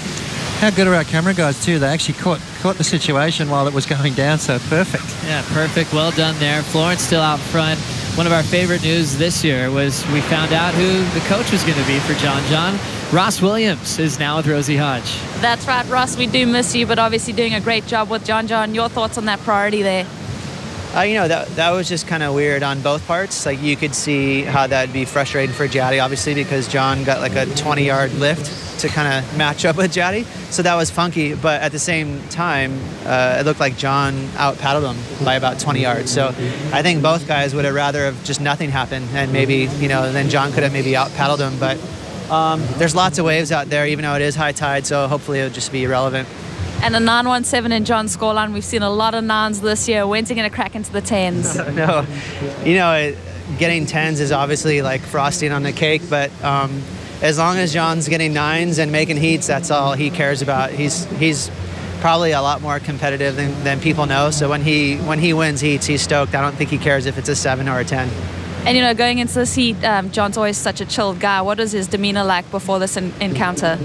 How good are our camera guys too? They actually caught the situation while it was going down, so perfect. Yeah, perfect. Well done there. Florence still out front. One of our favorite news this year was we found out who the coach was going to be for John. Ross Williams is now with Rosie Hodge. That's right, Ross. We do miss you, but obviously doing a great job with John. Your thoughts on that priority there? You know, that was just kind of weird on both parts. Like, you could see how that'd be frustrating for Jaddy, obviously, because John got like a 20-yard lift to kind of match up with Jaddy. So that was funky. But at the same time, it looked like John out-paddled him by about 20 yards. So I think both guys would have rather have just nothing happened, and maybe, you know, then John could have maybe out-paddled him. But there's lots of waves out there, even though it is high tide, so hopefully it'll just be irrelevant. And a 9-1-7 in John's scoreline. We've seen a lot of 9s this year. When's he going to crack into the 10s? No, you know, getting 10s is obviously like frosting on the cake, but as long as John's getting 9s and making heats, that's all he cares about. He's probably a lot more competitive than people know. So when he wins heats, he's stoked. I don't think he cares if it's a 7 or a 10. And, you know, going into this heat, John's always such a chilled guy. What is his demeanor like before this encounter?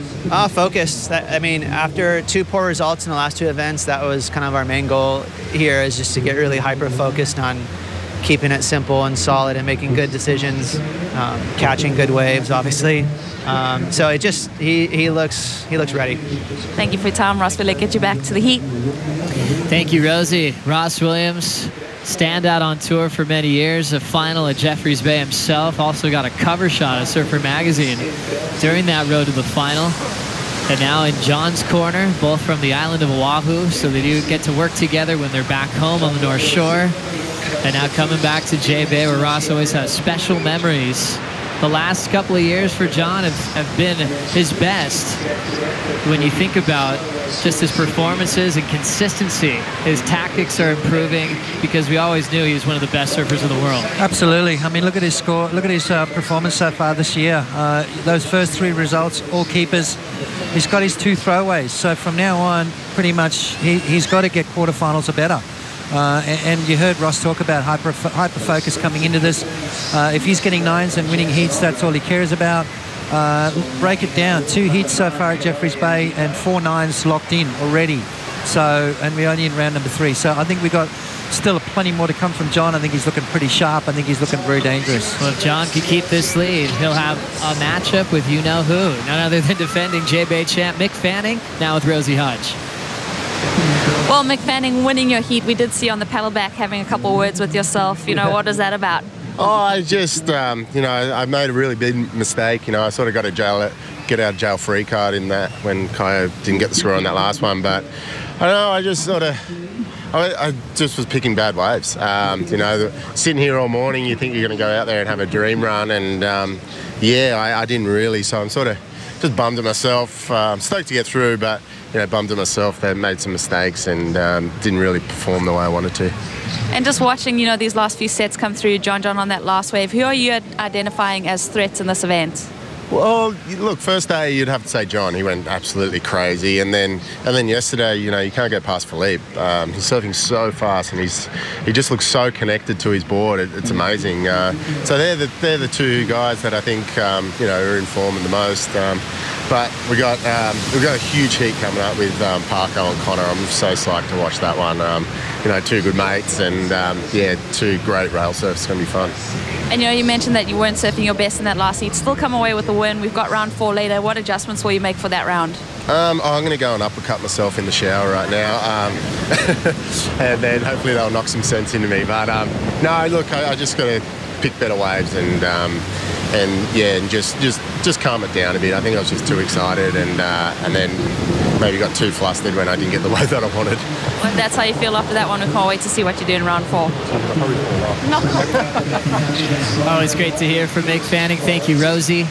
Focused. I mean, after 2 poor results in the last 2 events, that was kind of our main goal here, is just to get really hyper-focused on keeping it simple and solid and making good decisions, catching good waves, obviously. So it just, he looks ready. Thank you for your time, Ross. We'll get you back to the heat. Thank you, Rosie. Ross Williams, standout on tour for many years, a final at Jeffreys Bay himself, also got a cover shot of Surfer Magazine during that road to the final. And now in John's corner, both from the island of Oahu, so they do get to work together when they're back home on the North Shore. And now coming back to JBay, where Ross always has special memories. The last couple of years for John have been his best. When you think about just his performances and consistency, his tactics are improving, because we always knew he was one of the best surfers in the world. Absolutely. I mean, look at his score. Look at his performance so far this year. Those first 3 results, all keepers. He's got his 2 throwaways. So from now on, pretty much he's got to get quarterfinals or better. And you heard Ross talk about hyper focus coming into this. If he's getting 9s and winning heats, that's all he cares about. Break it down. 2 heats so far at Jeffreys Bay and 4 9s locked in already. So, and we're only in round number 3. So I think we got still plenty more to come from John. I think he's looking pretty sharp. I think he's looking very dangerous. Well, if John can keep this lead, he'll have a matchup with you-know-who. None other than defending JBay champ Mick Fanning, now with Rosie Hodge. Well, Mick Fanning, winning your heat, we did see on the paddleback having a couple of words with yourself. You know, what is that about? Oh, I just, you know, I made a really big mistake. You know, I sort of got a get out of jail free card in that when Kaya didn't get the score on that last one. But I don't know, I just sort of, I just was picking bad waves. You know, sitting here all morning, you think you're going to go out there and have a dream run. And yeah, I didn't really. So I'm sort of just bummed at myself. Stoked to get through, but you know, bummed at myself. They made some mistakes and didn't really perform the way I wanted to. And just watching, you know, these last few sets come through, John on that last wave, who are you identifying as threats in this event? Well, look, first day you'd have to say John. He went absolutely crazy, and then yesterday, you know, you can't go past Philippe. He's surfing so fast, and he just looks so connected to his board. It's amazing. So they're the 2 guys that I think you know, are in form the most. But we've got a huge heat coming up with Parko and Connor. I'm so psyched to watch that one. You know, 2 good mates, and yeah, 2 great rail surfers. It's going to be fun. And you know, you mentioned that you weren't surfing your best in that last heat. Still come away with a win. We've got round 4 later. What adjustments will you make for that round? I'm going to go and uppercut myself in the shower right now, and then hopefully they'll knock some sense into me. But no, look, I just got to pick better waves and just calm it down a bit. I think I was just too excited and then maybe got too flustered when I didn't get the wave that I wanted. Well, that's how you feel after that one. We can't wait to see what you do in round 4. Always great to hear from Mick Fanning. Thank you, Rosie.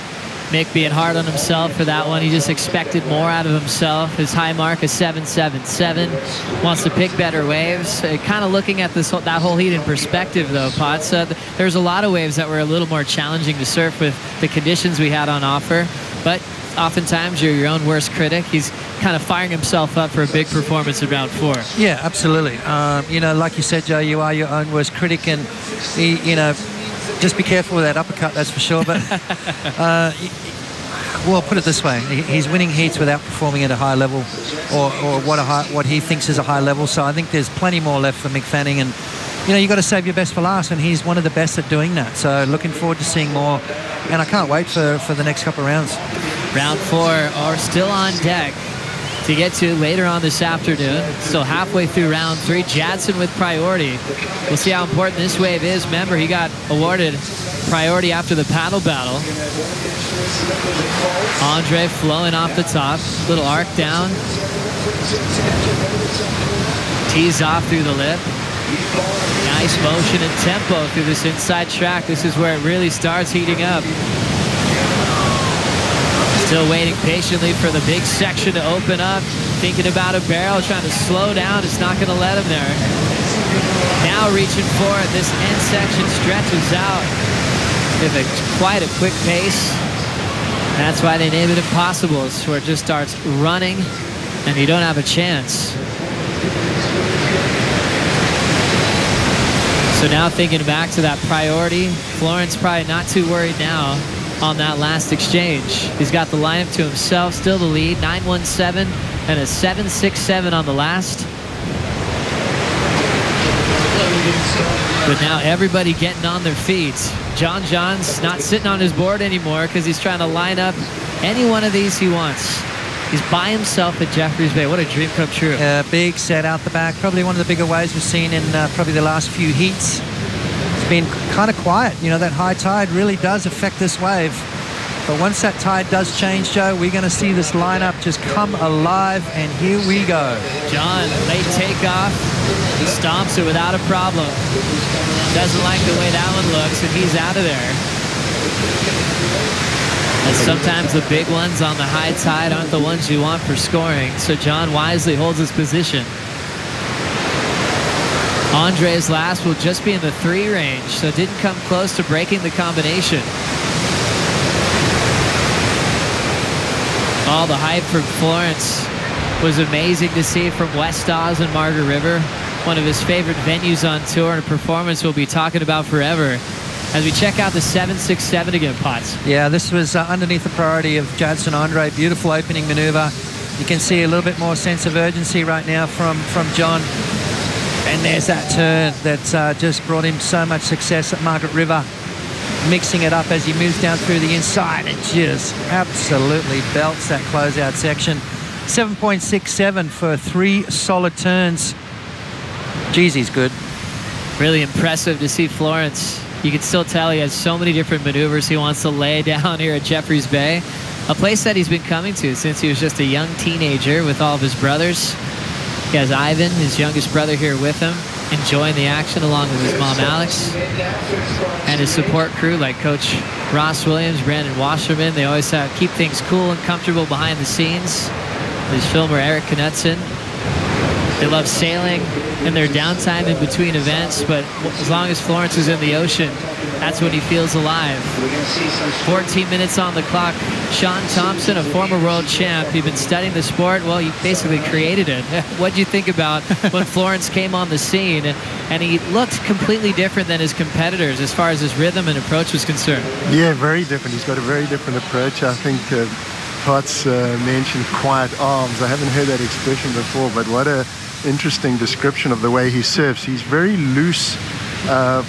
Mick being hard on himself for that one. He just expected more out of himself. His high mark is 7.77. Wants to pick better waves. Kind of looking at that whole heat in perspective, though, Potts. There's a lot of waves that were a little more challenging to surf with the conditions we had on offer. But oftentimes you're your own worst critic. He's kind of firing himself up for a big performance in round 4. Yeah, absolutely. You know, like you said, Joe, you are your own worst critic, and you know, just be careful with that uppercut, that's for sure. But well, put it this way: he's winning heats without performing at a high level, or what he thinks is a high level. So I think there's plenty more left for Mick Fanning, and you know, you got to save your best for last, and he's one of the best at doing that. So looking forward to seeing more, and I can't wait for the next couple of rounds. Round 4 are still on deck to get to later on this afternoon. Still halfway through round 3. Jadson with priority. We'll see how important this wave is. Remember, he got awarded priority after the paddle battle. Andre flowing off the top. Little arc down. Tees off through the lip. Nice motion and tempo through this inside track. This is where it really starts heating up. Still waiting patiently for the big section to open up. Thinking about a barrel, trying to slow down. It's not going to let him there. Now reaching for it. This end section stretches out with quite a quick pace. That's why they name it impossible. It's where it just starts running and you don't have a chance. So now thinking back to that priority, Florence probably not too worried now on that last exchange. He's got the lineup to himself, still the lead, 9.17 and a 7.67 on the last. But now everybody getting on their feet. John's not sitting on his board anymore because he's trying to line up any one of these he wants. He's by himself at Jeffreys Bay. What a dream come true. Big set out the back. Probably one of the bigger waves we've seen in probably the last few heats. It's been kind of quiet. You know, that high tide really does affect this wave. But once that tide does change, Joe, we're going to see this lineup just come alive, and here we go. John, late takeoff. He stomps it without a problem. Doesn't like the way that one looks, and he's out of there. And sometimes the big ones on the high tide aren't the ones you want for scoring, so John wisely holds his position. Andre's last will just be in the 3 range, so didn't come close to breaking the combination. All the hype from Florence was amazing to see from West Oz and Margaret River. One of his favorite venues on tour, and a performance we'll be talking about forever. As we check out the 7.67 again, Potts. Yeah, this was underneath the priority of Jadson Andre. Beautiful opening maneuver. You can see a little bit more sense of urgency right now from John. And there's that turn that just brought him so much success at Margaret River. Mixing it up as he moves down through the inside and just absolutely belts that closeout section. 7.67 for 3 solid turns. Jeez, he's good. Really impressive to see Florence. You can still tell he has so many different maneuvers he wants to lay down here at Jeffreys Bay. A place that he's been coming to since he was just a young teenager with all of his brothers. He has Ivan, his youngest brother, here with him, enjoying the action along with his mom, Alex, and his support crew like Coach Ross Williams, Brandon Wasserman. They always keep things cool and comfortable behind the scenes. His filmer, Eric Knutson. They love sailing in their downtime in between events, but as long as Florence is in the ocean, that's when he feels alive. 14 minutes on the clock. Sean Thompson, a former world champ. He'd been studying the sport. Well, he basically created it. What'd you think about when Florence came on the scene? And he looked completely different than his competitors as far as his rhythm and approach was concerned. Yeah, very different. He's got a very different approach. I think Potts mentioned quiet arms. I haven't heard that expression before, but what a interesting description of the way he surfs. He's very loose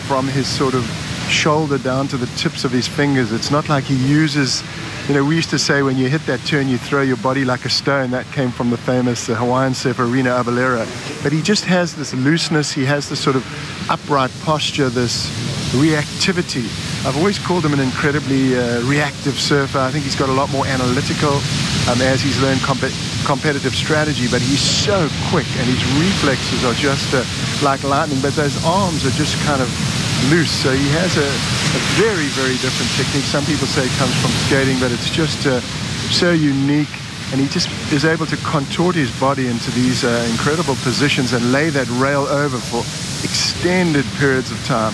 from his sort of shoulder down to the tips of his fingers. It's not like he uses, we used to say when you hit that turn, you throw your body like a stone. That came from the famous Hawaiian surfer, Rena Avalera. But he just has this looseness. He has this sort of upright posture, this reactivity. I've always called him an incredibly reactive surfer. I think he's got a lot more analytical as he's learned competitive strategy, but he's so quick and his reflexes are just like lightning, but those arms are just kind of loose. So he has a very, very different technique. Some people say it comes from skating, but it's just so unique, and he just is able to contort his body into these incredible positions and lay that rail over for extended periods of time.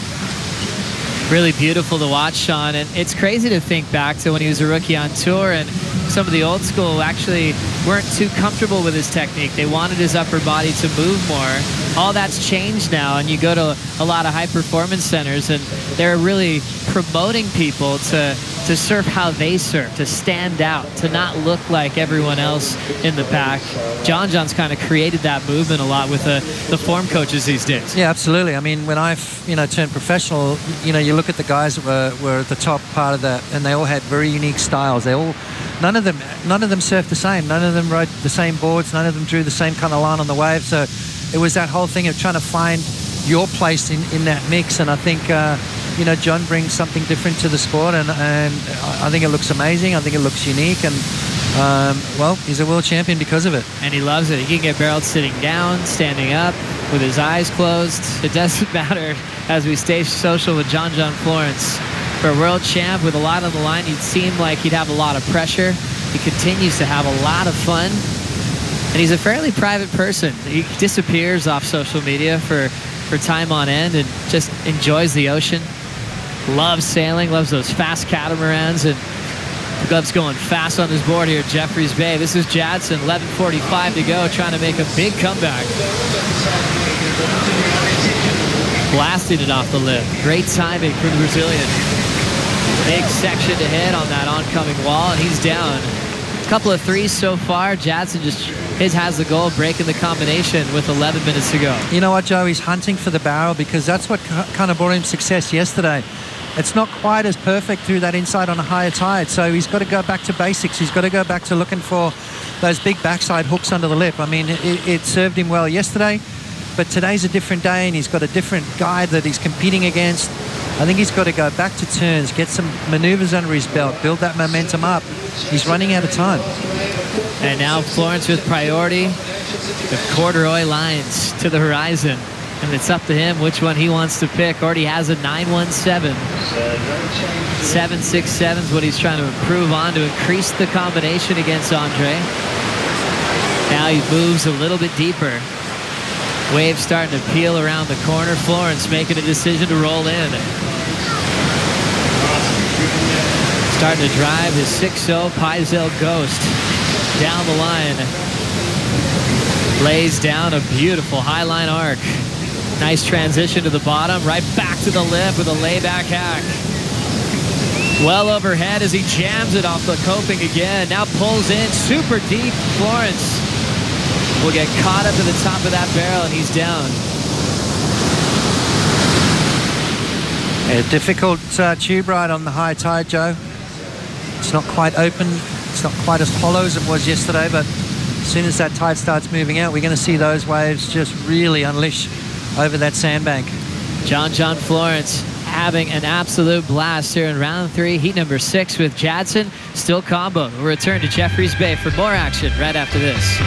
Really beautiful to watch, Sean, and it's crazy to think back to when he was a rookie on tour, and some of the old school actually weren't too comfortable with his technique. They wanted his upper body to move more. All that's changed now, and you go to a lot of high performance centers and they're really promoting people to surf how they surf, to stand out, to not look like everyone else in the pack. John's kind of created that movement a lot with the form coaches these days. Yeah, absolutely. I mean, when I've turned professional, you look at the guys that were at the top part of that, and they all had very unique styles. None of them surfed the same. None of them rode the same boards. None of them drew the same kind of line on the wave. So it was that whole thing of trying to find your place in that mix. And I think John brings something different to the sport, and I think it looks amazing. I think it looks unique, and well, he's a world champion because of it. And he loves it. He can get barreled sitting down, standing up, with his eyes closed. It doesn't matter as we stay social with John Florence. For a world champ with a lot on the line, he'd seem like he'd have a lot of pressure. He continues to have a lot of fun. And he's a fairly private person. He disappears off social media for time on end and just enjoys the ocean. Loves sailing, loves those fast catamarans, and the Glove's going fast on his board here at Jeffreys Bay. This is Jadson, 11:45 to go, trying to make a big comeback. Blasting it off the lip. Great timing from the Brazilian. Big section to hit on that oncoming wall, and he's down. A couple of threes so far. Jadson has the goal, breaking the combination with 11 minutes to go. You know what, Joe? He's hunting for the barrel because that's what kind of brought him success yesterday. It's not quite as perfect through that inside on a higher tide, so he's got to go back to basics. He's got to go back to looking for those big backside hooks under the lip. I mean, it served him well yesterday, but today's a different day, and he's got a different guy that he's competing against. I think he's got to go back to turns, get some maneuvers under his belt, build that momentum up. He's running out of time. And now Florence with priority, with corduroy lines to the horizon. And it's up to him which one he wants to pick. Already has a 917. 767 is what he's trying to improve on to increase the combination against Andre. Now he moves a little bit deeper. Wave starting to peel around the corner. Florence making a decision to roll in. Starting to drive his 6-0 Paizel Ghost down the line. Lays down a beautiful highline arc. Nice transition to the bottom, right back to the lip with a layback hack. Well overhead as he jams it off the coping again. Now pulls in super deep. Florence will get caught up to the top of that barrel, and he's down. A difficult tube ride on the high tide, Joe. It's not quite open. It's not quite as hollow as it was yesterday, but as soon as that tide starts moving out, we're going to see those waves just really unleash over that sandbank. John Florence having an absolute blast here in round 3, heat number 6 with Jadson. Still combo. We'll return to Jeffreys Bay for more action right after this.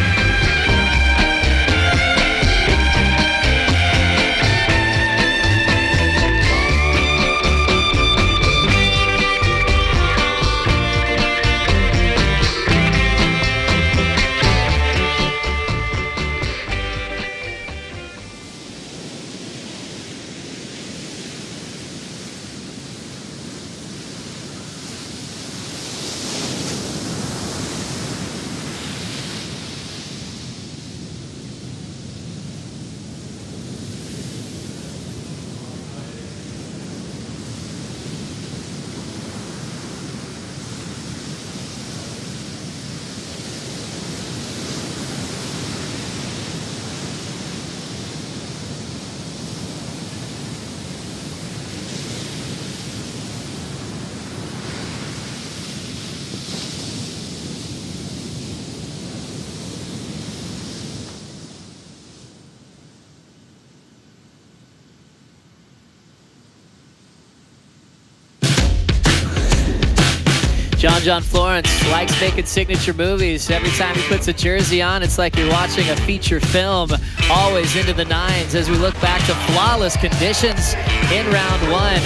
John Florence likes making signature movies. Every time he puts a jersey on, it's like you're watching a feature film, always into the nines. As we look back to flawless conditions in round one,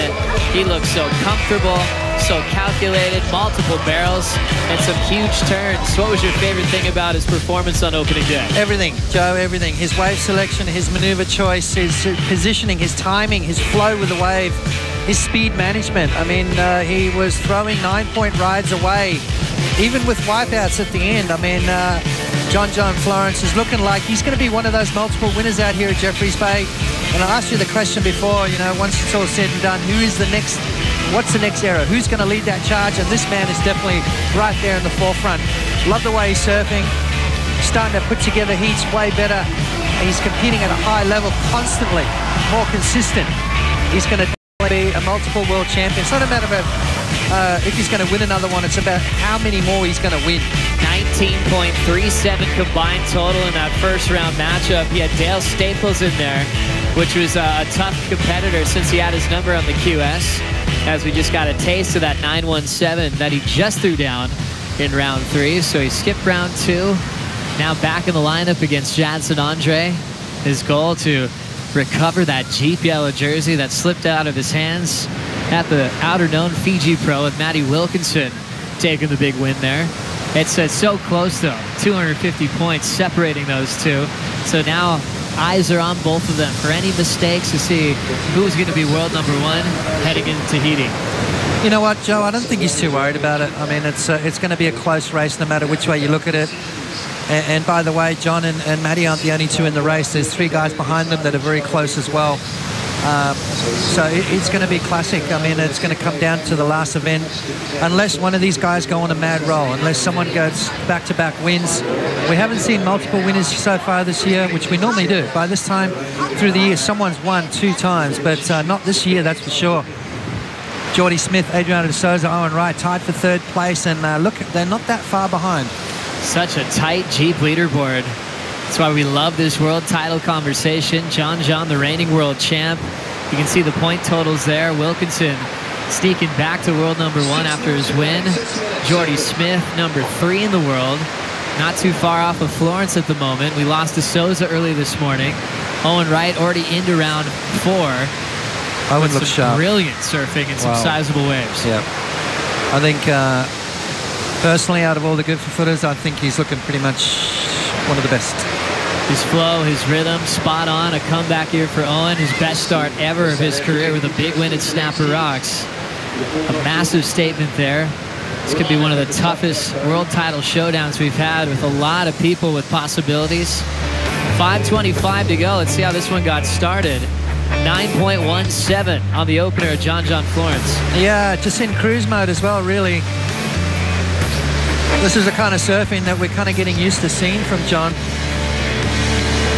he looks so comfortable, so calculated, multiple barrels, and some huge turns. What was your favorite thing about his performance on opening day? Everything, Joe, everything. His wave selection, his maneuver choice, his positioning, his timing, his flow with the wave, his speed management. I mean, he was throwing 9-point rides away, even with wipeouts at the end. I mean, John Florence is looking like he's going to be one of those multiple winners out here at Jeffreys Bay. And I asked you the question before, you know, once it's all said and done, what's the next era? Who's going to lead that charge? And this man is definitely right there in the forefront. Love the way he's surfing. Starting to put together heats way better. He's competing at a high level constantly, more consistent. He's going to be a multiple world champion. It's not a matter of if he's going to win another one. It's about how many more he's going to win. 19.37 combined total in that first round matchup. He had Dale Staples in there, which was a tough competitor since he had his number on the QS, as we just got a taste of that 9-1-7 that he just threw down in round 3. So he skipped round 2. Now back in the lineup against Jadson Andre. His goal to recover that Jeep yellow jersey that slipped out of his hands at the outer known Fiji Pro, with Matty Wilkinson taking the big win there. It's so close though, 250 points separating those two. So now eyes are on both of them for any mistakes to see who's going to be world number 1 heading into Tahiti. You know what, Joe? I don't think he's too worried about it. I mean, it's going to be a close race no matter which way you look at it. And by the way, John and Matty aren't the only two in the race. There's 3 guys behind them that are very close as well. So it's going to be classic. I mean, it's going to come down to the last event. Unless one of these guys go on a mad roll, unless someone goes back-to-back wins. We haven't seen multiple winners so far this year, which we normally do. By this time through the year, someone's won 2 times, but not this year, that's for sure. Jordy Smith, Adriano de Souza, Owen Wright tied for 3rd place, and look, they're not that far behind. Such a tight Jeep leaderboard. That's why we love this world title conversation. John, the reigning world champ. You can see the point totals there. Wilkinson sneaking back to world number 1 after his win. Jordy Smith, number 3 in the world. Not too far off of Florence at the moment. We lost to Souza early this morning. Owen Wright already into round 4. Owen looks sharp. Brilliant surfing and some sizable waves. Yeah. I think personally, out of all the good footers, I think he's looking pretty much one of the best. His flow, his rhythm, spot on. A comeback here for Owen. His best start ever of his career with a big win at Snapper Rocks. A massive statement there. This could be one of the toughest world title showdowns we've had, with a lot of people with possibilities. 5:25 to go. Let's see how this one got started. 9.17 on the opener, John Florence. Yeah, just in cruise mode as well, really. This is the kind of surfing that we're kind of getting used to seeing from John,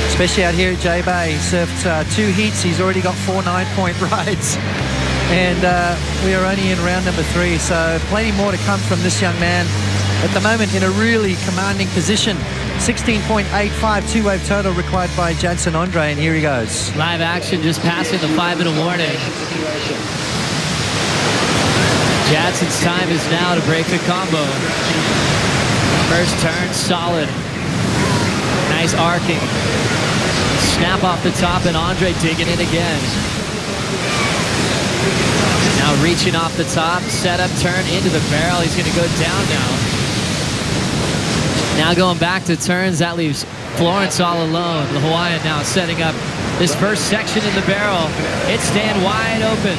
especially out here at JBay. He surfed 2 heats. He's already got 4 9-point rides, and we are only in round number 3, so plenty more to come from this young man. At the moment, in a really commanding position. 16.85 2-wave total required by Jadson Andre, and here he goes. Live action just passing the 5-minute warning. Jadson's time is now to break the combo. First turn, solid. Nice arcing. Snap off the top, and Andre digging in again. Now reaching off the top, setup, turn into the barrel. He's going to go down now. Now going back to turns, that leaves Florence all alone. The Hawaiian now setting up this first section in the barrel. It's staying wide open.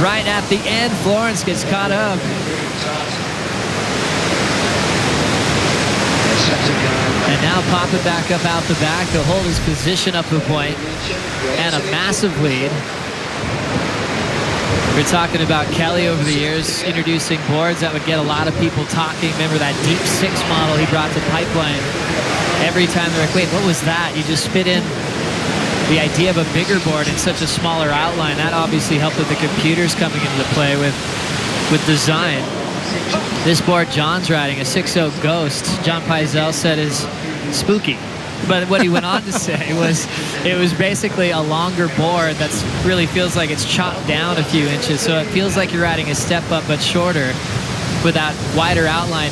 Right at the end, Florence gets caught up. And now popping back up out the back to hold his position up the point. And a massive lead. We're talking about Kelly over the years, introducing boards that would get a lot of people talking. Remember that Deep 6 model he brought to Pipeline? Every time they're like, wait, what was that? You just fit in the idea of a bigger board in such a smaller outline. That obviously helped with the computers coming into play with design. This board John's riding, a 6.0 Ghost, John Peisel said is spooky. But what he went on to say was it was basically a longer board that really feels like it's chopped down a few inches. So it feels like you're riding a step up, but shorter. with that wider outline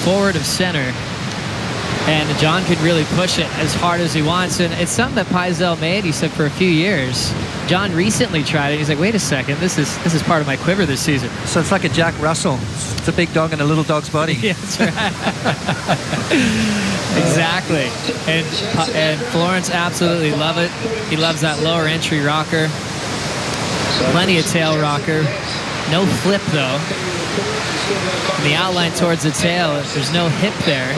forward of center. And John could really push it as hard as he wants. And it's something that Peisel made, he said, for a few years. John recently tried it. He's like, wait a second, this is part of my quiver this season. So it's like a Jack Russell. It's a big dog in a little dog's body. Yeah, that's right. Exactly. And Florence absolutely love it. He loves that lower entry rocker. Plenty of tail rocker. No flip, though. And the outline towards the tail, there's no hip there.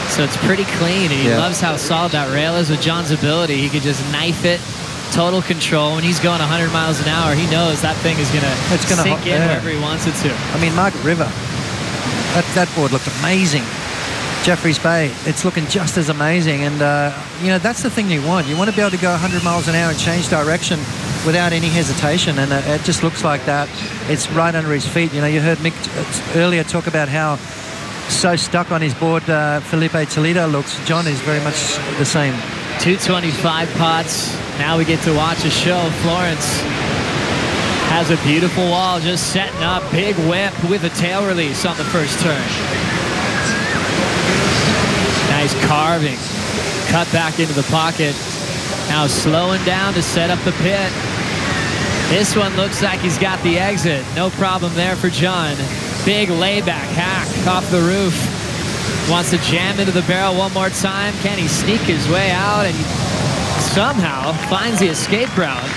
So it's pretty clean, and he loves how solid that rail is. With John's ability, he could just knife it, total control. When he's going 100 miles an hour, he knows that thing is going to sink in wherever he wants it to. I mean, Margaret River, that board looked amazing. Jeffreys Bay, it's looking just as amazing. And, you know, that's the thing you want. You want to be able to go 100 miles an hour and change direction without any hesitation. And it just looks like that. It's right under his feet. You know, you heard Mick earlier talk about how so stuck on his board Felipe Toledo looks. John is very much the same. 225 pots. Now we get to watch a show. Florence has a beautiful wall just setting up. Big whip with a tail release on the first turn. Nice carving. Cut back into the pocket. Now slowing down to set up the pit. This one looks like he's got the exit. No problem there for John. Big layback hack off the roof. Wants to jam into the barrel one more time. Can he sneak his way out? And he somehow finds the escape route.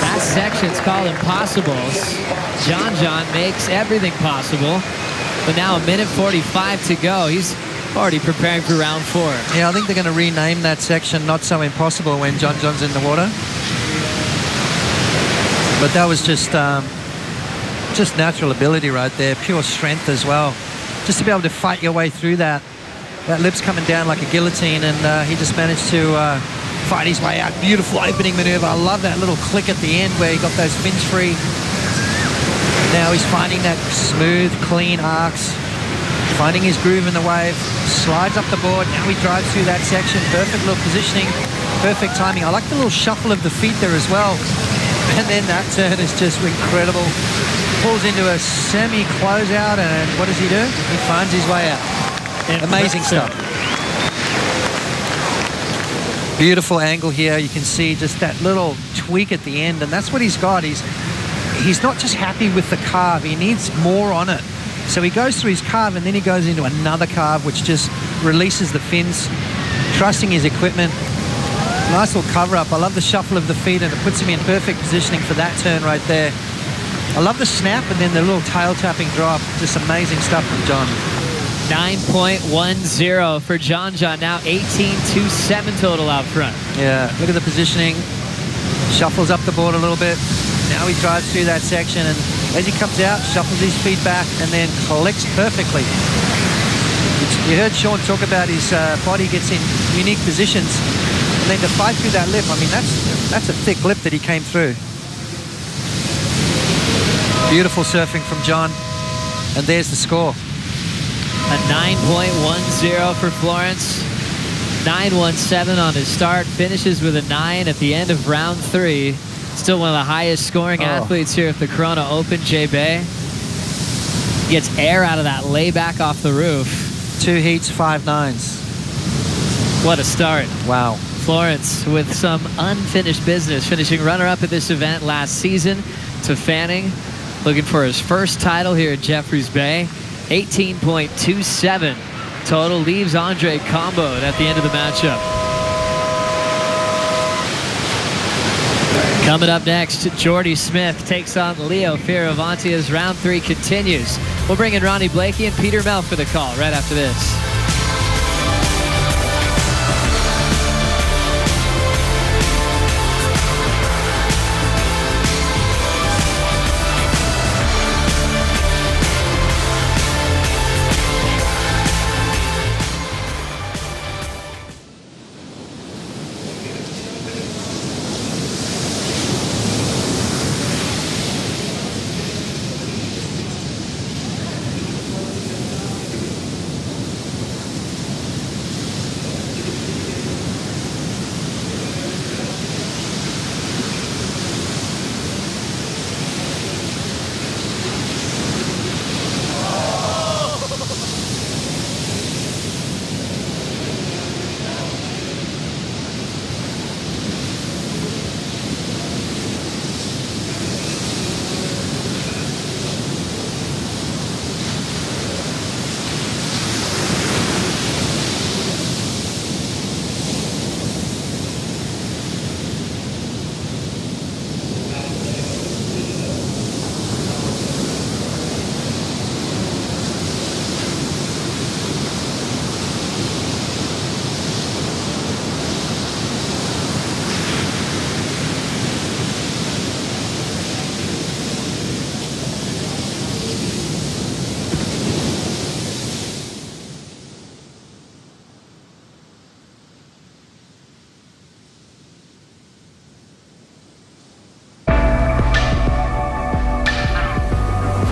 That section's called Impossibles. John makes everything possible. But now 1:45 to go. He's already preparing for round 4. Yeah, I think they're going to rename that section Not So Impossible when John's in the water. But that was just natural ability right there, pure strength as well. Just to be able to fight your way through that. That lip's coming down like a guillotine, and he just managed to fight his way out. Beautiful opening maneuver. I love that little click at the end where he got those fins free. Now he's finding that smooth, clean arcs, finding his groove in the wave, slides up the board. Now he drives through that section. Perfect little positioning, perfect timing. I like the little shuffle of the feet there as well. And then that turn is just incredible. Pulls into a semi-closeout, and what does he do? He finds his way out. Amazing stuff. Beautiful angle here. You can see just that little tweak at the end, and that's what he's got. He's not just happy with the carve. He needs more on it. So he goes through his carve, and then he goes into another carve, which just releases the fins, trusting his equipment. Nice little cover up. I love the shuffle of the feet, and it puts him in perfect positioning for that turn right there. I love the snap and then the little tail tapping drop. Just amazing stuff from John. 9.10 for John. Now 18.27 total out front. Yeah, look at the positioning. Shuffles up the board a little bit. Now he drives through that section, and as he comes out, shuffles his feet back and then collects perfectly. You heard Sean talk about his body gets in unique positions, and then to fight through that lip, I mean, that's a thick lip that he came through. Beautiful surfing from John, and there's the score. A 9.10 for Florence. 9.17 on his start. Finishes with a 9 at the end of round 3. Still one of the highest scoring athletes here at the Corona Open, JBay. Gets air out of that layback off the roof. 2 heats, 5 nines. What a start. Wow. Florence with some unfinished business, finishing runner-up at this event last season to Fanning. Looking for his first title here at Jeffreys Bay. 18.27 total. Leaves Andre comboed at the end of the matchup. Coming up next, Jordy Smith takes on Leo Fioravanti as round 3 continues. We'll bring in Ronnie Blakey and Peter Mel for the call right after this.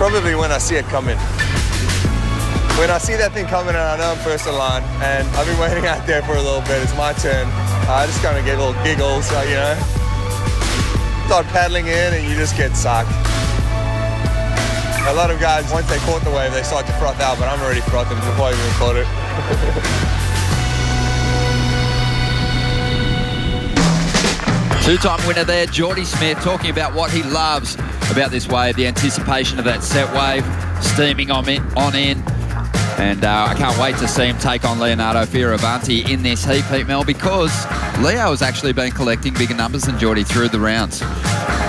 Probably when I see it coming. When I see that thing coming and I know I'm first in line, and I've been waiting out there for a little bit, it's my turn. I just kind of get little giggles, you know. Start paddling in and you just get sucked. A lot of guys, once they caught the wave, they start to froth out, but I'm already frothing before I even caught it. Two-time winner there, Jordy Smith, talking about what he loves about this wave, the anticipation of that set wave, steaming on in. And I can't wait to see him take on Leonardo Fioravanti in this heat, Pete Mel, because Leo has actually been collecting bigger numbers than Jordy through the rounds.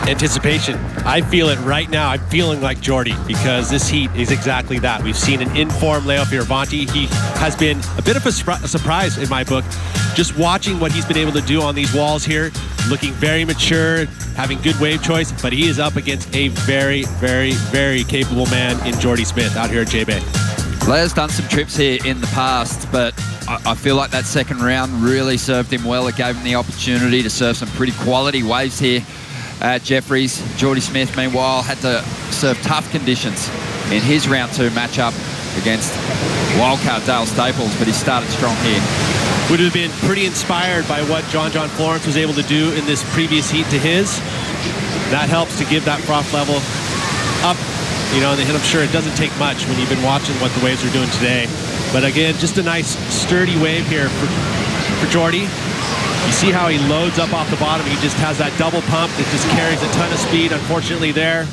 Anticipation. I feel it right now. I'm feeling like Jordy because this heat is exactly that. We've seen an in-form Leo Fioravanti. He has been a bit of a surprise in my book. Just watching what he's been able to do on these walls here, looking very mature, having good wave choice, but he is up against a very, very, very capable man in Jordy Smith out here at JBay. Leo's done some trips here in the past, but I feel like that second round really served him well. It gave him the opportunity to surf some pretty quality waves here at Jeffries. Jordy Smith, meanwhile, had to surf tough conditions in his round 2 matchup against wildcard Dale Staples, but he started strong here. Would have been pretty inspired by what John Florence was able to do in this previous heat to his. That helps to give that froth level up, you know, and I'm sure it doesn't take much when you've been watching what the waves are doing today. But again, just a nice sturdy wave here for Jordy. You see how he loads up off the bottom. He just has that double pump that just carries a ton of speed. Unfortunately there,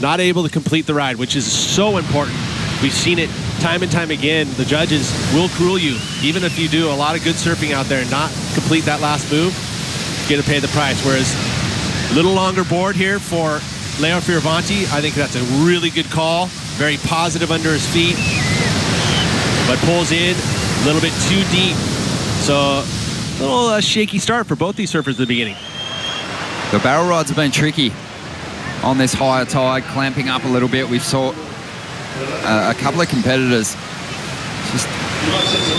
not able to complete the ride, which is so important. We've seen it time and time again. The judges will cruel you. Even if you do a lot of good surfing out there and not complete that last move, you're gonna pay the price. Whereas a little longer board here for Leo Fioravanti, I think that's a really good call. Very positive under his feet, but pulls in a little bit too deep. So a little shaky start for both these surfers at the beginning. The barrel rides have been tricky on this higher tide, clamping up a little bit. We've saw a couple of competitors just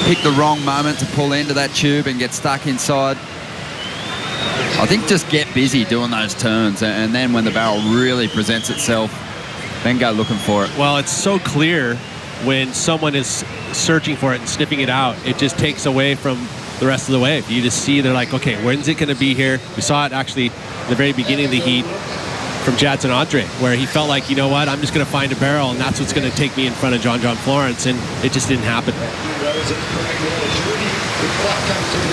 pick the wrong moment to pull into that tube and get stuck inside. I think just get busy doing those turns, and then when the barrel really presents itself, then go looking for it. Well, it's so clear when someone is searching for it and sniffing it out. It just takes away from the rest of the wave. You just see they're like, okay, when's it going to be here? We saw it actually in the very beginning of the heat from Jadson Andre, where he felt like, you know what, I'm just going to find a barrel, and that's what's going to take me in front of John Florence, and it just didn't happen.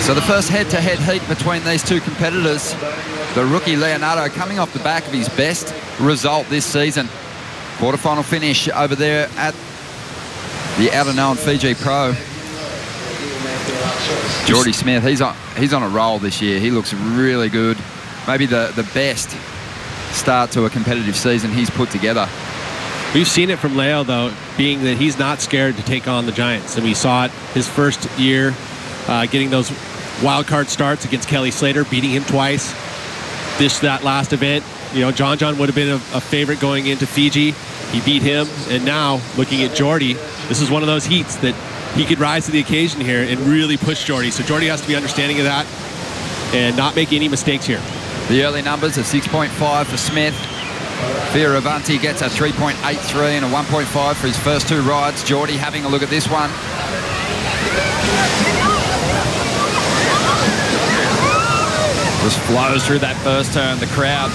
So the first head-to-head heat between these two competitors, the rookie Leonardo coming off the back of his best result this season. Quarterfinal finish over there at the outer-known Fiji Pro. Jordy Smith, he's on a roll this year. He looks really good. Maybe the best start to a competitive season he's put together. We've seen it from Leo, though, being that he's not scared to take on the Giants. And we saw it his first year, getting those wild card starts against Kelly Slater, beating him twice. That last event, you know, John would have been a favorite going into Fiji. He beat him, and now looking at Jordy, this is one of those heats that he could rise to the occasion here and really push Jordy. So Jordy has to be understanding of that and not make any mistakes here. The early numbers are 6.5 for Smith. Fioravanti gets a 3.83 and a 1.5 for his first 2 rides. Jordy having a look at this one. Just flows through that first turn. The crowd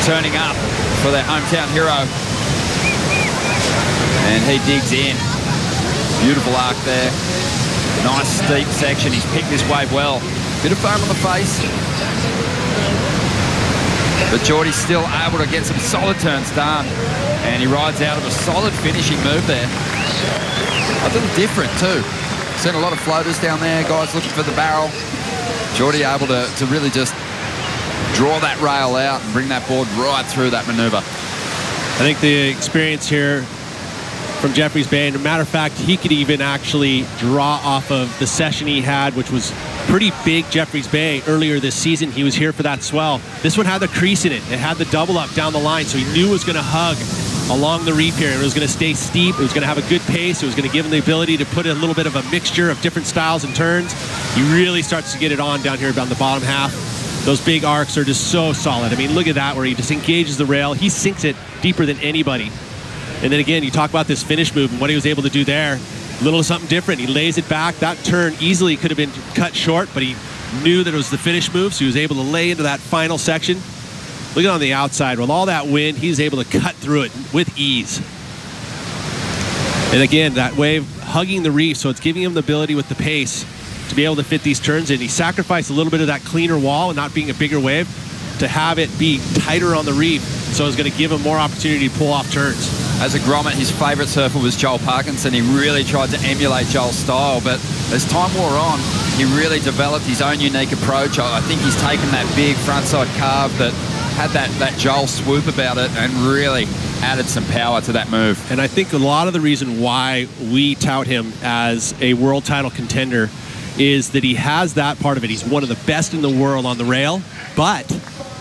turning up for their hometown hero. And he digs in. Beautiful arc there. Nice steep section. He's picked this wave well. Bit of foam on the face. But Jordy's still able to get some solid turns done. And he rides out of a solid finishing move there. A little different too. Seen a lot of floaters down there, guys looking for the barrel. Jordy able to really just draw that rail out and bring that board right through that maneuver. I think the experience here from Jeffries Bay, and a matter of fact, he could even actually draw off of the session he had, which was pretty big Jeffries Bay earlier this season. He was here for that swell. This one had the crease in it. It had the double up down the line, so he knew it was going to hug along the reef here. It was going to stay steep. It was going to have a good pace. It was going to give him the ability to put a little bit of a mixture of different styles and turns. He really starts to get it on down here on the bottom half. Those big arcs are just so solid. I mean, look at that, where he just engages the rail. He sinks it deeper than anybody. And then again, you talk about this finish move and what he was able to do there. A little something different. He lays it back. That turn easily could have been cut short, but he knew that it was the finish move, so he was able to lay into that final section. Look at on the outside. With all that wind, he's able to cut through it with ease. And again, that wave hugging the reef, so it's giving him the ability with the pace to be able to fit these turns in. He sacrificed a little bit of that cleaner wall and not being a bigger wave to have it be tighter on the reef, so it's going to give him more opportunity to pull off turns. As a grommet, his favourite surfer was Joel Parkinson. He really tried to emulate Joel's style, but as time wore on, he really developed his own unique approach. I think he's taken that big frontside carve that had that Joel swoop about it and really added some power to that move. And I think a lot of the reason why we tout him as a world title contender is that he has that part of it. He's one of the best in the world on the rail, but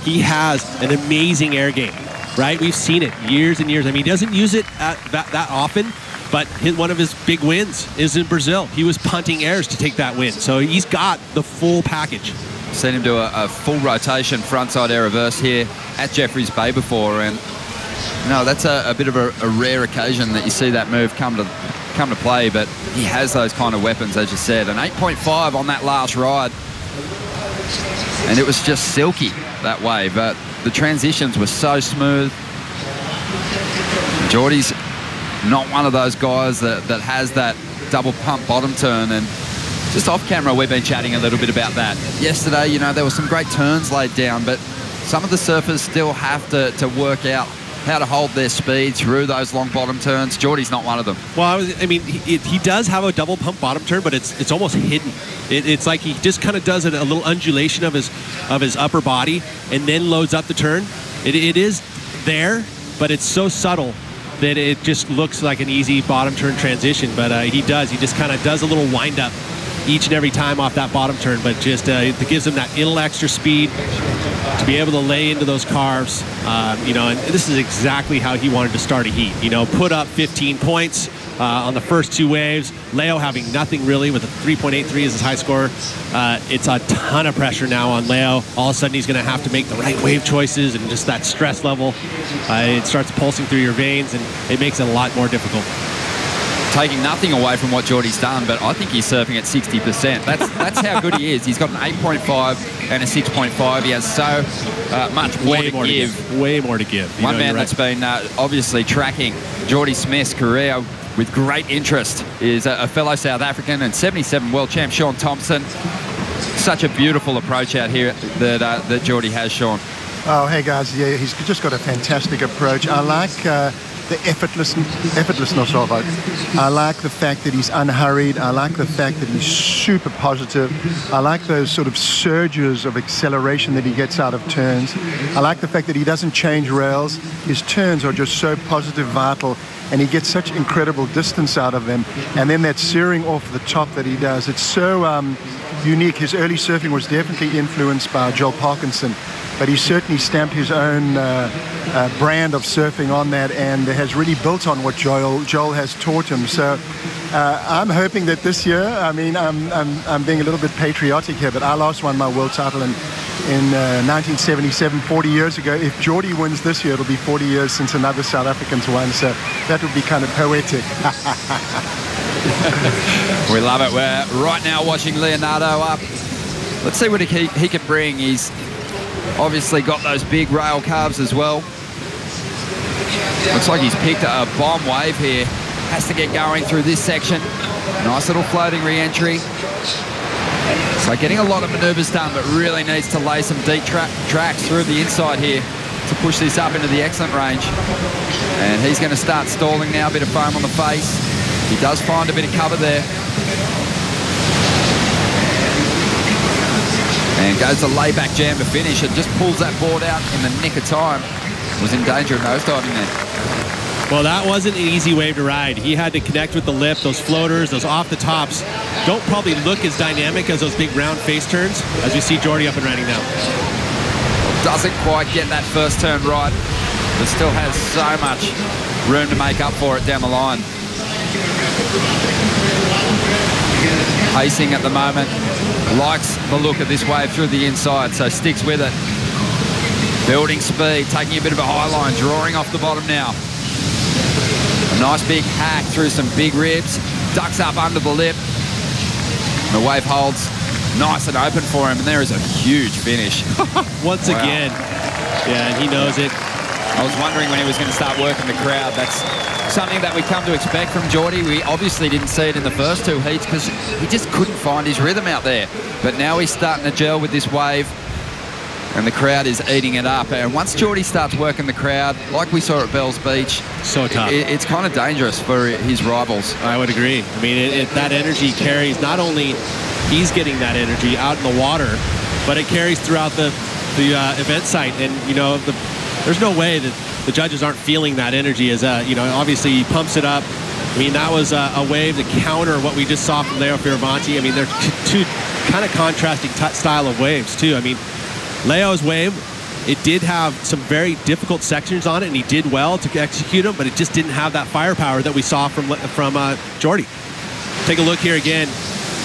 he has an amazing air game, right? We've seen it years and years. I mean, he doesn't use it that often, but one of his big wins is in Brazil. He was punting airs to take that win. So he's got the full package. Seen him do a full rotation frontside air reverse here at Jeffreys Bay before, and no, that's a bit of a rare occasion that you see that move come to play, but he has those kind of weapons, as you said. An 8.5 on that last ride, and it was just silky that wave, but the transitions were so smooth. Geordie's not one of those guys that has that double pump bottom turn, and just off camera we've been chatting a little bit about that. Yesterday, you know, there were some great turns laid down, but some of the surfers still have to work out how to hold their speed through those long bottom turns. Geordie's not one of them. Well, I mean, he does have a double pump bottom turn, but it's almost hidden. It's like he just kind of does a little undulation of his upper body and then loads up the turn. It is there, but it's so subtle that it just looks like an easy bottom turn transition. But he just kind of does a little wind up each and every time off that bottom turn, but just it gives him that little extra speed to be able to lay into those carves, you know, and this is exactly how he wanted to start a heat, you know, put up 15 points on the first two waves. Leo having nothing really with a 3.83 as his high score. It's a ton of pressure now on Leo. All of a sudden he's going to have to make the right wave choices, and just that stress level, it starts pulsing through your veins, and it makes it a lot more difficult. Taking nothing away from what Geordie's done, but I think he's surfing at 60%. That's how good he is. He's got an 8.5 and a 6.5. He has so much more to give. Way more to give. One man that's been obviously tracking Geordie Smith's career with great interest is a fellow South African and 77 world champ, Sean Thompson. Such a beautiful approach out here that Geordie has, Sean. Oh, hey guys, yeah, he's just got a fantastic approach. I like the effortlessness of it. I like the fact that he's unhurried. I like the fact that he's super positive. I like those sort of surges of acceleration that he gets out of turns. I like the fact that he doesn't change rails. His turns are just so positive, vital, and he gets such incredible distance out of them. And then that searing off the top that he does, it's so unique. His early surfing was definitely influenced by Joel Parkinson, but he certainly stamped his own brand of surfing on that, and has really built on what Joel has taught him. So I'm hoping that this year, I mean, I'm being a little bit patriotic here, but I last won my world title in 1977, 40 years ago. If Geordie wins this year, it'll be 40 years since another South African's won, so that would be kind of poetic. We love it. We're right now watching Leonardo up. Let's see what he can bring. He's obviously got those big rail carves as well. Looks like he's picked a bomb wave here. Has to get going through this section. Nice little floating re-entry. So getting a lot of manoeuvres done, but really needs to lay some deep tracks through the inside here to push this up into the excellent range. And he's going to start stalling now, a bit of foam on the face. He does find a bit of cover there. And goes to layback jam to finish, and just pulls that board out in the nick of time. Was in danger of nosediving there. Well, that wasn't an easy wave to ride. He had to connect with the lip. Those floaters, those off the tops don't probably look as dynamic as those big round face turns, as we see Geordie up and running now. Doesn't quite get that first turn right, but still has so much room to make up for it down the line. Pacing at the moment, likes the look of this wave through the inside, so sticks with it. Building speed, taking a bit of a high line, drawing off the bottom now. nice big hack through some big ribs, ducks up under the lip. The wave holds nice and open for him, and there is a huge finish. Once again. Yeah, and he knows it. I was wondering when he was going to start working the crowd. That's something that we come to expect from Geordie. We obviously didn't see it in the first two heats because he just couldn't find his rhythm out there. But now he's starting to gel with this wave, and the crowd is eating it up. And once Geordie starts working the crowd, like we saw at Bells Beach, so tough. It's kind of dangerous for his rivals. I would agree. I mean, that energy carries, not only he's getting that energy out in the water, but it carries throughout the event site. And, you know, there's no way that the judges aren't feeling that energy as, you know, obviously he pumps it up. I mean, that was a wave to counter what we just saw from Leo Fioravanti. I mean, they're two kind of contrasting style of waves, too. I mean, Leo's wave, it did have some very difficult sections on it, and he did well to execute them, but it just didn't have that firepower that we saw from Geordie. Take a look here again.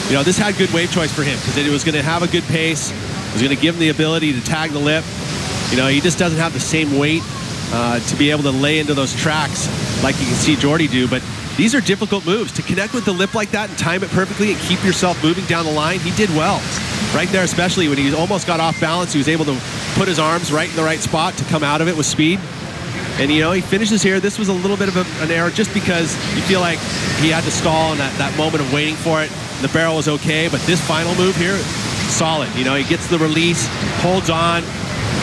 You know, this had good wave choice for him because it was going to have a good pace. It was going to give him the ability to tag the lip. You know, he just doesn't have the same weight to be able to lay into those tracks like you can see Geordie do. But these are difficult moves. To connect with the lip like that and time it perfectly and keep yourself moving down the line, he did well. Right there, especially when he almost got off balance, he was able to put his arms right in the right spot to come out of it with speed. And, you know, he finishes here. This was a little bit of an error just because you feel like he had to stall in that moment of waiting for it. The barrel was okay, but this final move here, solid. You know, he gets the release, holds on,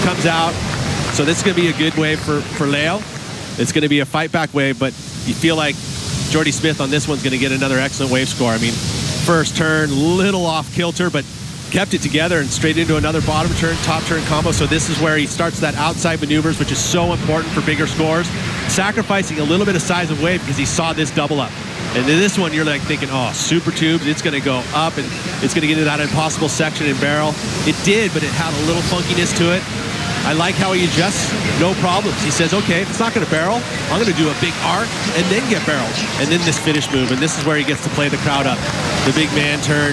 comes out. So this is going to be a good wave for Leo. It's going to be a fight back wave, but you feel like Geordie Smith on this one's going to get another excellent wave score. I mean, first turn, little off kilter, but kept it together and straight into another bottom turn, top turn combo. So this is where he starts that outside maneuvers, which is so important for bigger scores. Sacrificing a little bit of size of wave because he saw this double up. And in this one, you're like thinking, oh, super tubes, it's going to go up and it's going to get into that impossible section in barrel. It did, but it had a little funkiness to it. I like how he adjusts, no problems. He says, okay, if it's not going to barrel, I'm going to do a big arc and then get barreled. And then this finish move, and this is where he gets to play the crowd up. The big man turn,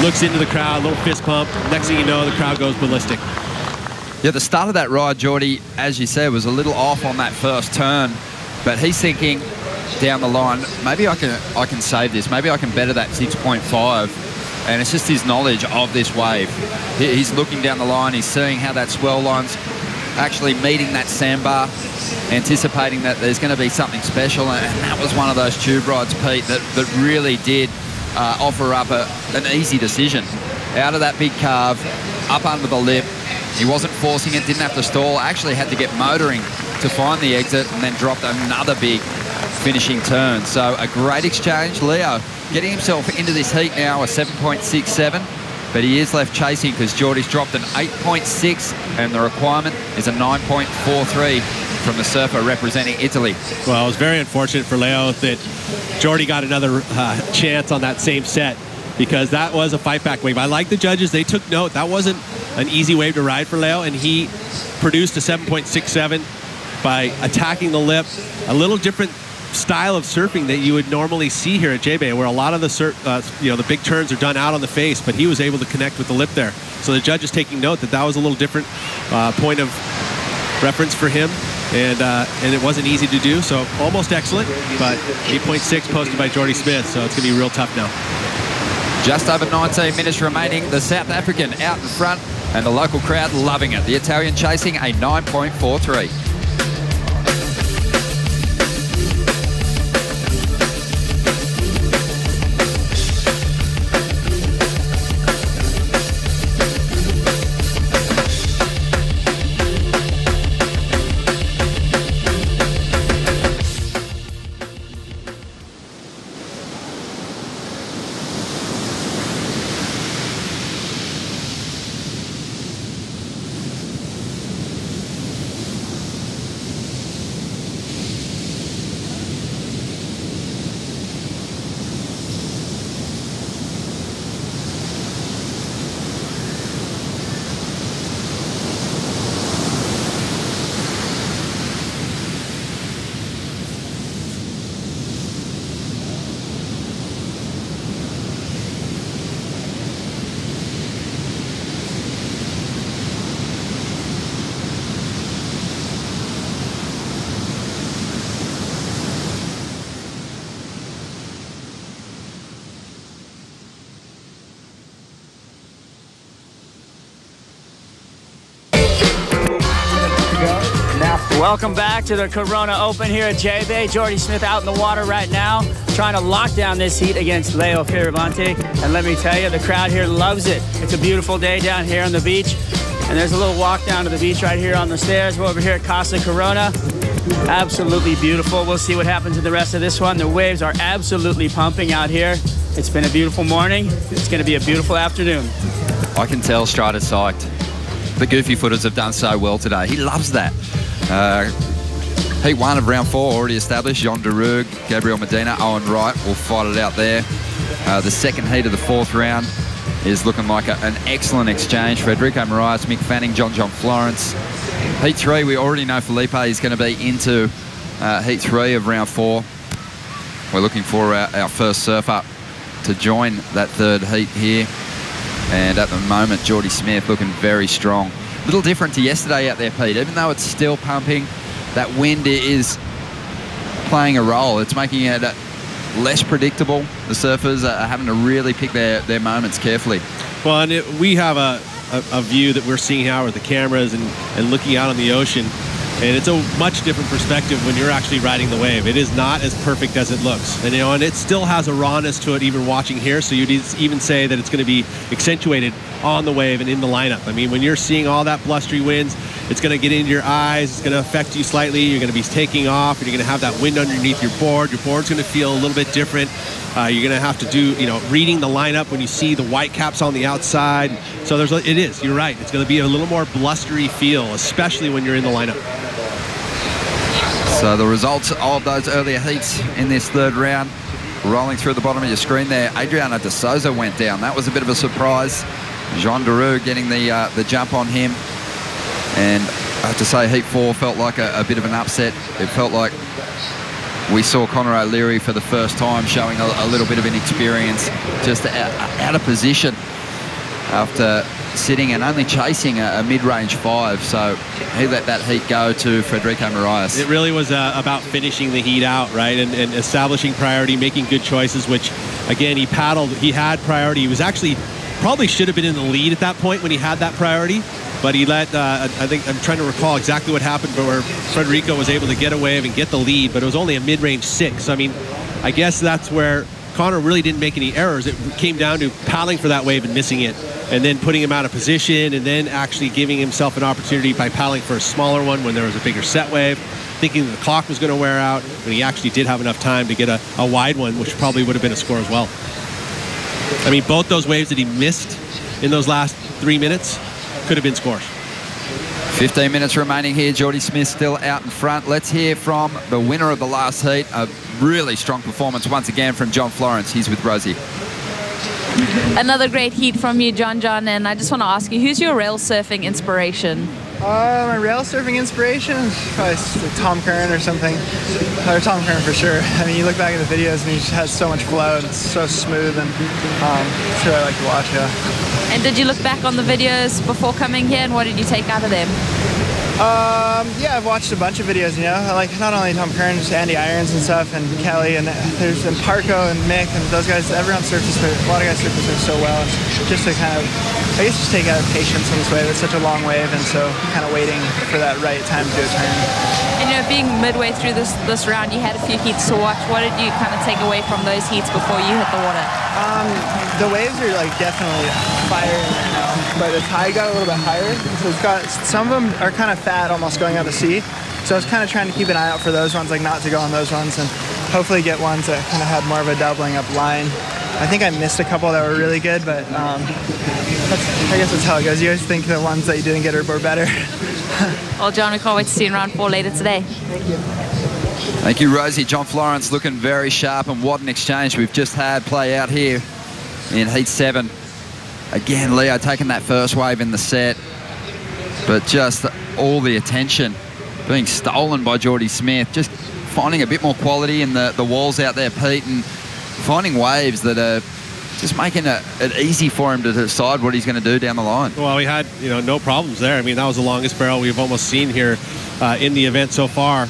looks into the crowd, little fist pump. Next thing you know, the crowd goes ballistic. Yeah, the start of that ride, Geordie, as you said, was a little off on that first turn, but he's thinking down the line, maybe I can save this, maybe I can better that 6.5. And it's just his knowledge of this wave. He's looking down the line, he's seeing how that swell line's actually meeting that sandbar, anticipating that there's going to be something special, and that was one of those tube rides, Pete, that really did offer up an easy decision. Out of that big carve, up under the lip, he wasn't forcing it, didn't have to stall, actually had to get motoring to find the exit, and then dropped another big finishing turn. So a great exchange. Leo getting himself into this heat now, a 7.67, but he is left chasing because Geordie's dropped an 8.6, and the requirement is a 9.43 from the surfer representing Italy. Well, it was very unfortunate for Leo that Geordie got another chance on that same set, because that was a fight back wave. I like the judges, they took note. That wasn't an easy wave to ride for Leo, and he produced a 7.67 by attacking the lip. A little different style of surfing that you would normally see here at JBay, where a lot of the big turns are done out on the face, but he was able to connect with the lip there. So the judge is taking note that was a little different point of reference for him, and it wasn't easy to do. So almost excellent, but 8.6 posted by Geordie Smith, so it's going to be real tough now. Just over 19 minutes remaining. The South African out in front, and the local crowd loving it. The Italian chasing a 9.43. Welcome back to the Corona Open here at JBay. Jordy Smith out in the water right now, trying to lock down this heat against Leo Fioravanti. And let me tell you, the crowd here loves it. It's a beautiful day down here on the beach. And there's a little walk down to the beach right here on the stairs. We're over here at Casa Corona. Absolutely beautiful. We'll see what happens in the rest of this one. The waves are absolutely pumping out here. It's been a beautiful morning. It's going to be a beautiful afternoon. I can tell Strider's psyched. The goofy footers have done so well today. He loves that. Heat 1 of round 4 already established. Jean Deroug, Gabriel Medina, Owen Wright will fight it out there. The second heat of the 4th round is looking like an excellent exchange. Federico Moraes, Mick Fanning, John Florence. Heat 3, we already know Felipe is going to be into Heat 3 of round 4. We're looking for our first surfer to join that 3rd heat here. And at the moment, Jordy Smith looking very strong. A little different to yesterday out there, Pete. Even though it's still pumping, that wind is playing a role. It's making it less predictable. The surfers are having to really pick their moments carefully. Well, and we have a view that we're seeing now with the cameras and looking out on the ocean. And it's a much different perspective when you're actually riding the wave. It is not as perfect as it looks. And, and it still has a rawness to it even watching here. So you'd even say that it's going to be accentuated on the wave and in the lineup. I mean, when you're seeing all that blustery winds, it's going to get into your eyes. It's going to affect you slightly. You're going to be taking off, and you're going to have that wind underneath your board. Your board's going to feel a little bit different. You're going to have to do, reading the lineup when you see the white caps on the outside. So you're right. It's going to be a little more blustery feel, especially when you're in the lineup. So the results of those earlier heats in this 3rd round, rolling through the bottom of your screen there. Adriano de Souza went down. That was a bit of a surprise. Jean Deroug getting the jump on him. And I have to say, Heat 4 felt like a bit of an upset. It felt like we saw Conor O'Leary for the first time showing a little bit of inexperience, just out of position after sitting and only chasing a mid-range 5. So he let that heat go to Federico Moraes. It really was about finishing the heat out, right, and establishing priority, making good choices, which, again, he paddled. He had priority. He was actually probably should have been in the lead at that point when he had that priority, but he let, I think, I'm trying to recall exactly what happened, but where Federico was able to get a wave and get the lead, but it was only a mid-range 6. I mean, I guess that's where Conor really didn't make any errors. It came down to paddling for that wave and missing it, and then putting him out of position, and then actually giving himself an opportunity by paddling for a smaller one when there was a bigger set wave, thinking the clock was going to wear out, when he actually did have enough time to get a wide one, which probably would have been a score as well. I mean, both those waves that he missed in those last 3 minutes could have been scores. 15 minutes remaining here. Jordy Smith still out in front. Let's hear from the winner of the last heat. A really strong performance once again from John Florence. He's with Rosie. Another great heat from you, John, and I just want to ask you, who's your rail surfing inspiration? My rail surfing inspiration is probably Tom Curran or something. Or Tom Curran for sure. I mean, you look back at the videos and he just has so much flow and it's so smooth, and it's what I like to watch, yeah. And did you look back on the videos before coming here, and what did you take out of them? Yeah, I've watched a bunch of videos, I like not only Tom Curran, just Andy Irons and stuff, and Kelly, and there's Parko and Mick, and those guys, everyone surfs, a lot of guys surf so well, and just to kind of, I guess, just take out patience on this wave. It's such a long wave, and so kind of waiting for that right time to do a turn. And being midway through this round, you had a few heats to watch. What did you kind of take away from those heats before you hit the water? The waves are definitely firing right now, but the tide got a little bit higher, so it's got, some of them are kind of fat, almost going out to sea. So I was kind of trying to keep an eye out for those ones, not to go on those ones, and hopefully get ones that kind of had more of a doubling up line. I think I missed a couple that were really good, but I guess that's how it goes. You always think the ones that you didn't get were better. Well, John, we can't wait to see you in round 4 later today. Thank you. Thank you, Rosie. John Florence looking very sharp, and what an exchange we've just had play out here in Heat 7. Again, Leo taking that first wave in the set, but just all the attention being stolen by Jordy Smith, just finding a bit more quality in the walls out there, Pete, and finding waves that are just making it easy for him to decide what he's going to do down the line. Well, we had no problems there. I mean, that was the longest barrel we've almost seen here in the event so far.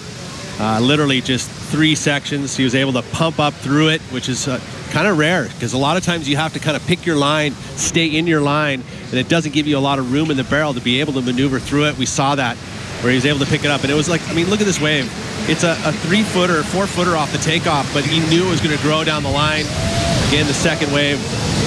Literally just 3 sections. He was able to pump up through it, which is kind of rare, because a lot of times you have to kind of pick your line, stay in your line, and it doesn't give you a lot of room in the barrel to be able to maneuver through it. We saw that where he was able to pick it up. And it was like, I mean, look at this wave. It's a 3-footer, 4-footer off the takeoff, but he knew it was going to grow down the line. Again, the second wave,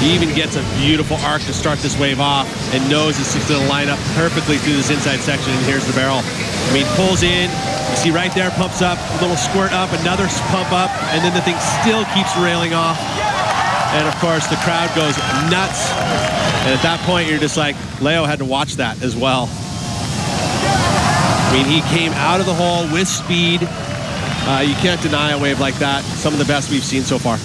he even gets a beautiful arc to start this wave off and knows it's going to line up perfectly through this inside section. And here's the barrel. I mean, pulls in. You see right there, pumps up, a little squirt up, another pump up, and then the thing still keeps railing off. And of course, the crowd goes nuts. And at that point, you're just like, Leo had to watch that as well. I mean, he came out of the hole with speed. You can't deny a wave like that. Some of the best we've seen so far.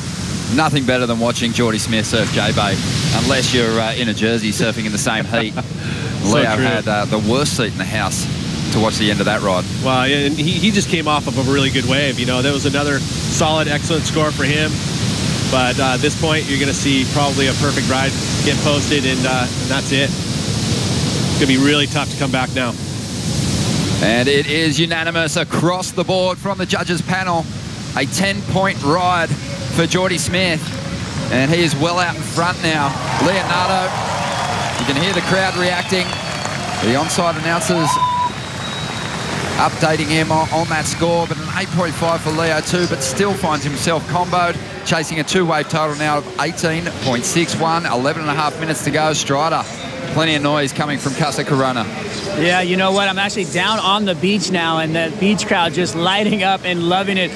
Nothing better than watching Geordie Smith surf JBay, unless you're in a jersey surfing in the same heat. Leo had the worst seat in the house to watch the end of that ride. Well, and he just came off of a really good wave. You know, that was another solid, excellent score for him. But at this point, you're going to see probably a perfect ride get posted, and that's it. It's going to be really tough to come back now. And it is unanimous across the board from the judges panel. A 10-point ride for Geordie Smith. And he is well out in front now. Leonardo, you can hear the crowd reacting. The onside announcers updating him on that score, but an 8.5 for Leo too, but still finds himself comboed, chasing a two-wave total now of 18.61, 11 and a half minutes to go. Strider, plenty of noise coming from Casa Corona. Yeah, you know what? I'm actually down on the beach now, and the beach crowd just lighting up and loving it.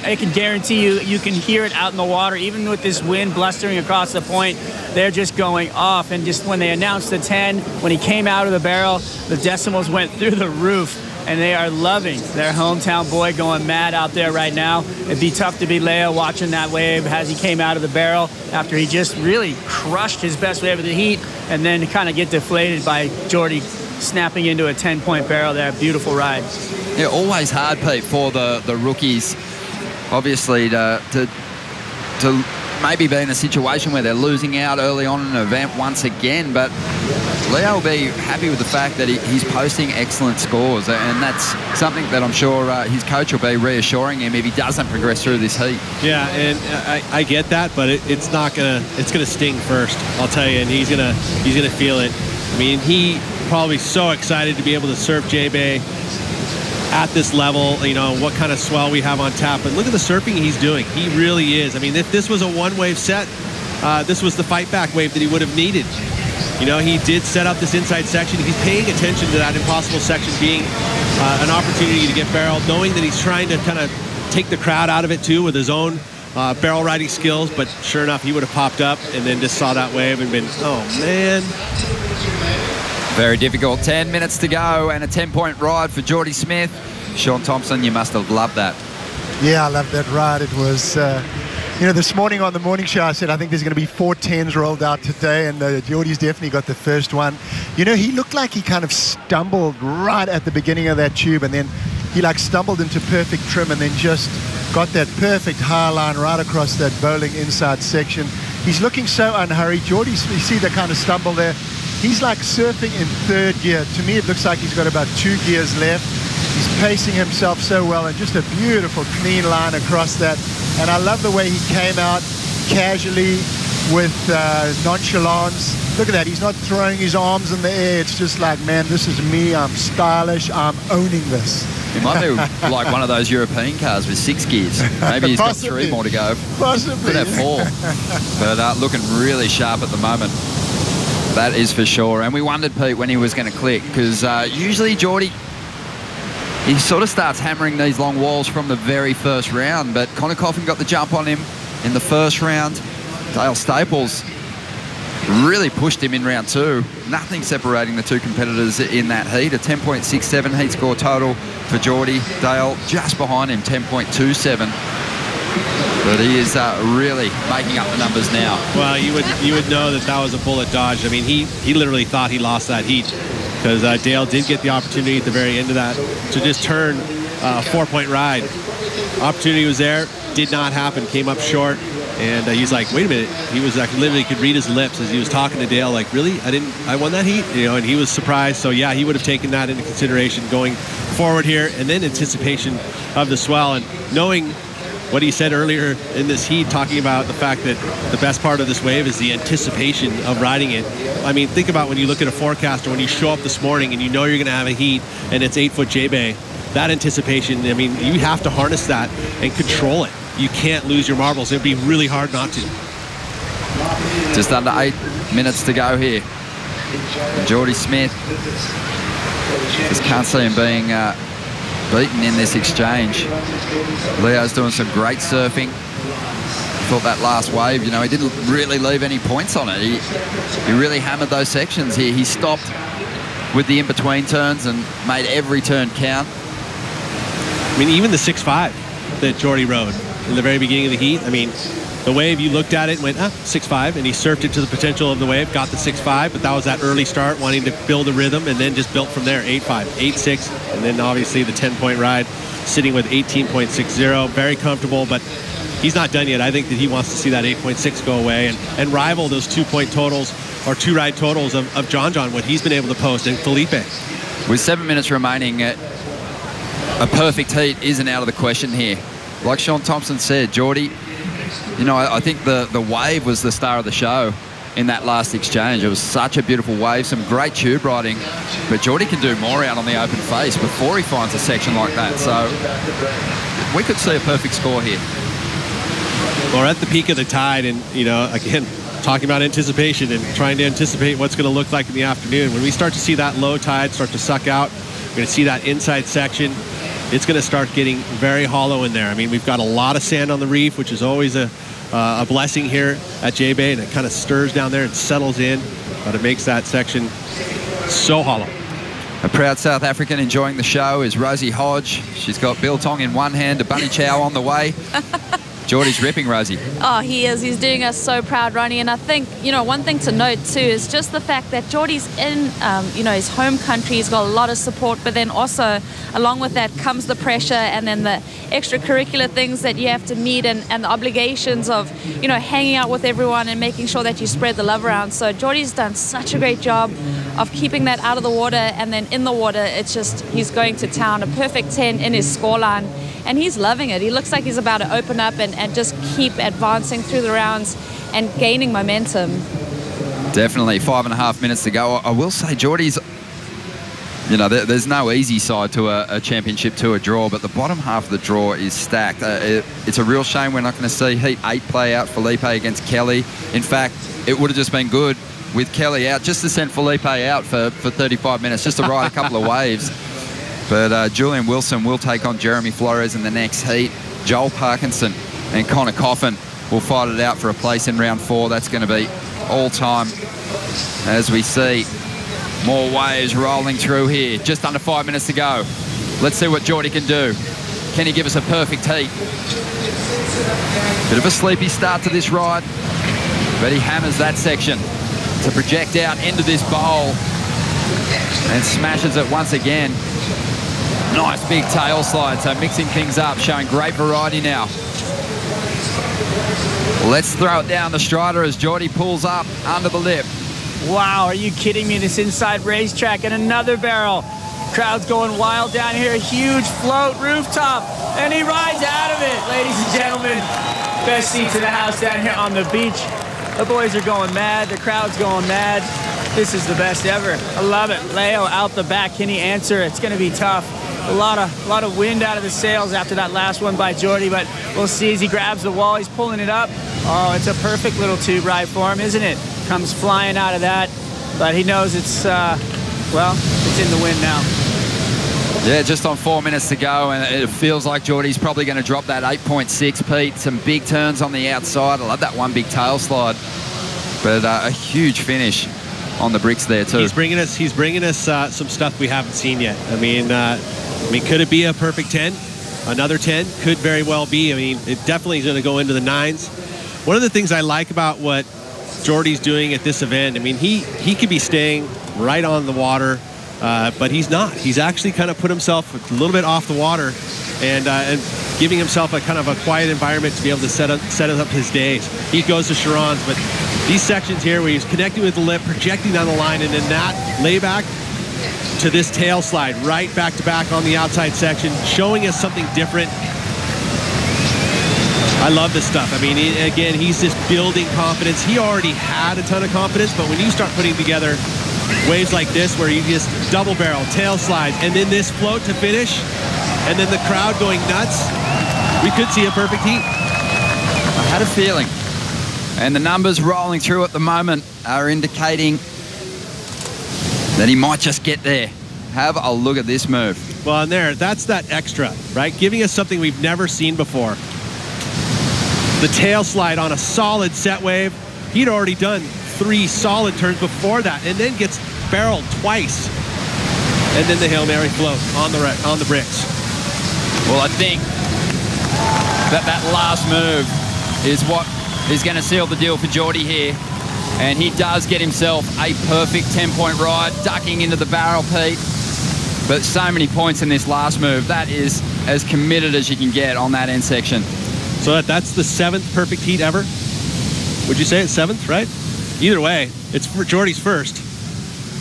I can guarantee you can hear it out in the water, even with this wind blustering across the point. They're just going off. And just when they announced the 10, when he came out of the barrel, the decimals went through the roof. And they are loving their hometown boy, going mad out there right now. It'd be tough to be Leo watching that wave as he came out of the barrel after he just really crushed his best wave of the heat, and then kind of get deflated by Geordie snapping into a 10-point barrel there. Beautiful ride. Yeah, always hard, Pete, for the rookies, obviously, to maybe be in a situation where they're losing out early on in an event once again. But Leo will be happy with the fact that he's posting excellent scores, and that's something that I'm sure his coach will be reassuring him if he doesn't progress through this heat. Yeah, and I get that, but it's gonna sting first, I'll tell you, and he's gonna feel it. I mean, he probably so excited to be able to surf JBay at this level, you know, what kind of swell we have on tap. And look at the surfing he's doing. He really is. I mean, if this was a one-wave set, this was the fight-back wave that he would have needed. You know, he did set up this inside section. He's paying attention to that impossible section being an opportunity to get barreled, knowing that he's trying to kind of take the crowd out of it too with his own barrel riding skills. But sure enough, he would have popped up and then just saw that wave and been, oh, man. Very difficult. 10 minutes to go and a 10-point ride for Geordie Smith. Sean Thompson, you must have loved that. Yeah, I loved that ride. It was, you know, this morning on the morning show, I said, I think there's going to be 4 10s rolled out today, and Geordie's definitely got the first one. You know, he looked like he kind of stumbled right at the beginning of that tube, and then he like stumbled into perfect trim and then just got that perfect high line right across that bowling inside section. He's looking so unhurried. Geordie, you see the kind of stumble there. He's like surfing in third gear. To me, it looks like he's got about 2 gears left. He's pacing himself so well, and just a beautiful, clean line across that. And I love the way he came out casually with nonchalance. Look at that. He's not throwing his arms in the air. It's just like, man, this is me. I'm stylish. I'm owning this. It might be like one of those European cars with 6 gears. Maybe he's got 3 more to go. Possibly. Could have 4. But looking really sharp at the moment. That is for sure. And we wondered, Pete, when he was going to click, because usually Geordie, he sort of starts hammering these long walls from the very first round, but Connor Coffin got the jump on him in the first round. Dale Staples really pushed him in round 2. Nothing separating the 2 competitors in that heat. A 10.67 heat score total for Geordie. Dale just behind him, 10.27. But he is really making up the numbers now. Well, you would know that was a bullet dodge. I mean, he literally thought he lost that heat, because Dale did get the opportunity at the very end of that to just turn a 4-point ride. Opportunity was there, did not happen, came up short, and he's like, wait a minute. He was like, literally could read his lips as he was talking to Dale, like, really? I won that heat? You know, and he was surprised. So yeah, he would have taken that into consideration going forward here, and then anticipation of the swell, and knowing what he said earlier in this heat, talking about the fact that the best part of this wave is the anticipation of riding it. I mean, think about when you look at a forecast or when you show up this morning and you know you're going to have a heat and it's 8-foot JBay. That anticipation, I mean, you have to harness that and control it. You can't lose your marbles. It'd be really hard not to. Just under 8 minutes to go here. Jordy Smith. Just can't see him being beaten in this exchange. Leo's doing some great surfing. Thought that last wave, you know, he didn't really leave any points on it. He really hammered those sections here. He stopped with the in-between turns and made every turn count. I mean, even the 6.5 that Jordy rode in the very beginning of the heat, I mean, the wave, you looked at it and went, 6.5, and he surfed it to the potential of the wave, got the 6.5, but that was that early start, wanting to build a rhythm, and then just built from there, 8.5, 8.6, and then obviously the 10-point ride, sitting with 18.60, very comfortable, but he's not done yet. I think that he wants to see that 8.6 go away and rival those 2-point totals or 2-ride totals of John, what he's been able to post, and Felipe. With 7 minutes remaining, a perfect heat isn't out of the question here. Like Sean Thompson said, Jordy, you know, I think the wave was the star of the show in that last exchange. It was such a beautiful wave, some great tube riding, but Jordy can do more out on the open face before he finds a section like that. So we could see a perfect score here. Well, we're at the peak of the tide, and, you know, again, talking about anticipation and trying to anticipate what's going to look like in the afternoon. When we start to see that low tide start to suck out, we're going to see that inside section. It's going to start getting very hollow in there. I mean, we've got a lot of sand on the reef, which is always a blessing here at JBay, and it kind of stirs down there and settles in, but it makes that section so hollow. A proud South African enjoying the show is Rosie Hodge. She's got biltong in one hand, a bunny chow on the way. Jordy's ripping, Rosie. Oh, he is. He's doing us so proud, Ronnie. And I think, you know, one thing to note too is just the fact that Jordy's in, you know, his home country. He's got a lot of support, but then also along with that comes the pressure and then the extracurricular things that you have to meet and the obligations of, you know, hanging out with everyone and making sure that you spread the love around. So Jordy's done such a great job of keeping that out of the water, and then in the water, it's just, he's going to town, a perfect 10 in his scoreline. And he's loving it. He looks like he's about to open up and just keep advancing through the rounds and gaining momentum. Definitely. 5.5 minutes to go. I will say Jordy's, you know, there's no easy side to a championship tour draw, but the bottom half of the draw is stacked. It's a real shame we're not going to see Heat 8 play out Felipe against Kelly. In fact, it would have just been good with Kelly out just to send Felipe out for 35 minutes, just to ride a couple of waves. But Julian Wilson will take on Jeremy Flores in the next heat. Joel Parkinson and Connor Coffin will fight it out for a place in round 4. That's going to be all time as we see more waves rolling through here. Just under 5 minutes to go. Let's see what Jordy can do. Can he give us a perfect heat? Bit of a sleepy start to this ride, but he hammers that section to project out into this bowl and smashes it once again. Nice big tail slide, so mixing things up, showing great variety now. Let's throw it down the strider as Jordy pulls up under the lip. Wow, are you kidding me? This inside racetrack and another barrel. Crowd's going wild down here. Huge float rooftop, and he rides out of it, ladies and gentlemen. Best seats in the house down here on the beach. The boys are going mad. The crowd's going mad. This is the best ever. I love it. Leo out the back. Can he answer? It's going to be tough. A lot of wind out of the sails after that last one by Jordy, but we'll see as he grabs the wall. He's pulling it up. Oh, it's a perfect little tube ride for him, isn't it? Comes flying out of that, but he knows it's, well, it's in the wind now. Yeah, just on 4 minutes to go, and it feels like Jordy's probably going to drop that 8.6, Pete. Some big turns on the outside. I love that one big tail slide, but a huge finish on the bricks there too. He's bringing us some stuff we haven't seen yet. I mean, could it be a perfect 10? Another 10? Could very well be. I mean, it definitely is going to go into the 9s. One of the things I like about what Jordy's doing at this event, I mean, he could be staying right on the water, but he's not. He's actually kind of put himself a little bit off the water and giving himself a kind of a quiet environment to be able to set up his days. He goes to Sharon's, but these sections here where he's connecting with the lip, projecting down the line, and then that layback to this tail slide, right back to back on the outside section, showing us something different. I love this stuff. I mean, again, he's just building confidence. He already had a ton of confidence, but when you start putting together waves like this where you just double barrel, tail slides, and then this float to finish, and then the crowd going nuts, we could see a perfect heat. I had a feeling. And the numbers rolling through at the moment are indicating that he might just get there. Have a look at this move. Well, and that's that extra, right? Giving us something we've never seen before. The tail slide on a solid set wave. He'd already done 3 solid turns before that, and then gets barreled twice. And then the Hail Mary float on the bricks. Well, I think that last move is what is going to seal the deal for Geordie here. And he does get himself a perfect 10-point ride, ducking into the barrel, Pete. But so many points in this last move. That is as committed as you can get on that end section. So that's the 7th perfect heat ever? Would you say it's 7th, right? Either way, it's for Geordie's first.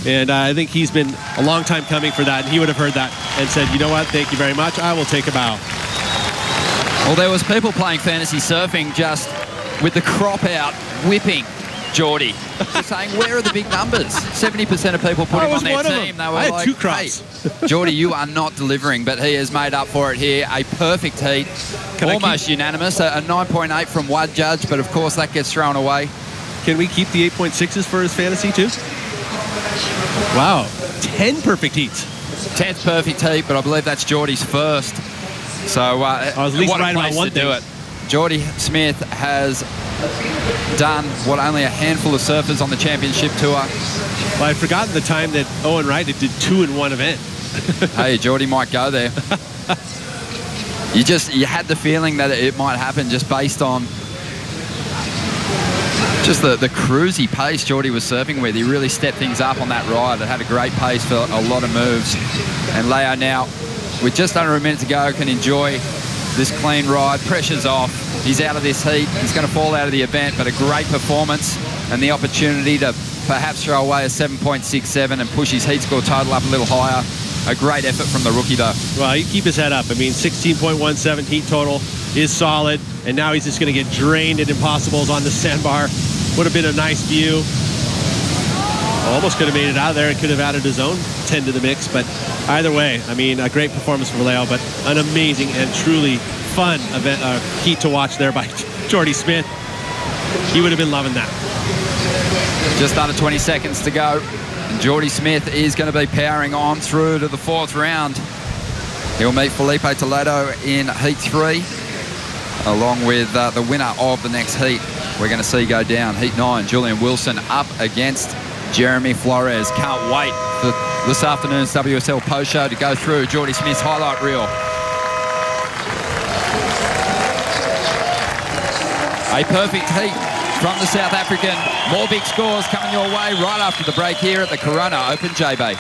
And I think he's been a long time coming for that. And he would have heard that and said, you know what, thank you very much. I will take a bow. Well, there was people playing fantasy surfing just with the crop out, whipping Geordie. Just saying, where are the big numbers? 70% of people put him on their team. They were I had like, 2 crops. Hey, Geordie, you are not delivering, but he has made up for it here. A perfect heat, almost unanimous. A 9.8 from one judge, but of course that gets thrown away. Can we keep the 8.6s for his fantasy too? Wow, 10 perfect heats. 10th perfect heat, but I believe that's Geordie's first. So I was at least what right a place about one to do it. Geordie Smith has done what only a handful of surfers on the championship tour. Well, I'd forgotten the time that Owen Wright did 2 in one event. Hey, Geordie might go there. You had the feeling that it might happen just based on just the cruisy pace Geordie was surfing with. He really stepped things up on that ride. It had a great pace for a lot of moves. And Leo now, with just under a minute to go, can enjoy this clean ride. Pressure's off. He's out of this heat. He's going to fall out of the event, but a great performance and the opportunity to perhaps throw away a 7.67 and push his heat score total up a little higher. A great effort from the rookie, though. Well, you keep his head up. I mean, 16.17 heat total is solid, and now he's just going to get drained at impossibles on the sandbar. Would have been a nice view. Almost could have made it out of there and could have added his own 10 to the mix, but either way, I mean, a great performance from Leo, but an amazing and truly fun event, heat to watch there by Geordie Smith. He would have been loving that. Just under 20 seconds to go. And Geordie Smith is going to be powering on through to the 4th round. He'll meet Felipe Toledo in Heat 3, along with the winner of the next heat. We're going to see go down. Heat 9, Julian Wilson up against Jeremy Flores. Can't wait for this afternoon's WSL post show to go through Geordie Smith's highlight reel. A perfect heat from the South African. More big scores coming your way right after the break here at the Corona Open JBay.